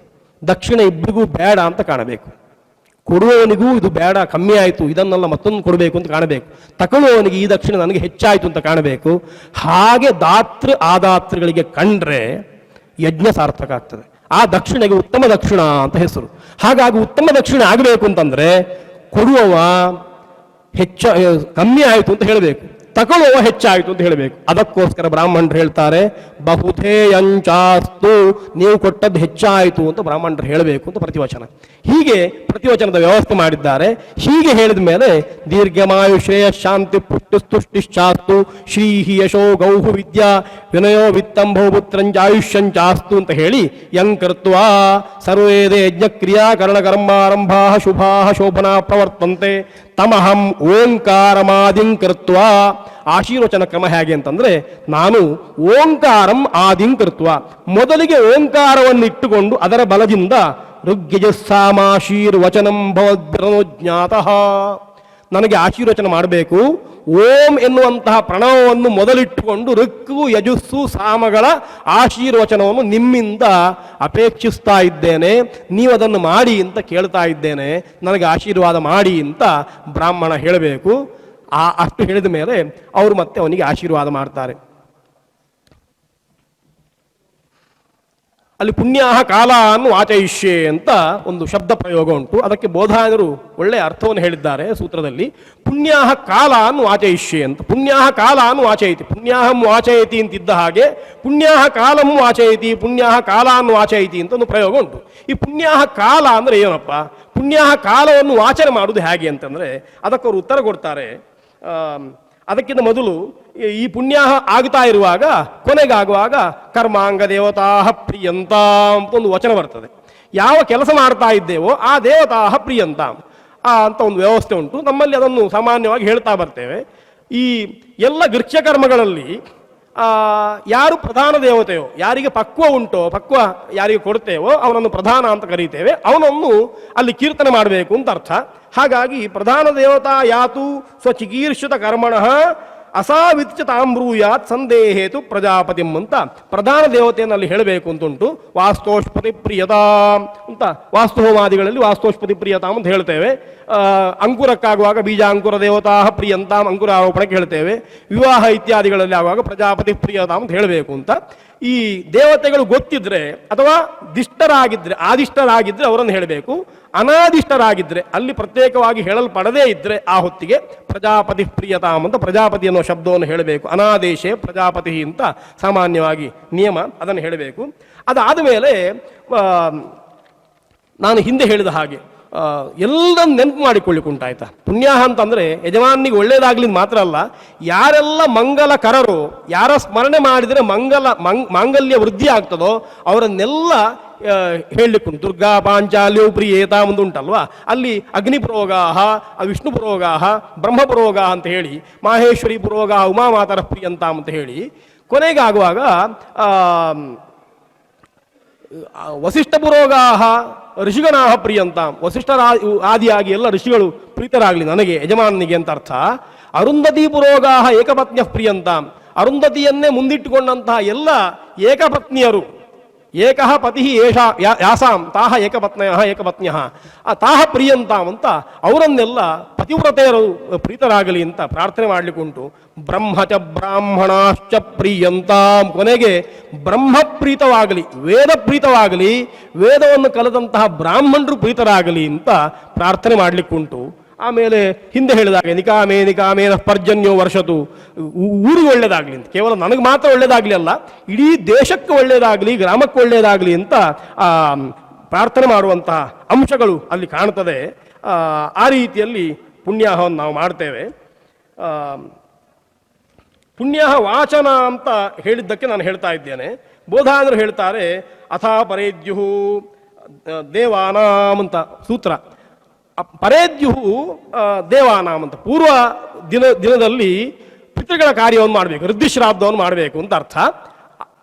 ದಕ್ಷಿಣ ಇಬ್ಬರಿಗೂ ಬೇಡ ಅಂತ ಕಾಣಬೇಕು. ಕೊಡುವವನಿಗೂ ಇದು ಬೇಡ, ಕಮ್ಮಿ ಆಯಿತು, ಇದನ್ನೆಲ್ಲ ಮತ್ತೊಂದು ಕೊಡಬೇಕು ಅಂತ ಕಾಣಬೇಕು. ತಗೊಳ್ಳುವವನಿಗೆ ಈ ದಕ್ಷಿಣ ನನಗೆ ಹೆಚ್ಚಾಯಿತು ಅಂತ ಕಾಣಬೇಕು. ಹಾಗೆ ಆದಾತೃಗಳಿಗೆ ಕಂಡ್ರೆ ಯಜ್ಞ ಸಾರ್ಥಕ ಆಗ್ತದೆ. ಆ ದಕ್ಷಿಣೆಗೆ ಉತ್ತಮ ದಕ್ಷಿಣ ಅಂತ ಹೆಸರು. ಹಾಗಾಗಿ ಉತ್ತಮ ದಕ್ಷಿಣ ಆಗಬೇಕು ಅಂತಂದ್ರೆ ಕೊಡುವವ ಕಮ್ಮಿ ಆಯಿತು ಅಂತ ಹೇಳಬೇಕು, ತಗೊಳ್ಳುವ ಹೆಚ್ಚಾಯಿತು ಅಂತ ಹೇಳಬೇಕು. ಅದಕ್ಕೋಸ್ಕರ ಬ್ರಾಹ್ಮಣರು ಹೇಳ್ತಾರೆ, ಬಹುಧೇಯಂಚಾಸ್ತು, ನೀವು ಕೊಟ್ಟದ್ದು ಹೆಚ್ಚಾಯಿತು ಅಂತ ಬ್ರಾಹ್ಮಣರು ಹೇಳಬೇಕು ಅಂತ ಪ್ರತಿವಚನ. ಹೀಗೆ ಪ್ರತಿವಚನದ ವ್ಯವಸ್ಥೆ ಮಾಡಿದ್ದಾರೆ. ಹೀಗೆ ಹೇಳಿದ ಮೇಲೆ ದೀರ್ಘಮಾಯು ಶ್ರೇಯ ಶಾಂತಿ ಪುಷ್ಟುಸ್ತುಷ್ಟಿಶ್ಚಾಸ್ತು ಶ್ರೀಹಿ ಯಶೋ ಗೌಹು ವಿದ್ಯಾ ವಿನಯೋ ವಿತ್ತಂ ಬಹುಪುತ್ರಂಚಾಯುಷ್ಯಂಚಾಸ್ತು ಅಂತ ಹೇಳಿ ಯಂಕೃತ್ವ ಸರ್ವೇದೇ ಯಜ್ಞಕ್ರಿಯಾ ಕರ್ಣಕರ್ಮಾರಂಭಾ ಶುಭಾ ಶೋಭನಾ ಪ್ರವರ್ತಂತೆ ತಮಹಂ ಓಂಕಾರಮಾದಿಂ ಕೃತ್ವ. ಆಶೀರ್ವಚನ ಕ್ರಮ ಹೇಗೆ ಅಂತಂದ್ರೆ, ನಾನು ಓಂಕಾರಂ ಆದಿಂ ಕೃತ್ವ, ಮೊದಲಿಗೆ ಓಂಕಾರವನ್ನು ಇಟ್ಟುಕೊಂಡು ಅದರ ಬಲದಿಂದ ಋಗ್ಯಜಸ್ಸಾಮಾಶೀರ್ವಚನಂ ಭವದ್ಭಿರನುಜ್ಞಾತಃ, ನನಗೆ ಆಶೀರ್ವಚನ ಮಾಡಬೇಕು. ಓಂ ಎನ್ನುವಂತಹ ಪ್ರಣವವನ್ನು ಮೊದಲಿಟ್ಟುಕೊಂಡು ಋಕ್ಕು ಯಜಸ್ಸು ಸಾಮಗಳ ಆಶೀರ್ವಚನವನ್ನು ನಿಮ್ಮಿಂದ ಅಪೇಕ್ಷಿಸ್ತಾ ಇದ್ದೇನೆ, ನೀವು ಅದನ್ನು ಮಾಡಿ ಅಂತ ಕೇಳ್ತಾ ಇದ್ದೇನೆ, ನನಗೆ ಆಶೀರ್ವಾದ ಮಾಡಿ ಅಂತ ಬ್ರಾಹ್ಮಣ ಹೇಳಬೇಕು. ಅಷ್ಟು ಹೇಳಿದ ಮೇಲೆ ಅವರು ಮತ್ತೆ ಅವನಿಗೆ ಆಶೀರ್ವಾದ ಮಾಡ್ತಾರೆ. ಅಲ್ಲಿ ಪುಣ್ಯಾಹ ಕಾಲವನ್ನು ವಾಚಯಿಷ್ಯೆ ಅಂತ ಒಂದು ಶಬ್ದ ಪ್ರಯೋಗ ಉಂಟು. ಅದಕ್ಕೆ ಬೋಧಾಯನರು ಒಳ್ಳೆಯ ಅರ್ಥವನ್ನು ಹೇಳಿದ್ದಾರೆ ಸೂತ್ರದಲ್ಲಿ. ಪುಣ್ಯಾಹ ಕಾಲವನ್ನು ವಾಚಯಿಷ್ಯೆ ಅಂತ. ಪುಣ್ಯಾಹ ಕಾಲವನ್ನು ವಾಚಯತಿ, ಪುಣ್ಯಾಹಂ ವಾಚಯತಿ ಅಂತಿದ್ದ ಹಾಗೆ ಪುಣ್ಯಾಹ ಕಾಲಂ ವಾಚಯತಿ, ಪುಣ್ಯಾಹ ಕಾಲವನ್ನು ವಾಚಯತಿ ಅಂತ ಒಂದು ಪ್ರಯೋಗ ಉಂಟು. ಈ ಪುಣ್ಯಾಹ ಕಾಲ ಅಂದ್ರೆ ಏನಪ್ಪ? ಪುಣ್ಯಾಹ ಕಾಲವನ್ನು ವಾಚನೆ ಮಾಡುವುದು ಹೇಗೆ ಅಂತಂದ್ರೆ ಅದಕ್ಕೆ ಅವರು ಉತ್ತರ ಕೊಡ್ತಾರೆ. ಅದಕ್ಕಿಂತ ಮೊದಲು ಈ ಪುಣ್ಯಾಹ ಆಗ್ತಾ ಇರುವಾಗ ಕೊನೆಗಾಗುವಾಗ ಕರ್ಮಾಂಗ ದೇವತಾ ಪ್ರಿಯಂತ ಅಂತ ಒಂದು ವಚನ ಬರ್ತದೆ. ಯಾವ ಕೆಲಸ ಮಾಡ್ತಾ ಇದ್ದೇವೋ ಆ ದೇವತಾ ಪ್ರಿಯಂತ ಅಂತ ಒಂದು ವ್ಯವಸ್ಥೆ ಉಂಟು. ನಮ್ಮಲ್ಲಿ ಅದನ್ನು ಸಾಮಾನ್ಯವಾಗಿ ಹೇಳ್ತಾ ಬರ್ತೇವೆ. ಈ ಎಲ್ಲ ಗೃಹ್ಯ ಕರ್ಮಗಳಲ್ಲಿ ಯಾರು ಪ್ರಧಾನ ದೇವತೆಯೋ, ಯಾರಿಗೆ ಪಕ್ವ ಉಂಟೋ, ಪಕ್ವ ಯಾರಿಗೆ ಕೊಡ್ತೇವೋ ಅವನನ್ನು ಪ್ರಧಾನ ಅಂತ ಕರೀತೇವೆ. ಅವನನ್ನು ಅಲ್ಲಿ ಕೀರ್ತನೆ ಮಾಡಬೇಕು ಅಂತ ಅರ್ಥ. ಹಾಗಾಗಿ ಪ್ರಧಾನ ದೇವತಾ ಯಾತು ಸ್ವಚಿಕೀರ್ಷಿತ ಕರ್ಮಣಃ ಅಸಾವಿತ್ಯ ತಾಮ್ರೂಯಾತ್ ಸಂದೇಹೇತು ಪ್ರಜಾಪತಿಂ ಅಂತ ಪ್ರಧಾನ ದೇವತೆಯನ್ನು ಅಲ್ಲಿ ಹೇಳಬೇಕು ಅಂತುಂಟು. ವಾಸ್ತೋಷ್ಪತಿ ಪ್ರಿಯತಾಂ ಅಂತ ವಾಸ್ತುಹೋಮಾದಿಗಳಲ್ಲಿ ವಾಸ್ತೋಷ್ಪತಿ ಪ್ರಿಯತಾಂ ಅಂತ ಹೇಳ್ತೇವೆ. ಅಂಕುರಕ್ಕಾಗುವಾಗ ಬೀಜಾಂಕುರ ದೇವತಾ ಪ್ರಿಯಂತಾಂ ಅಂಕುರ ಆರೋಪಣಕ್ಕೆ ಹೇಳ್ತೇವೆ. ವಿವಾಹ ಇತ್ಯಾದಿಗಳಲ್ಲಿ ಆಗುವಾಗ ಪ್ರಜಾಪತಿ ಪ್ರಿಯತಾಂ ಅಂತ ಹೇಳಬೇಕು ಅಂತ. ಈ ದೇವತೆಗಳು ಗೊತ್ತಿದ್ರೆ ಅಥವಾ ದಿಷ್ಟರಾಗಿದ್ರೆ ಆದಿಷ್ಟರಾಗಿದ್ರೆ ಅವರನ್ನು ಹೇಳಬೇಕು. ಅನಾದಿಷ್ಟರಾಗಿದ್ರೆ ಅಲ್ಲಿ ಪ್ರತ್ಯೇಕವಾಗಿ ಹೇಳಲ್ಪಡದೇ ಇದ್ರೆ ಆ ಹೊತ್ತಿಗೆ ಪ್ರಜಾಪತಿ ಪ್ರಿಯತಾಂ ಅಂತ ಪ್ರಜಾಪತಿ ಅನ್ನೋ ಶಬ್ದವನ್ನು ಹೇಳಬೇಕು. ಅನಾದೇಶೇ ಪ್ರಜಾಪತಿ ಅಂತ ಸಾಮಾನ್ಯವಾಗಿ ನಿಯಮ, ಅದನ್ನು ಹೇಳಬೇಕು. ಅದಾದ ಮೇಲೆ ನಾನು ಹಿಂದೆ ಹೇಳಿದ ಹಾಗೆ ಎಲ್ಲರನ್ನು ನೆನಪು ಮಾಡಿಕೊಳ್ಳಿಕ್ಕುಂಟಾಯ್ತಾ. ಪುಣ್ಯಾಹ ಅಂತಂದರೆ ಯಜಮಾನಿಗೆ ಒಳ್ಳೇದಾಗ್ಲಿ ಮಾತ್ರ ಅಲ್ಲ, ಯಾರೆಲ್ಲ ಮಂಗಲಕರರು, ಯಾರ ಸ್ಮರಣೆ ಮಾಡಿದರೆ ಮಾಂಗಲ್ಯ ವೃದ್ಧಿ ಆಗ್ತದೋ ಅವರನ್ನೆಲ್ಲ ಹೇಳಲಿಕ್ಕುಂಟು. ದುರ್ಗಾ ಪಾಂಚಾಲ್ಯವು ಪ್ರಿಯೇತ ಮುಂದುಂಟಲ್ವಾ, ಅಲ್ಲಿ ಅಗ್ನಿ ಪುರೋಗಾಹ, ವಿಷ್ಣು ಪುರೋಗಾಹ, ಬ್ರಹ್ಮ ಪುರೋಗಾಹ ಅಂತ ಹೇಳಿ, ಮಾಹೇಶ್ವರಿ ಪುರೋಗಾಹ ಉಮಾಮಾತರ ಪ್ರಿಯಂತ ಅಂತ ಹೇಳಿ ಕೊನೆಗಾಗುವಾಗ ವಸಿಷ್ಠ ಪುರೋಗಾಹ ಋಷಿಗಣಾಹ ಪ್ರಿಯಂತ, ವಸಿಷ್ಠರ ಆದಿಯಾಗಿ ಎಲ್ಲ ಋಷಿಗಳು ಪ್ರೀತರಾಗಲಿ ನನಗೆ ಯಜಮಾನನಿಗೆ ಅಂತ ಅರ್ಥ. ಅರುಂಧತಿ ಪುರೋಗಾಹ ಏಕಪತ್ನ್ಯ ಪ್ರಿಯಂತ, ಅರುಂಧತಿಯನ್ನೇ ಮುಂದಿಟ್ಟುಕೊಂಡಂತಹ ಎಲ್ಲ ಏಕಪತ್ನಿಯರು, ಏಕಃ ಪತಿ ಏಷಾ ಯಾಸಾಂ ತಾಹ ಏಕಪತ್ನ್ಯ ತಾಹ ಪ್ರಿಯಂತಾಂ ಅಂತ ಅವರನ್ನೆಲ್ಲ ಪತಿವ್ರತೆಯರು ಪ್ರೀತರಾಗಲಿ ಅಂತ ಪ್ರಾರ್ಥನೆ ಮಾಡಲಿಕ್ಕುಂಟು. ಬ್ರಹ್ಮಚ ಬ್ರಾಹ್ಮಣಾಶ್ಚ ಪ್ರಿಯಂತಾಂ, ಕೊನೆಗೆ ಬ್ರಹ್ಮ ಪ್ರೀತವಾಗಲಿ, ವೇದ ಪ್ರೀತವಾಗಲಿ, ವೇದವನ್ನು ಕಲಿತಂತಹ ಬ್ರಾಹ್ಮಣರು ಪ್ರೀತರಾಗಲಿ ಅಂತ ಪ್ರಾರ್ಥನೆ ಮಾಡಲಿಕ್ಕುಂಟು. ಆಮೇಲೆ ಹಿಂದೆ ಹೇಳಿದಾಗೆ ನಿಕಾಮೇನ ಪರ್ಜನ್ಯೋ ವರ್ಷತು, ಊರಿಗೆ ಒಳ್ಳೇದಾಗಲಿ ಅಂತ, ಕೇವಲ ನನಗೆ ಮಾತ್ರ ಒಳ್ಳೇದಾಗಲಿ ಅಲ್ಲ, ಇಡೀ ದೇಶಕ್ಕೆ ಒಳ್ಳೇದಾಗಲಿ, ಗ್ರಾಮಕ್ಕೆ ಒಳ್ಳೇದಾಗಲಿ ಅಂತ ಪ್ರಾರ್ಥನೆ ಮಾಡುವಂತಹ ಅಂಶಗಳು ಅಲ್ಲಿ ಕಾಣ್ತದೆ. ಆ ರೀತಿಯಲ್ಲಿ ಪುಣ್ಯಾಹವನ್ನು ನಾವು ಮಾಡ್ತೇವೆ. ಪುಣ್ಯಾಹ ವಾಚನ ಅಂತ ಹೇಳಿದ್ದಕ್ಕೆ ನಾನು ಹೇಳ್ತಾ ಇದ್ದೇನೆ. ಬೋಧಾಂದರು ಹೇಳ್ತಾರೆ ಅಥಾ ಪರೇದ್ಯುಹು ದೇವಾನಾಂ ಅಂತ ಸೂತ್ರ. ಪರೇದ್ಯುಹು ದೇವಾನಾಂ ಅಂತ ಪೂರ್ವ ದಿನದಲ್ಲಿ ಪಿತೃಗಳ ಕಾರ್ಯವನ್ನು ಮಾಡಬೇಕು, ಋದ್ಧಿಶ್ರಾದ್ದವನ್ನು ಮಾಡಬೇಕು ಅಂತ ಅರ್ಥ.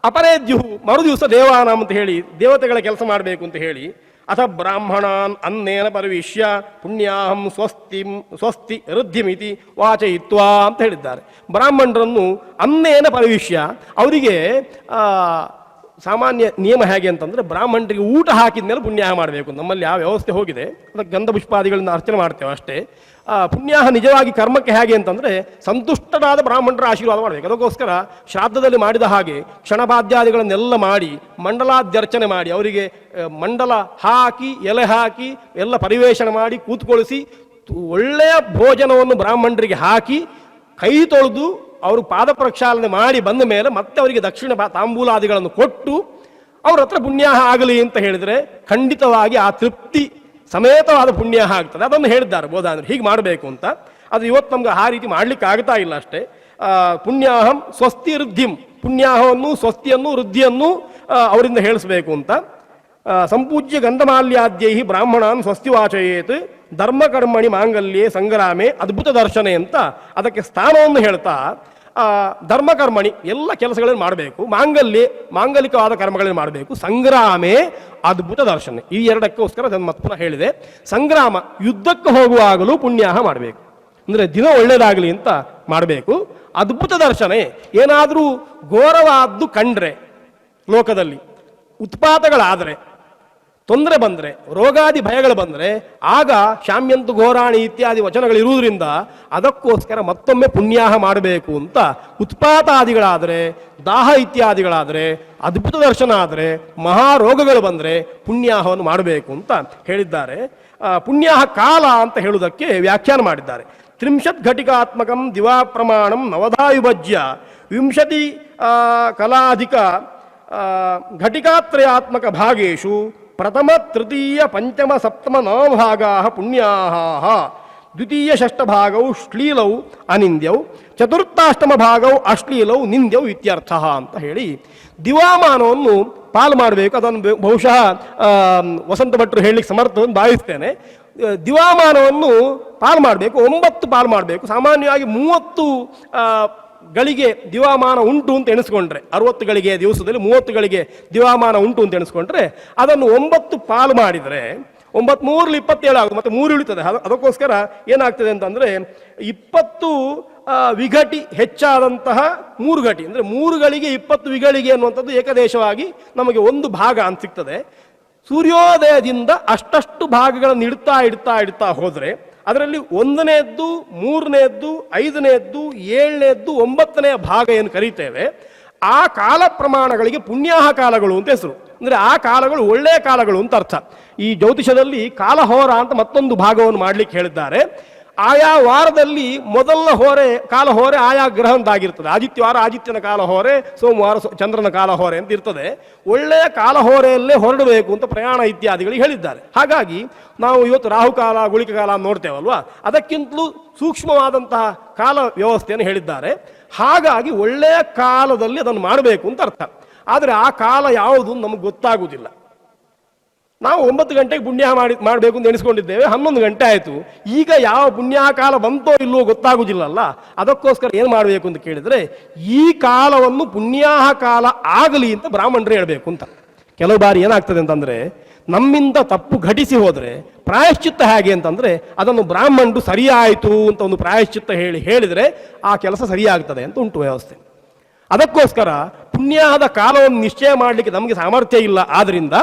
ಅಪರೇದ್ಯುಹು ಮರು ದಿವಸ ದೇವಾನಾಂ ಅಂತ ಹೇಳಿ ದೇವತೆಗಳ ಕೆಲಸ ಮಾಡಬೇಕು ಅಂತ ಹೇಳಿ. ಅಥ ಬ್ರಾಹ್ಮಣಾನ್ ಅನ್ನೇನ ಪರಿವಿಶ್ಯ ಪುಣ್ಯಾಹಂ ಸ್ವಸ್ತಿ ಋದ್ಧಿಮಿತಿ ವಾಚಯಿತ್ವಾ ಅಂತ ಹೇಳಿದ್ದಾರೆ. ಬ್ರಾಹ್ಮಣರನ್ನು ಅನ್ನೇನ ಪರಿವಿಶ್ಯ, ಅವರಿಗೆ ಸಾಮಾನ್ಯ ನಿಯಮ ಹೇಗೆ ಅಂತಂದರೆ ಬ್ರಾಹ್ಮಣರಿಗೆ ಊಟ ಹಾಕಿದ ಮೇಲೆ ಪುಣ್ಯಾಹ ಮಾಡಬೇಕು. ನಮ್ಮಲ್ಲಿ ಯಾವ ವ್ಯವಸ್ಥೆ ಹೋಗಿದೆ, ಅದಕ್ಕೆ ಗಂಧ ಪುಷ್ಪಾದಿಗಳಿಂದ ಅರ್ಚನೆ ಮಾಡ್ತೇವೆ ಅಷ್ಟೇ. ಪುಣ್ಯಾಹ ನಿಜವಾಗಿ ಕರ್ಮಕ್ಕೆ ಹೇಗೆ ಅಂತಂದರೆ ಸಂತುಷ್ಟರಾದ ಬ್ರಾಹ್ಮಣರ ಆಶೀರ್ವಾದ ಮಾಡಬೇಕು. ಅದಕ್ಕೋಸ್ಕರ ಶ್ರಾದ್ದದಲ್ಲಿ ಮಾಡಿದ ಹಾಗೆ ಕ್ಷಣಪಾದ್ಯಾದಿಗಳನ್ನೆಲ್ಲ ಮಾಡಿ ಮಂಡಲಾದ್ಯರ್ಚನೆ ಮಾಡಿ ಅವರಿಗೆ ಮಂಡಲ ಹಾಕಿ ಎಲೆ ಹಾಕಿ ಎಲ್ಲ ಪರಿವೇಷಣ ಮಾಡಿ ಕೂತ್ಕೊಳಿಸಿ ಒಳ್ಳೆಯ ಭೋಜನವನ್ನು ಬ್ರಾಹ್ಮಣರಿಗೆ ಹಾಕಿ ಕೈ ತೊಳೆದು ಅವರು ಪಾದ ಪ್ರಕ್ಷಾಲನೆ ಮಾಡಿ ಬಂದ ಮೇಲೆ ಮತ್ತೆ ಅವರಿಗೆ ದಕ್ಷಿಣ ತಾಂಬೂಲಾದಿಗಳನ್ನು ಕೊಟ್ಟು ಅವ್ರ ಹತ್ರ ಪುಣ್ಯಾಹ ಆಗಲಿ ಅಂತ ಹೇಳಿದರೆ ಖಂಡಿತವಾಗಿ ಆ ತೃಪ್ತಿ ಸಮೇತವಾದ ಪುಣ್ಯಾಹ ಆಗ್ತದೆ. ಅದನ್ನು ಹೇಳಿದ್ದಾರೆ ಬೋಧಾಂದ್ರು ಹೀಗೆ ಮಾಡಬೇಕು ಅಂತ. ಅದು ಇವತ್ತು ನಮ್ಗೆ ಆ ರೀತಿ ಮಾಡ್ಲಿಕ್ಕೆ ಆಗ್ತಾ ಇಲ್ಲ ಅಷ್ಟೇ. ಪುಣ್ಯಾಹಂ ಸ್ವಸ್ತಿ ವೃದ್ಧಿಂ, ಪುಣ್ಯಾಹವನ್ನು ಸ್ವಸ್ತಿಯನ್ನು ವೃದ್ಧಿಯನ್ನು ಅವರಿಂದ ಹೇಳಿಸ್ಬೇಕು ಅಂತ. ಸಂಪೂಜ್ಯ ಗಂಧಮಾಲ್ಯಾದ್ಯೈ ಬ್ರಾಹ್ಮಣಾನ್ ಸ್ವಸ್ತಿ ವಾಚಯೇತ್ ಧರ್ಮಕರ್ಮಣಿ ಮಾಂಗಲ್ಯೇ ಸಂಗ್ರಾಮೆ ಅದ್ಭುತ ದರ್ಶನೆ ಅಂತ ಅದಕ್ಕೆ ಸ್ಥಾನವನ್ನು ಹೇಳ್ತಾ ಧರ್ಮಕರ್ಮಣಿ ಎಲ್ಲ ಕೆಲಸಗಳನ್ನು ಮಾಡಬೇಕು, ಮಾಂಗಲಿಕವಾದ ಕರ್ಮಗಳನ್ನು ಮಾಡಬೇಕು, ಸಂಗ್ರಾಮೇ ಅದ್ಭುತ ದರ್ಶನ, ಈ ಎರಡಕ್ಕೋಸ್ಕರ ಅದನ್ನು ಮತ್ತೆ ಪುನಃ ಹೇಳಿದೆ. ಸಂಗ್ರಾಮ ಯುದ್ಧಕ್ಕೆ ಹೋಗುವಾಗಲೂ ಪುಣ್ಯಾಹ ಮಾಡಬೇಕು, ಅಂದರೆ ದಿನ ಒಳ್ಳೆಯದಾಗಲಿ ಅಂತ ಮಾಡಬೇಕು. ಅದ್ಭುತ ದರ್ಶನೆ, ಏನಾದರೂ ಘೋರವಾದ್ದು ಕಂಡ್ರೆ ಲೋಕದಲ್ಲಿ ಉತ್ಪಾತಗಳಾದರೆ, ತೊಂದರೆ ಬಂದರೆ, ರೋಗಾದಿ ಭಯಗಳು ಬಂದರೆ ಆಗ ಶಾಮ್ಯಂತು ಘೋರಾಣಿ ಇತ್ಯಾದಿ ವಚನಗಳಿರುವುದರಿಂದ ಅದಕ್ಕೋಸ್ಕರ ಮತ್ತೊಮ್ಮೆ ಪುಣ್ಯಾಹ ಮಾಡಬೇಕು ಅಂತ. ಉತ್ಪಾತಾದಿಗಳಾದರೆ, ದಾಹ ಇತ್ಯಾದಿಗಳಾದರೆ, ಅದ್ಭುತ ದರ್ಶನ ಆದರೆ, ಮಹಾರೋಗಗಳು ಬಂದರೆ ಪುಣ್ಯಾಹವನ್ನು ಮಾಡಬೇಕು ಅಂತ ಹೇಳಿದ್ದಾರೆ. ಪುಣ್ಯಾಹ ಕಾಲ ಅಂತ ಹೇಳುವುದಕ್ಕೆ ವ್ಯಾಖ್ಯಾನ ಮಾಡಿದ್ದಾರೆ. 30 ಘಟಿಕಾತ್ಮಕಂ ದಿವಾ ಪ್ರಮಾಣಂ ನವಧಾ ವಿಭಜ್ಯ 20 ಕಲಾಧಿಕ ಘಟಿಕಾತ್ರಯಾತ್ಮಕ ಭಾಗೇಶು ಪ್ರಥಮ ತೃತೀಯ ಪಂಚಮ ಸಪ್ತಮ ನವಭಾಗಾ ಪುಣ್ಯಾಹ ದ್ವಿತೀಯ ಷಷ್ಠಭಾಗವು ಶ್ಲೀಲವು ಅನಿಂದ್ಯವು ಚತುರ್ಥಾಷ್ಟಮ ಭಾಗವು ಅಶ್ಲೀಲವು ನಿಂದ್ಯವು ಇತ್ಯರ್ಥ ಅಂತ ಹೇಳಿ ದಿವಾಮಾನವನ್ನು ಪಾಲು ಮಾಡಬೇಕು. ಅದನ್ನು ಬಹುಶಃ ವಸಂತ ಭಟ್ರು ಹೇಳಲಿಕ್ಕೆ ಸಮರ್ಥವನ್ನು ಭಾವಿಸ್ತೇನೆ. ದಿವಾಮಾನವನ್ನು ಪಾಲು ಮಾಡಬೇಕು, 9 ಪಾಲು ಮಾಡಬೇಕು. ಸಾಮಾನ್ಯವಾಗಿ 30 ಗಳಿಗೆ ದಿವಾಮಾನ ಉಂಟು ಅಂತ ಎಣಿಸ್ಕೊಂಡ್ರೆ, 60 ಗಳಿಗೆ ದಿವಸದಲ್ಲಿ 30 ಗಳಿಗೆ ದಿವಾಮಾನ ಉಂಟು ಅಂತ ಎಣಿಸ್ಕೊಂಡ್ರೆ ಅದನ್ನು 9 ಪಾಲು ಮಾಡಿದರೆ 9×3 27 ಆಗುತ್ತೆ, ಮತ್ತೆ 3 ಉಳಿತದೆ. ಅದಕ್ಕೋಸ್ಕರ ಏನಾಗ್ತದೆ ಅಂತಂದ್ರೆ 20 ವಿಘಟಿ ಹೆಚ್ಚಾದಂತಹ 3 ಘಟಿ, ಅಂದ್ರೆ 3 ಗಳಿಗೆ 20 ವಿಗಳಿಗೆ ಅನ್ನುವಂಥದ್ದು ಏಕದೇಶವಾಗಿ ನಮಗೆ ಒಂದು ಭಾಗ ಅಂತ ಸಿಗ್ತದೆ. ಸೂರ್ಯೋದಯದಿಂದ ಅಷ್ಟಷ್ಟು ಭಾಗಗಳನ್ನು ಇಡ್ತಾ ಹೋದ್ರೆ ಅದರಲ್ಲಿ 1ನೇದ್ದು 3ನೇದ್ದು 5ನೇದ್ದು 7ನೇದ್ದು 9ನೇ ಭಾಗ ಏನು ಕರೀತೇವೆ, ಆ ಕಾಲ ಪ್ರಮಾಣಗಳಿಗೆ ಪುಣ್ಯಾಹ ಕಾಲಗಳು ಅಂತ ಹೆಸರು. ಅಂದ್ರೆ ಆ ಕಾಲಗಳು ಒಳ್ಳೆಯ ಕಾಲಗಳು ಅಂತ ಅರ್ಥ. ಈ ಜ್ಯೋತಿಷದಲ್ಲಿ ಕಾಲಹೋರ ಅಂತ ಮತ್ತೊಂದು ಭಾಗವನ್ನು ಮಾಡ್ಲಿಕ್ಕೆ ಹೇಳಿದ್ದಾರೆ. ಆಯಾ ವಾರದಲ್ಲಿ ಮೊದಲ ಕಾಲಹೋರೆ ಆಯಾ ಗ್ರಹಂದಾಗಿರ್ತದೆ. ಆದಿತ್ಯವಾರ ಆದಿತ್ಯನ ಕಾಲಹೋರೆ, ಸೋಮವಾರ ಚಂದ್ರನ ಕಾಲಹೋರೆ ಅಂತ ಇರ್ತದೆ. ಒಳ್ಳೆಯ ಕಾಲಹೋರೆಯಲ್ಲೇ ಹೊರಡಬೇಕು ಅಂತ ಪ್ರಯಾಣ ಇತ್ಯಾದಿಗಳಿಗೆ ಹೇಳಿದ್ದಾರೆ. ಹಾಗಾಗಿ ನಾವು ಇವತ್ತು ರಾಹುಕಾಲ ಗುಳಿಕ ಕಾಲ ನೋಡ್ತೇವಲ್ವಾ, ಅದಕ್ಕಿಂತಲೂ ಸೂಕ್ಷ್ಮವಾದಂತಹ ಕಾಲ ವ್ಯವಸ್ಥೆಯನ್ನು ಹೇಳಿದ್ದಾರೆ. ಹಾಗಾಗಿ ಒಳ್ಳೆಯ ಕಾಲದಲ್ಲಿ ಅದನ್ನು ಮಾಡಬೇಕು ಅಂತ ಅರ್ಥ. ಆದರೆ ಆ ಕಾಲ ಯಾವುದು ನಮಗೆ ಗೊತ್ತಾಗುವುದಿಲ್ಲ. ನಾವು 9 ಗಂಟೆಗೆ ಪುಣ್ಯಾಹ ಮಾಡಬೇಕು ಅಂತ ಎಣಿಸ್ಕೊಂಡಿದ್ದೇವೆ, 11 ಗಂಟೆ ಆಯಿತು. ಈಗ ಯಾವ ಪುಣ್ಯಾಹ ಕಾಲ ಬಂತೋ ಇಲ್ಲವೋ ಗೊತ್ತಾಗುವುದಿಲ್ಲಲ್ಲ. ಅದಕ್ಕೋಸ್ಕರ ಏನು ಮಾಡಬೇಕು ಅಂತ ಕೇಳಿದರೆ, ಈ ಕಾಲವನ್ನು ಪುಣ್ಯಾಹ ಕಾಲ ಆಗಲಿ ಅಂತ ಬ್ರಾಹ್ಮಣರು ಹೇಳಬೇಕು ಅಂತ. ಕೆಲವು ಬಾರಿ ಏನಾಗ್ತದೆ ಅಂತಂದರೆ, ನಮ್ಮಿಂದ ತಪ್ಪು ಘಟಿಸಿ ಹೋದರೆ ಪ್ರಾಯಶ್ಚಿತ್ತ ಹೇಗೆ ಅಂತಂದರೆ, ಅದನ್ನು ಬ್ರಾಹ್ಮಣರು ಸರಿಯಾಯಿತು ಅಂತ ಒಂದು ಪ್ರಾಯಶ್ಚಿತ್ತ ಹೇಳಿದರೆ ಆ ಕೆಲಸ ಸರಿಯಾಗ್ತದೆ ಅಂತ ಉಂಟು ವ್ಯವಸ್ಥೆ. ಅದಕ್ಕೋಸ್ಕರ ಪುಣ್ಯಾಹದ ಕಾಲವನ್ನು ನಿಶ್ಚಯ ಮಾಡಲಿಕ್ಕೆ ನಮಗೆ ಸಾಮರ್ಥ್ಯ ಇಲ್ಲ. ಆದ್ದರಿಂದ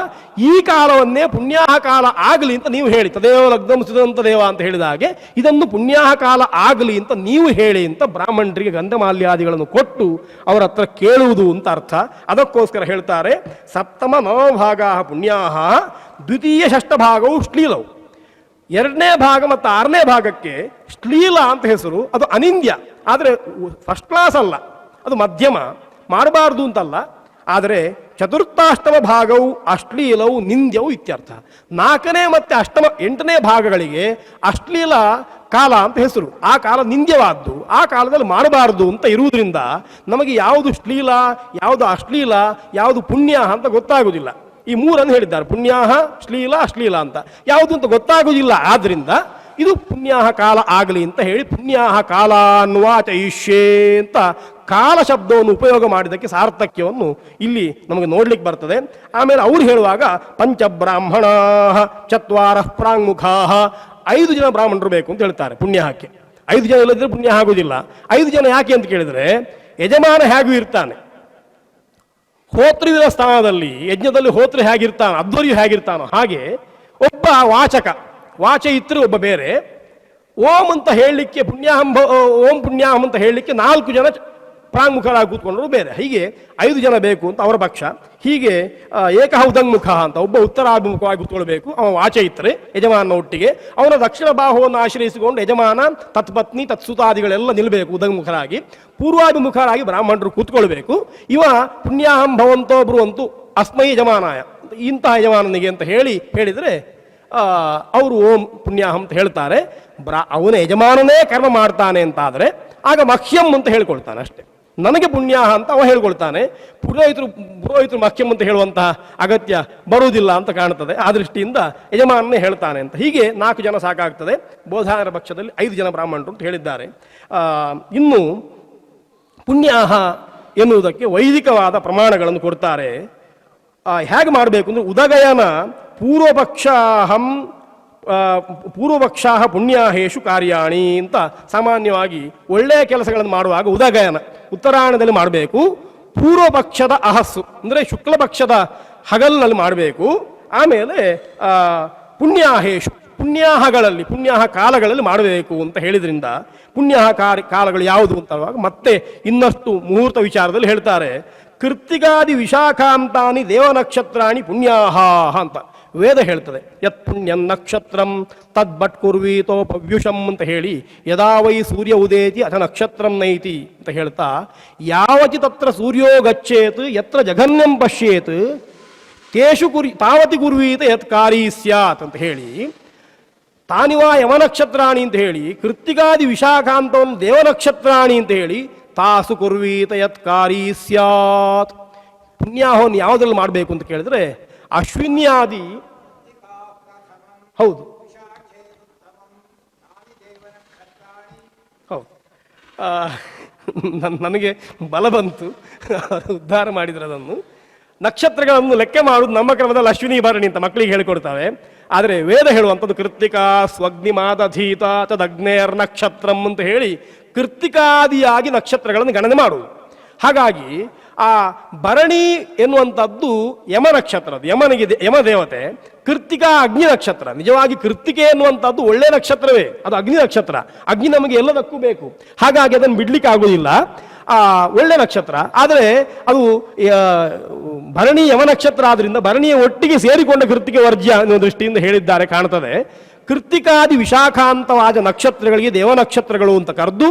ಈ ಕಾಲವನ್ನೇ ಪುಣ್ಯಾಹ ಕಾಲ ಆಗಲಿ ಅಂತ ನೀವು ಹೇಳಿ, ತದೇವ ಲಗ್ನಂ ಸುದಂತ ದೇವ ಅಂತ ಹೇಳಿದ ಹಾಗೆ ಇದನ್ನು ಪುಣ್ಯಾಹ ಕಾಲ ಆಗಲಿ ಅಂತ ನೀವು ಹೇಳಿ ಅಂತ ಬ್ರಾಹ್ಮಣರಿಗೆ ಗಂಧಮಾಲ್ಯಾದಿಗಳನ್ನು ಕೊಟ್ಟು ಅವರ ಹತ್ರ ಕೇಳುವುದು ಅಂತ ಅರ್ಥ. ಅದಕ್ಕೋಸ್ಕರ ಹೇಳ್ತಾರೆ, ಸಪ್ತಮ ನವಭಾಗ ಪುಣ್ಯಾಹ ದ್ವಿತೀಯ ಷಷ್ಠ ಭಾಗವು ಶ್ಲೀಲವು. 2ನೇ ಭಾಗ ಮತ್ತು 6ನೇ ಭಾಗಕ್ಕೆ ಶ್ಲೀಲ ಅಂತ ಹೆಸರು. ಅದು ಅನಿಂದ್ಯ, ಆದರೆ ಫಸ್ಟ್ ಕ್ಲಾಸ್ ಅಲ್ಲ, ಅದು ಮಧ್ಯಮ, ಮಾಡಬಾರ್ದು ಅಂತಲ್ಲ. ಆದರೆ ಚತುರ್ಥಾಷ್ಟಮ ಭಾಗವು ಅಶ್ಲೀಲವು ನಿಂದ್ಯವು ಇತ್ಯರ್ಥ. 4ನೇ ಮತ್ತು 8ನೇ ಭಾಗಗಳಿಗೆ ಅಶ್ಲೀಲ ಕಾಲ ಅಂತ ಹೆಸರು. ಆ ಕಾಲ ನಿಂದ್ಯವಾದ್ದು, ಆ ಕಾಲದಲ್ಲಿ ಮಾಡಬಾರ್ದು ಅಂತ ಇರುವುದರಿಂದ ನಮಗೆ ಯಾವುದು ಶ್ಲೀಲ, ಯಾವುದು ಅಶ್ಲೀಲ, ಯಾವುದು ಪುಣ್ಯ ಅಂತ ಗೊತ್ತಾಗುವುದಿಲ್ಲ. ಈ 3 ಹೇಳಿದ್ದಾರೆ, ಪುಣ್ಯಾಹ, ಶ್ಲೀಲ, ಅಶ್ಲೀಲ ಅಂತ. ಯಾವುದು ಅಂತ ಗೊತ್ತಾಗುವುದಿಲ್ಲ. ಆದ್ರಿಂದ ಇದು ಪುಣ್ಯಾಹ ಕಾಲ ಆಗಲಿ ಅಂತ ಹೇಳಿ ಪುಣ್ಯಾಹ ಕಾಲ ಅನ್ನುವಾಚ ಇಷ್ಯೇ ಅಂತ ಕಾಲ ಶಬ್ದವನ್ನು ಉಪಯೋಗ ಮಾಡಿದ್ದಕ್ಕೆ ಸಾರ್ಥಕ್ಯವನ್ನು ಇಲ್ಲಿ ನಮಗೆ ನೋಡ್ಲಿಕ್ಕೆ ಬರ್ತದೆ. ಆಮೇಲೆ ಅವ್ರು ಹೇಳುವಾಗ ಪಂಚಬ್ರಾಹ್ಮಣ ಚತ್ವಾರ ಪ್ರಾಂಗುಖಾ, 5 ಜನ ಬ್ರಾಹ್ಮಣರು ಬೇಕು ಅಂತ ಹೇಳ್ತಾರೆ ಪುಣ್ಯಾಹಕ್ಕೆ. 5 ಜನ ಇಲ್ಲದಿದ್ರೆ ಪುಣ್ಯ ಆಗುವುದಿಲ್ಲ. 5 ಜನ ಯಾಕೆ ಅಂತ ಕೇಳಿದ್ರೆ, ಯಜಮಾನ ಹೇಗೂ ಇರ್ತಾನೆ, ಹೋತೃವಿನ ಸ್ಥಾನದಲ್ಲಿ ಯಜ್ಞದಲ್ಲಿ ಹೋತೃ ಹೇಗಿರ್ತಾನೋ, ಅಧ್ವರ್ಯು ಹೇಗಿರ್ತಾನೋ ಹಾಗೆ ಒಬ್ಬ ವಾಚ ಇದ್ರೆ ಒಬ್ಬ ಬೇರೆ. ಓಂ ಅಂತ ಹೇಳಲಿಕ್ಕೆ ಓಂ ಪುಣ್ಯಾಹಂ ಅಂತ ಹೇಳಲಿಕ್ಕೆ 4 ಜನ ಪ್ರಾಂಗುಖರಾಗಿ ಕೂತ್ಕೊಂಡ್ರು ಬೇರೆ. ಹೀಗೆ 5 ಜನ ಬೇಕು ಅಂತ ಅವರ ಪಕ್ಷ. ಹೀಗೆ ಏಕಃ ಉದಂಗುಖ ಅಂತ ಒಬ್ಬ ಉತ್ತರಾಭಿಮುಖವಾಗಿ ಕೂತ್ಕೊಳ್ಬೇಕು, ಅವ ವಾಚ ಇತ್ತರೆ ಯಜಮಾನ ಒಟ್ಟಿಗೆ. ಅವನ ದಕ್ಷಿಣ ಬಾಹುವನ್ನು ಆಶ್ರಯಿಸಿಕೊಂಡು ಯಜಮಾನ ತತ್ಪತ್ನಿ ತತ್ಸುತಾದಿಗಳೆಲ್ಲ ನಿಲ್ಲಬೇಕು ಉದಂಗುಖರಾಗಿ. ಪೂರ್ವಾಭಿಮುಖರಾಗಿ ಬ್ರಾಹ್ಮಣರು ಕೂತ್ಕೊಳ್ಬೇಕು. ಇವ ಪುಣ್ಯಾಹಂ ಭವಂತೋ ಬ್ರುವಂತು ಅಸ್ಮೈ ಯಜಮಾನಾಯ, ಇಂತಹ ಯಜಮಾನನಿಗೆ ಅಂತ ಹೇಳಿದರೆ ಅವರು ಓಂ ಪುಣ್ಯಾಹಂ ಅಂತ ಹೇಳ್ತಾರೆ. ಅವನ ಯಜಮಾನನೇ ಕರ್ಮ ಮಾಡ್ತಾನೆ ಅಂತಾದರೆ ಆಗ ಮಹ್ಯಂ ಅಂತ ಹೇಳ್ಕೊಳ್ತಾನೆ ಅಷ್ಟೇ. ನನಗೆ ಪುಣ್ಯಾಹ ಅಂತ ಅವ ಹೇಳ್ಕೊಳ್ತಾನೆ. ಪುರೋಹಿತರು ಮಹ್ಯಂ ಅಂತ ಹೇಳುವಂತಹ ಅಗತ್ಯ ಬರುವುದಿಲ್ಲ ಅಂತ ಕಾಣ್ತದೆ. ಆ ದೃಷ್ಟಿಯಿಂದ ಯಜಮಾನನೇ ಹೇಳ್ತಾನೆ ಅಂತ. ಹೀಗೆ 4 ಜನ ಸಾಕಾಗ್ತದೆ. ಬೋಧಾಯನ ಪಕ್ಷದಲ್ಲಿ 5 ಜನ ಬ್ರಾಹ್ಮಣರು ಅಂತ ಹೇಳಿದ್ದಾರೆ. ಇನ್ನು ಪುಣ್ಯಾಹ ಎನ್ನುವುದಕ್ಕೆ ವೈದಿಕವಾದ ಪ್ರಮಾಣಗಳನ್ನು ಕೊಡ್ತಾರೆ. ಹೇಗೆ ಮಾಡಬೇಕು ಅಂದರೆ, ಉದಗಯನ ಪೂರ್ವಪಕ್ಷಾಹ ಪುಣ್ಯಾಹೇಶು ಕಾರ್ಯಾಣಿ ಅಂತ ಸಾಮಾನ್ಯವಾಗಿ ಒಳ್ಳೆಯ ಕೆಲಸಗಳನ್ನು ಮಾಡುವಾಗ ಉದಗಯನ ಉತ್ತರಾಯಣದಲ್ಲಿ ಮಾಡಬೇಕು. ಪೂರ್ವಪಕ್ಷದ ಅಹಸ್ಸು ಅಂದರೆ ಶುಕ್ಲ ಪಕ್ಷದ ಹಗಲಿನಲ್ಲಿ ಮಾಡಬೇಕು. ಆಮೇಲೆ ಪುಣ್ಯಾಹೇಶು ಪುಣ್ಯಾಹ ಕಾಲಗಳಲ್ಲಿ ಮಾಡಬೇಕು ಅಂತ ಹೇಳಿದ್ರಿಂದ ಪುಣ್ಯಾಹ ಕಾಲಗಳು ಯಾವುದು ಅಂತವಾಗ ಮತ್ತೆ ಇನ್ನಷ್ಟು ಮುಹೂರ್ತ ವಿಚಾರದಲ್ಲಿ ಹೇಳ್ತಾರೆ. ಕೃತ್ತಿಗಾದಿ ವಿಶಾಖಾಂತಾನಿ ದೇವನಕ್ಷತ್ರಾಣಿ ಪುಣ್ಯಾಹ ಅಂತ ವೇದ ಹೇಳ್ತದೆ. ಯತ್ ಪುಣ್ಯಂ ನಕ್ಷತ್ರಂ ತದ್ಬಟ್ ಕುರ್ವೀತೋ ಪವ್ಯುಷಂ ಅಂತ ಹೇಳಿ, ಯದಾ ವೈ ಸೂರ್ಯ ಉದೇತಿ ಅಥ ನಕ್ಷತ್ರಂ ನೈತಿ ಅಂತ ಹೇಳ್ತಾ, ಯಾವತಿ ತತ್ರ ಸೂರ್ಯೋ ಗಚ್ಚೇತ್ ಯತ್ರ ಜಘನ್ಯಂ ಪಶ್ಯೇತ್ ತಾವತಿ ಕುರ್ವೀತ ಯತ್ ಕಾರೀ ಸ್ಯಾತ್ ಅಂತ ಹೇಳಿ, ತಾನಿವಾ ಯಮನಕ್ಷತ್ರಾಣಿ ಅಂತ ಹೇಳಿ, ಕೃತ್ತಿಗಾದಿ ವಿಶಾಖಾಂತವನ್ನು ದೇವನಕ್ಷತ್ರಾಣಿ ಅಂತ ಹೇಳಿ, ತಾಸು ಕುರ್ವೀತ ಯತ್ ಕಾರೀ ಸ್ಯಾತ್. ಪುಣ್ಯಾಹವನ್ನು ಯಾವುದ್ರಲ್ಲಿ ಮಾಡಬೇಕು ಅಂತ ಕೇಳಿದ್ರೆ ಅಶ್ವಿನ್ಯಾದಿ, ಹೌದು ಹೌದು, ನನಗೆ ಬಲ ಬಂತು, ಉದ್ಧಾರ ಮಾಡಿದ್ರು ಅದನ್ನು. ನಕ್ಷತ್ರಗಳನ್ನು ಲೆಕ್ಕ ಮಾಡುವುದು ನಮ್ಮ ಕ್ರಮದಲ್ಲಿ ಅಶ್ವಿನಿ ಭರಣಿ ಅಂತ ಮಕ್ಕಳಿಗೆ ಹೇಳಿಕೊಡ್ತಾವೆ. ಆದರೆ ವೇದ ಹೇಳುವಂಥದ್ದು ಕೃತ್ತಿಕಾ ಸ್ವಗ್ನಿಮಾದಧೀತ ತದಗ್ನೇರ್ ನಕ್ಷತ್ರಂ ಅಂತ ಹೇಳಿ ಕೃತ್ತಿಕಾದಿಯಾಗಿ ನಕ್ಷತ್ರಗಳನ್ನು ಗಣನೆ ಮಾಡುವುದು. ಹಾಗಾಗಿ ಆ ಭರಣಿ ಎನ್ನುವಂಥದ್ದು ಯಮ ನಕ್ಷತ್ರ, ಯಮದೇವತೆ. ಕೃತ್ತಿಕಾ ಅಗ್ನಿ ನಕ್ಷತ್ರ. ನಿಜವಾಗಿ ಕೃತ್ತಿಕೆ ಎನ್ನುವಂಥದ್ದು ಒಳ್ಳೆ ನಕ್ಷತ್ರವೇ, ಅದು ಅಗ್ನಿ ನಕ್ಷತ್ರ. ಅಗ್ನಿ ನಮಗೆ ಎಲ್ಲದಕ್ಕೂ ಬೇಕು, ಹಾಗಾಗಿ ಅದನ್ನು ಬಿಡ್ಲಿಕ್ಕೆ ಆಗುವುದಿಲ್ಲ. ಆ ಒಳ್ಳೆ ನಕ್ಷತ್ರ. ಆದರೆ ಅದು ಭರಣಿ ಯಮ ನಕ್ಷತ್ರ ಆದ್ರಿಂದ ಭರಣಿಯ ಒಟ್ಟಿಗೆ ಸೇರಿಕೊಂಡ ಕೃತ್ತಿಕೆ ವರ್ಜ್ಯ ಅನ್ನೋ ದೃಷ್ಟಿಯಿಂದ ಹೇಳಿದ್ದಾರೆ ಕಾಣ್ತದೆ. ಕೃತ್ತಿಕಾದಿ ವಿಶಾಖಾಂತವಾದ ನಕ್ಷತ್ರಗಳಿಗೆ ದೇವನಕ್ಷತ್ರಗಳು ಅಂತ ಕರೆದು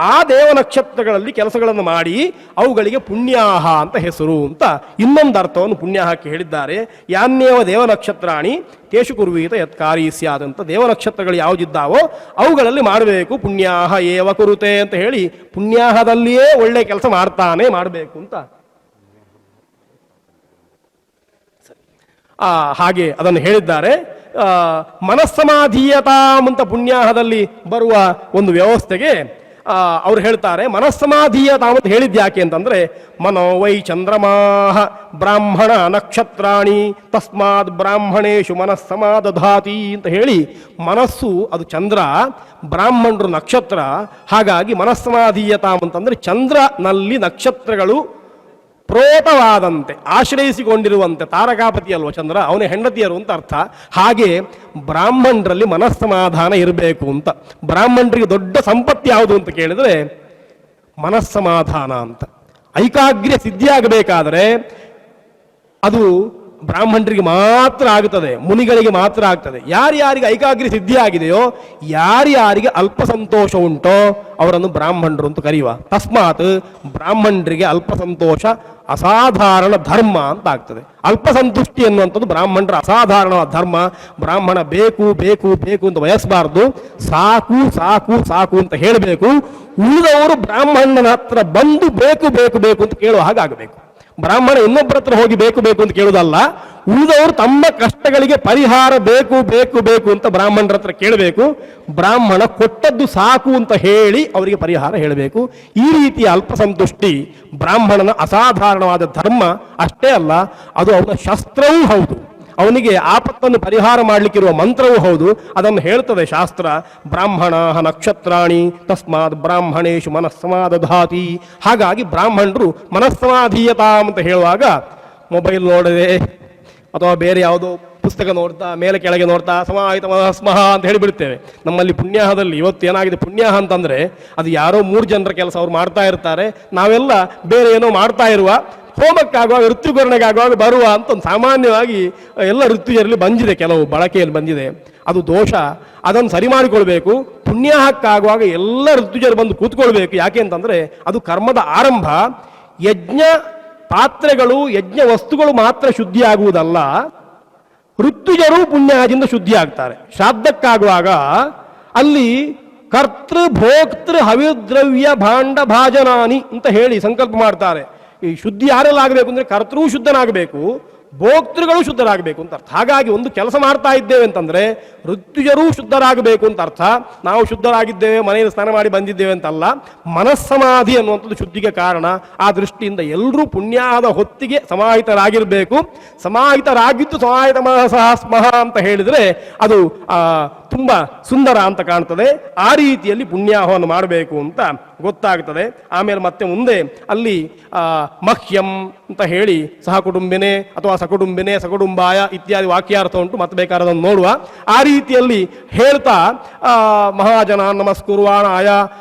ಆ ದೇವನಕ್ಷತ್ರಗಳಲ್ಲಿ ಕೆಲಸಗಳನ್ನು ಮಾಡಿ ಅವುಗಳಿಗೆ ಪುಣ್ಯಾಹ ಅಂತ ಹೆಸರು ಅಂತ ಇನ್ನೊಂದು ಅರ್ಥವನ್ನು ಪುಣ್ಯಾಹಕ್ಕೆ ಹೇಳಿದ್ದಾರೆ. ಯಾನ್ಯವ ದೇವನಕ್ಷತ್ರಾಣಿ ತೇಷು ಕುರ್ವೀತ ಯತ್ಕಾರಿ ಸ್ಯಾದಂತ. ದೇವನಕ್ಷತ್ರಗಳು ಯಾವುದಿದ್ದಾವೋ ಅವುಗಳಲ್ಲಿ ಮಾಡಬೇಕು. ಪುಣ್ಯಾಹ ಏವ ಕುರುತೆ ಅಂತ ಹೇಳಿ ಪುಣ್ಯಾಹದಲ್ಲಿಯೇ ಒಳ್ಳೆ ಕೆಲಸ ಮಾಡಬೇಕು ಅಂತ ಹಾಗೆ ಅದನ್ನು ಹೇಳಿದ್ದಾರೆ. ಮನಸ್ಸಮಾಧೀಯತಾಂ ಅಂತ ಪುಣ್ಯಾಹದಲ್ಲಿ ಬರುವ ಒಂದು ವ್ಯವಸ್ಥೆಗೆ ಅವ್ರು ಹೇಳ್ತಾರೆ ಮನಸ್ಸಮಾಧೀಯತಾಂ ಅಂತ ಹೇಳಿದ್ದು ಯಾಕೆ ಅಂತಂದ್ರೆ ಮನೋ ವೈ ಚಂದ್ರಮಾಹ ಬ್ರಾಹ್ಮಣ ನಕ್ಷತ್ರಾಣಿ ತಸ್ಮಾತ್ ಬ್ರಾಹ್ಮಣೇಶು ಮನಸ್ಸಮಾದಧಾತಿ ಅಂತ ಹೇಳಿ ಮನಸ್ಸು ಅದು ಚಂದ್ರ, ಬ್ರಾಹ್ಮಣರು ನಕ್ಷತ್ರ. ಹಾಗಾಗಿ ಮನಸ್ಸಮಾಧೀಯತಾಂ ಅಂತಂದ್ರೆ ಚಂದ್ರನಲ್ಲಿ ನಕ್ಷತ್ರಗಳು ಪ್ರೋತವಾದಂತೆ ಆಶ್ರಯಿಸಿಕೊಂಡಿರುವಂತೆ. ತಾರಕಾಪತಿ ಅಲ್ವ ಚಂದ್ರ, ಅವನೇ ಹೆಂಡತಿಯರು ಅಂತ ಅರ್ಥ. ಹಾಗೆ ಬ್ರಾಹ್ಮಣರಲ್ಲಿ ಮನಸ್ಸಮಾಧಾನ ಇರಬೇಕು ಅಂತ. ಬ್ರಾಹ್ಮಣರಿಗೆ ದೊಡ್ಡ ಸಂಪತ್ತು ಯಾವುದು ಅಂತ ಕೇಳಿದ್ರೆ ಮನಸ್ಸಮಾಧಾನ ಅಂತ. ಐಕಾಗ್ರ್ಯ ಸಿದ್ಧಿಯಾಗಬೇಕಾದರೆ ಅದು ಬ್ರಾಹ್ಮಣರಿಗೆ ಮಾತ್ರ ಆಗುತ್ತದೆ, ಮುನಿಗಳಿಗೆ ಮಾತ್ರ ಆಗ್ತದೆ. ಯಾರ್ಯಾರಿಗೆ ಐಕಾಗ್ರ್ಯ ಸಿದ್ಧಿ ಆಗಿದೆಯೋ, ಯಾರ್ಯಾರಿಗೆ ಅಲ್ಪ ಸಂತೋಷ ಉಂಟೋ ಅವರನ್ನು ಬ್ರಾಹ್ಮಣರು ಅಂತ ಕರೆಯುವ. ತಸ್ಮಾತ್ ಬ್ರಾಹ್ಮಣರಿಗೆ ಅಲ್ಪ ಸಂತೋಷ ಅಸಾಧಾರಣ ಧರ್ಮ ಅಂತ ಆಗ್ತದೆ. ಅಲ್ಪ ಸಂತುಷ್ಟಿ ಎನ್ನುವಂಥದ್ದು ಬ್ರಾಹ್ಮಣರ ಅಸಾಧಾರಣವಾದ ಧರ್ಮ. ಬ್ರಾಹ್ಮಣ ಬೇಕು ಬೇಕು ಬೇಕು ಅಂತ ಬಯಸಬಾರ್ದು, ಸಾಕು ಸಾಕು ಸಾಕು ಅಂತ ಹೇಳಬೇಕು. ಉಳಿದವರು ಬ್ರಾಹ್ಮಣನ ಹತ್ರ ಬಂದು ಬೇಕು ಬೇಕು ಬೇಕು ಅಂತ ಕೇಳುವ ಹಾಗಾಗಬೇಕು. ಬ್ರಾಹ್ಮಣ ಇನ್ನೊಬ್ಬರ ಹತ್ರ ಹೋಗಿ ಬೇಕು ಬೇಕು ಅಂತ ಕೇಳುವುದಲ್ಲ, ಉಳಿದವರು ತಮ್ಮ ಕಷ್ಟಗಳಿಗೆ ಪರಿಹಾರ ಬೇಕು ಬೇಕು ಬೇಕು ಅಂತ ಬ್ರಾಹ್ಮಣರ ಹತ್ರ ಕೇಳಬೇಕು. ಬ್ರಾಹ್ಮಣ ಕೊಟ್ಟದ್ದು ಸಾಕು ಅಂತ ಹೇಳಿ ಅವರಿಗೆ ಪರಿಹಾರ ಹೇಳಬೇಕು. ಈ ರೀತಿಯ ಅಲ್ಪಸಂತುಷ್ಟಿ ಬ್ರಾಹ್ಮಣನ ಅಸಾಧಾರಣವಾದ ಧರ್ಮ. ಅಷ್ಟೇ ಅಲ್ಲ, ಅದು ಅವನ ಶಸ್ತ್ರವೂ ಹೌದು. ಅವನಿಗೆ ಆಪತ್ತನ್ನು ಪರಿಹಾರ ಮಾಡಲಿಕ್ಕಿರುವ ಮಂತ್ರವೂ ಹೌದು. ಅದನ್ನು ಹೇಳ್ತದೆ ಶಾಸ್ತ್ರ. ಬ್ರಾಹ್ಮಣ ನಕ್ಷತ್ರಾಣಿ ತಸ್ಮಾತ್ ಬ್ರಾಹ್ಮಣೇಶು ಮನಸ್ಸಮಾದಧಾತಿ. ಹಾಗಾಗಿ ಬ್ರಾಹ್ಮಣರು ಮನಸ್ಸಮಾಧೀಯತಾ ಅಂತ ಹೇಳುವಾಗ ಮೊಬೈಲ್ ನೋಡದೆ ಅಥವಾ ಬೇರೆ ಯಾವುದೋ ಪುಸ್ತಕ ನೋಡ್ತಾ ಮೇಲೆ ಕೆಳಗೆ ನೋಡ್ತಾ ಸಮಾಹಿತ ಮನಸ್ಮಹ ಅಂತ ಹೇಳಿಬಿಡ್ತೇವೆ. ನಮ್ಮಲ್ಲಿ ಪುಣ್ಯಾಹದಲ್ಲಿ ಇವತ್ತು ಏನಾಗಿದೆ, ಪುಣ್ಯಾಹ ಅಂತಂದ್ರೆ ಅದು ಯಾರೋ 3 ಜನರ ಕೆಲಸ ಅವ್ರು ಮಾಡ್ತಾ ಇರ್ತಾರೆ, ನಾವೆಲ್ಲ ಬೇರೆ ಏನೋ ಮಾಡ್ತಾ ಇರುವ. ಹೋಮಕ್ಕಾಗುವಾಗ ಋತುಗರಣೆಗಾಗುವಾಗ ಬರುವ ಅಂತ ಒಂದು ಸಾಮಾನ್ಯವಾಗಿ ಎಲ್ಲ ಋತುಜರಲ್ಲಿ ಬಂದಿದೆ, ಕೆಲವು ಬಳಕೆಯಲ್ಲಿ ಬಂದಿದೆ. ಅದು ದೋಷ. ಅದನ್ನು ಸರಿ ಮಾಡಿಕೊಳ್ಬೇಕು. ಪುಣ್ಯಾಹಕ್ಕಾಗುವಾಗ ಎಲ್ಲ ಋತುಜರು ಬಂದು ಕೂತ್ಕೊಳ್ಬೇಕು. ಯಾಕೆ ಅಂತಂದ್ರೆ ಅದು ಕರ್ಮದ ಆರಂಭ. ಯಜ್ಞ ಪಾತ್ರೆಗಳು ಯಜ್ಞ ವಸ್ತುಗಳು ಮಾತ್ರ ಶುದ್ಧಿ ಆಗುವುದಲ್ಲ, ಋತುಜರು ಪುಣ್ಯದಿಂದ ಶುದ್ಧಿ ಆಗ್ತಾರೆ. ಶ್ರಾದ್ದಕ್ಕಾಗುವಾಗ ಅಲ್ಲಿ ಕರ್ತೃ ಭೋಕ್ತೃ ಹವಿದ್ರವ್ಯ ಭಾಂಡ ಭಾಜನಾನಿ ಅಂತ ಹೇಳಿ ಸಂಕಲ್ಪ ಮಾಡ್ತಾರೆ. ಈ ಶುದ್ಧಿ ಯಾರೆಲ್ಲ ಆಗಬೇಕು ಅಂದ್ರೆ ಕರ್ತೃ ಶುದ್ಧನಾಗಬೇಕು, ಭೋಕ್ತೃಗಳು ಶುದ್ಧರಾಗಬೇಕು ಅಂತ ಅರ್ಥ. ಹಾಗಾಗಿ ಒಂದು ಕೆಲಸ ಮಾಡ್ತಾ ಇದ್ದೇವೆ ಅಂತಂದ್ರೆ ಋತುಜರೂ ಶುದ್ಧರಾಗಬೇಕು ಅಂತ ಅರ್ಥ. ನಾವು ಶುದ್ಧರಾಗಿದ್ದೇವೆ, ಮನೆಯಲ್ಲಿ ಸ್ನಾನ ಮಾಡಿ ಬಂದಿದ್ದೇವೆ ಅಂತಲ್ಲ. ಮನಸ್ಸಮಾಧಿ ಅನ್ನುವಂಥದ್ದು ಶುದ್ಧಿಗೆ ಕಾರಣ. ಆ ದೃಷ್ಟಿಯಿಂದ ಎಲ್ಲರೂ ಪುಣ್ಯಾದ ಹೊತ್ತಿಗೆ ಸಮಾಹಿತರಾಗಿರಬೇಕು. ಸಮಾಹಿತರಾಗಿದ್ದು ಸಮಾಹಿತ ಮನಸಃ ಸ್ಮಃ ಅಂತ ಹೇಳಿದ್ರೆ ಅದು ತುಂಬಾ ಸುಂದರ ಅಂತ ಕಾಣ್ತದೆ. ಆ ರೀತಿಯಲ್ಲಿ ಪುಣ್ಯಾಹವನ್ನು ಮಾಡಬೇಕು ಅಂತ ಗೊತ್ತಾಗ್ತದೆ. ಆಮೇಲೆ ಮತ್ತೆ ಮುಂದೆ ಅಲ್ಲಿ ಮಹ್ಯಂ ಅಂತ ಹೇಳಿ ಸಹಕುಟುಂಬಿನೇ ಅಥವಾ ಸಕುಟುಂಬಿನೇ ಸಕುಟುಂಬಾಯ ಇತ್ಯಾದಿ ವಾಕ್ಯಾರ್ಥ ಉಂಟು, ಮತ್ತೆ ಬೇಕಾದನ್ನು ನೋಡುವ. ಆ ರೀತಿಯಲ್ಲಿ ಹೇಳ್ತಾ ಮಹಾಜನ ನಮಸ್ಕುರ್ವಾಣಾಯ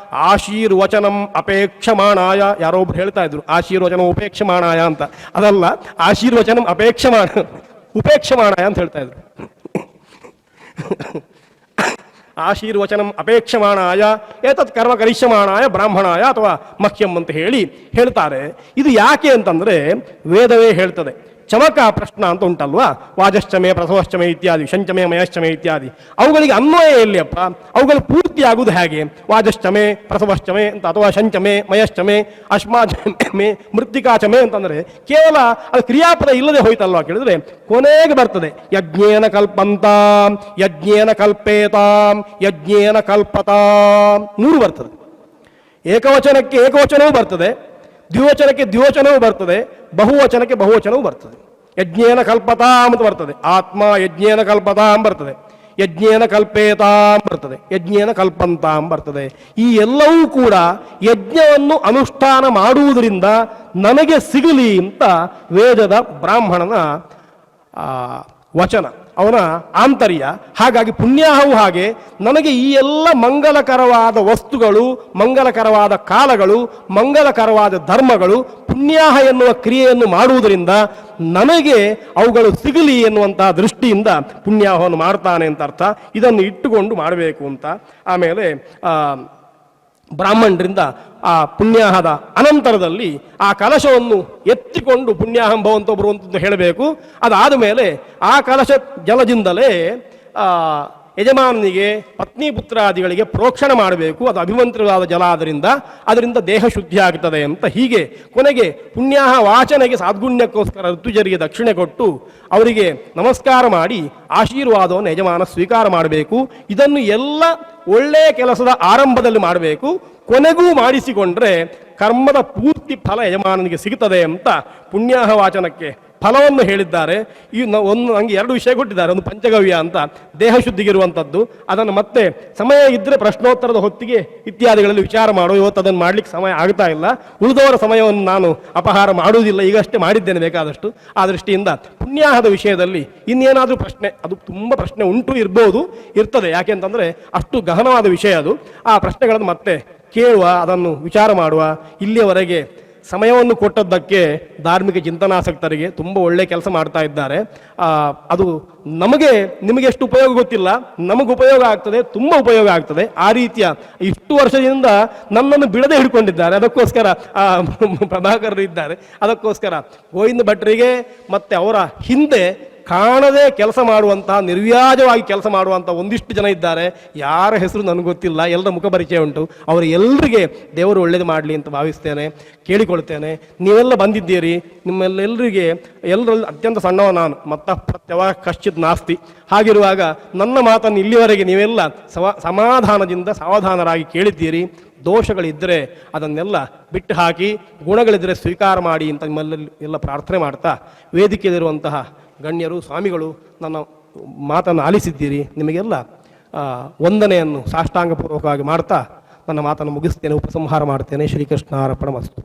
ಆಶೀರ್ವಚನಂ ಅಪೇಕ್ಷಮಾಣಾಯ. ಯಾರೋ ಒಬ್ರು ಹೇಳ್ತಾ ಇದ್ರು ಆಶೀರ್ವಚನ ಉಪೇಕ್ಷಮಾಣಾಯ ಅಂತ. ಅದಲ್ಲ, ಆಶೀರ್ವಚನಂ ಉಪೇಕ್ಷಮಾಣಾಯ ಅಂತ ಹೇಳ್ತಾ ಇದ್ರು. ಆಶೀರ್ವಚನಂ ಅಪೇಕ್ಷಮಾಣಾಯ ಏತತ್ ಕರ್ಮ ಕರಿಷ್ಯಮಾಣಾಯ ಬ್ರಾಹ್ಮಣಾಯ ಅಥವಾ ಮಹ್ಯಂ ಅಂತ ಹೇಳಿ ಹೇಳ್ತಾರೆ. ಇದು ಯಾಕೆ ಅಂತಂದ್ರೆ ವೇದವೇ ಹೇಳ್ತದೆ. ಚಮಕ ಪ್ರಶ್ನ ಅಂತ ಉಂಟಲ್ವಾ, ವಾಜಶ್ಚಮೆ ಪ್ರಸವಶ್ಚಮೆ ಇತ್ಯಾದಿ, ಶಂಚಮೆ ಮಯಶ್ಚಮೆ ಇತ್ಯಾದಿ. ಅವುಗಳಿಗೆ ಅನ್ವಯ ಎಲ್ಲಿಯಪ್ಪ? ಅವುಗಳು ಪೂರ್ತಿ ಆಗುವುದು ಹೇಗೆ? ವಾಜಶ್ಚಮೆ ಪ್ರಸವಶ್ಚಮೆ ಅಂತ ಅಥವಾ ಶಂಚಮೆ ಮಯಶ್ಚಮೆ ಅಶ್ಮಾಚಮೆ ಮೃತ್ತಿಕಾಚಮೆ ಅಂತಂದ್ರೆ ಕೇವಲ ಅದು ಕ್ರಿಯಾಪದ ಇಲ್ಲದೆ ಹೋಯ್ತಲ್ವಾ ಕೇಳಿದ್ರೆ ಕೊನೆಗೆ ಬರ್ತದೆ ಯಜ್ಞೇನ ಕಲ್ಪಂತಾಂ ಯಜ್ಞೇನ ಕಲ್ಪೇತಾಂ ಯಜ್ಞೇನ ಕಲ್ಪತಾಂ 3 ಬರ್ತದೆ. ಏಕವಚನಕ್ಕೆ ಏಕವಚನವೂ ಬರ್ತದೆ, ದ್ವಿವಚನಕ್ಕೆ ದ್ವಿವಚನವೂ ಬರ್ತದೆ, ಬಹುವಚನಕ್ಕೆ ಬಹುವಚನವೂ ಬರ್ತದೆ. ಯಜ್ಞೇನ ಕಲ್ಪತಾಂ ಅಂತ ಬರ್ತದೆ, ಆತ್ಮ ಯಜ್ಞೇನ ಕಲ್ಪತಾಂ ಬರ್ತದೆ, ಯಜ್ಞೇನ ಕಲ್ಪೇತಾಂ ಬರ್ತದೆ, ಯಜ್ಞೇನ ಕಲ್ಪಂತಾಂ ಬರ್ತದೆ. ಈ ಎಲ್ಲವೂ ಕೂಡ ಯಜ್ಞವನ್ನು ಅನುಷ್ಠಾನ ಮಾಡುವುದರಿಂದ ನನಗೆ ಸಿಗಲಿ ಅಂತ ವೇದದ ಬ್ರಾಹ್ಮಣನ ವಚನ, ಅವನ ಆಂತರ್ಯ. ಹಾಗಾಗಿ ಪುಣ್ಯಾಹವು ಹಾಗೆ ನನಗೆ ಈ ಎಲ್ಲ ಮಂಗಲಕರವಾದ ವಸ್ತುಗಳು, ಮಂಗಲಕರವಾದ ಕಾಲಗಳು, ಮಂಗಲಕರವಾದ ಧರ್ಮಗಳು ಪುಣ್ಯಾಹ ಎನ್ನುವ ಕ್ರಿಯೆಯನ್ನು ಮಾಡುವುದರಿಂದ ನನಗೆ ಅವುಗಳು ಸಿಗಲಿ ಎನ್ನುವಂತಹ ದೃಷ್ಟಿಯಿಂದ ಪುಣ್ಯಾಹವನ್ನು ಮಾಡ್ತಾನೆ ಅಂತ ಅರ್ಥ. ಇದನ್ನು ಇಟ್ಟುಕೊಂಡು ಮಾಡಬೇಕು ಅಂತ. ಆಮೇಲೆ ಬ್ರಾಹ್ಮಣರಿಂದ ಆ ಪುಣ್ಯಾಹದ ಅನಂತರದಲ್ಲಿ ಆ ಕಲಶವನ್ನು ಎತ್ತಿಕೊಂಡು ಪುಣ್ಯಾಹಂ ಭವಂತೋ ಬರುವಂಥದ್ದು ಹೇಳಬೇಕು. ಅದಾದ ಮೇಲೆ ಆ ಕಲಶ ಜಲದಿಂದಲೇ ಯಜಮಾನನಿಗೆ ಪತ್ನಿ ಪುತ್ರಾದಿಗಳಿಗೆ ಪ್ರೋಕ್ಷಣೆ ಮಾಡಬೇಕು. ಅದು ಅಭಿಮಂತ್ರಿತವಾದ ಜಲ ಅದರಿಂದ ದೇಹ ಶುದ್ಧಿ ಆಗ್ತದೆ ಅಂತ. ಹೀಗೆ ಕೊನೆಗೆ ಪುಣ್ಯಾಹ ವಾಚನೆಗೆ ಸಾದ್ಗುಣ್ಯಕ್ಕೋಸ್ಕರ ಋತುಜರಿಗೆ ದಕ್ಷಿಣೆ ಕೊಟ್ಟು ಅವರಿಗೆ ನಮಸ್ಕಾರ ಮಾಡಿ ಆಶೀರ್ವಾದವನ್ನು ಯಜಮಾನ ಸ್ವೀಕಾರ ಮಾಡಬೇಕು. ಇದನ್ನು ಎಲ್ಲ ಒಳ್ಳೆಯ ಕೆಲಸದ ಆರಂಭದಲ್ಲಿ ಮಾಡಬೇಕು. ಕೊನೆಗೂ ಮಾಡಿಸಿಕೊಂಡ್ರೆ ಕರ್ಮದ ಪೂರ್ತಿ ಫಲ ಯಜಮಾನನಿಗೆ ಸಿಗುತ್ತದೆ ಅಂತ ಪುಣ್ಯಾಹ ವಾಚನಕ್ಕೆ ಫಲವನ್ನು ಹೇಳಿದ್ದಾರೆ. ಈ ನನಗೆ 2 ವಿಷಯ ಕೊಟ್ಟಿದ್ದಾರೆ. ಒಂದು ಪಂಚಗವ್ಯ ಅಂತ ದೇಹ ಶುದ್ಧಿಗಿರುವಂಥದ್ದು, ಅದನ್ನು ಮತ್ತೆ ಸಮಯ ಇದ್ದರೆ ಪ್ರಶ್ನೋತ್ತರದ ಹೊತ್ತಿಗೆ ಇತ್ಯಾದಿಗಳಲ್ಲಿ ವಿಚಾರ ಮಾಡೋ. ಇವತ್ತು ಅದನ್ನು ಮಾಡಲಿಕ್ಕೆ ಸಮಯ ಆಗ್ತಾ ಇಲ್ಲ. ಉಳಿದವರ ಸಮಯವನ್ನು ನಾನು ಅಪಹಾರ ಮಾಡುವುದಿಲ್ಲ, ಈಗಷ್ಟೇ ಮಾಡಿದ್ದೇನೆ ಬೇಕಾದಷ್ಟು. ಆ ದೃಷ್ಟಿಯಿಂದ ಪುಣ್ಯಾಹದ ವಿಷಯದಲ್ಲಿ ಇನ್ನೇನಾದರೂ ಪ್ರಶ್ನೆ, ಅದು ತುಂಬ ಪ್ರಶ್ನೆ ಉಂಟು, ಇರ್ತದೆ. ಯಾಕೆಂತಂದರೆ ಅಷ್ಟು ಗಹನವಾದ ವಿಷಯ ಅದು. ಆ ಪ್ರಶ್ನೆಗಳನ್ನು ಮತ್ತೆ ಕೇಳುವ, ಅದನ್ನು ವಿಚಾರ ಮಾಡುವ. ಇಲ್ಲಿಯವರೆಗೆ ಸಮಯವನ್ನು ಕೊಟ್ಟದ್ದಕ್ಕೆ ಧಾರ್ಮಿಕ ಚಿಂತನಾಸಕ್ತರಿಗೆ ತುಂಬ ಒಳ್ಳೆಯ ಕೆಲಸ ಮಾಡ್ತಾ ಇದ್ದಾರೆ. ಅದು ನಿಮಗೆ ಎಷ್ಟು ಉಪಯೋಗ ಗೊತ್ತಿಲ್ಲ, ನಮಗೆ ಉಪಯೋಗ ಆಗ್ತದೆ, ತುಂಬ ಉಪಯೋಗ ಆಗ್ತದೆ. ಆ ರೀತಿಯ ಇಷ್ಟು ವರ್ಷದಿಂದ ನನ್ನನ್ನು ಬಿಡದೆ ಹಿಡ್ಕೊಂಡಿದ್ದಾರೆ. ಅದಕ್ಕೋಸ್ಕರ ಪ್ರಭಾಕರರು ಇದ್ದಾರೆ. ಅದಕ್ಕೋಸ್ಕರ ಗೋವಿಂದ ಭಟ್ರಿಗೆ ಮತ್ತು ಅವರ ಹಿಂದೆ ಕಾಣದೆ ಕೆಲಸ ಮಾಡುವಂತಹ, ನಿರ್ವ್ಯಾಜವಾಗಿ ಕೆಲಸ ಮಾಡುವಂತಹ ಒಂದಿಷ್ಟು ಜನ ಇದ್ದಾರೆ. ಯಾರ ಹೆಸರು ನನಗೆ ಗೊತ್ತಿಲ್ಲ, ಎಲ್ಲರ ಮುಖ ಪರಿಚಯ ಉಂಟು. ಅವರು ಎಲ್ಲರಿಗೆ ದೇವರು ಒಳ್ಳೇದು ಮಾಡಲಿ ಅಂತ ಭಾವಿಸ್ತೇನೆ, ಕೇಳಿಕೊಳ್ತೇನೆ. ನೀವೆಲ್ಲ ಬಂದಿದ್ದೀರಿ, ನಿಮ್ಮೆಲ್ಲರಿಗೆ ಎಲ್ಲರಲ್ಲಿ ಅತ್ಯಂತ ಸಣ್ಣವ ನಾನು, ಮತ್ತ ಪ್ರತ್ಯವ ಕಶ್ಚಿತ್ ನಾಸ್ತಿ. ಹಾಗಿರುವಾಗ ನನ್ನ ಮಾತನ್ನು ಇಲ್ಲಿವರೆಗೆ ನೀವೆಲ್ಲ ಸಮಾಧಾನದಿಂದ ಸಾವಧಾನರಾಗಿ ಕೇಳಿದ್ದೀರಿ. ದೋಷಗಳಿದ್ದರೆ ಅದನ್ನೆಲ್ಲ ಬಿಟ್ಟು ಹಾಕಿ, ಗುಣಗಳಿದ್ದರೆ ಸ್ವೀಕಾರ ಮಾಡಿ ಅಂತ ನಿಮ್ಮಲ್ಲಿ ಎಲ್ಲ ಪ್ರಾರ್ಥನೆ ಮಾಡ್ತಾ, ವೇದಿಕೆಯಲ್ಲಿರುವಂತಹ ಗಣ್ಯರು, ಸ್ವಾಮಿಗಳು ನನ್ನ ಮಾತನ್ನು ಆಲಿಸಿದ್ದೀರಿ. ನಿಮಗೆಲ್ಲ ವಂದನೆಯನ್ನು ಸಾಷ್ಟಾಂಗಪೂರ್ವಕವಾಗಿ ಮಾಡ್ತಾ ನನ್ನ ಮಾತನ್ನು ಮುಗಿಸ್ತೇನೆ, ಉಪಸಂಹಾರ ಮಾಡ್ತೇನೆ. ಶ್ರೀಕೃಷ್ಣಾರ್ಪಣಮಸ್ತು.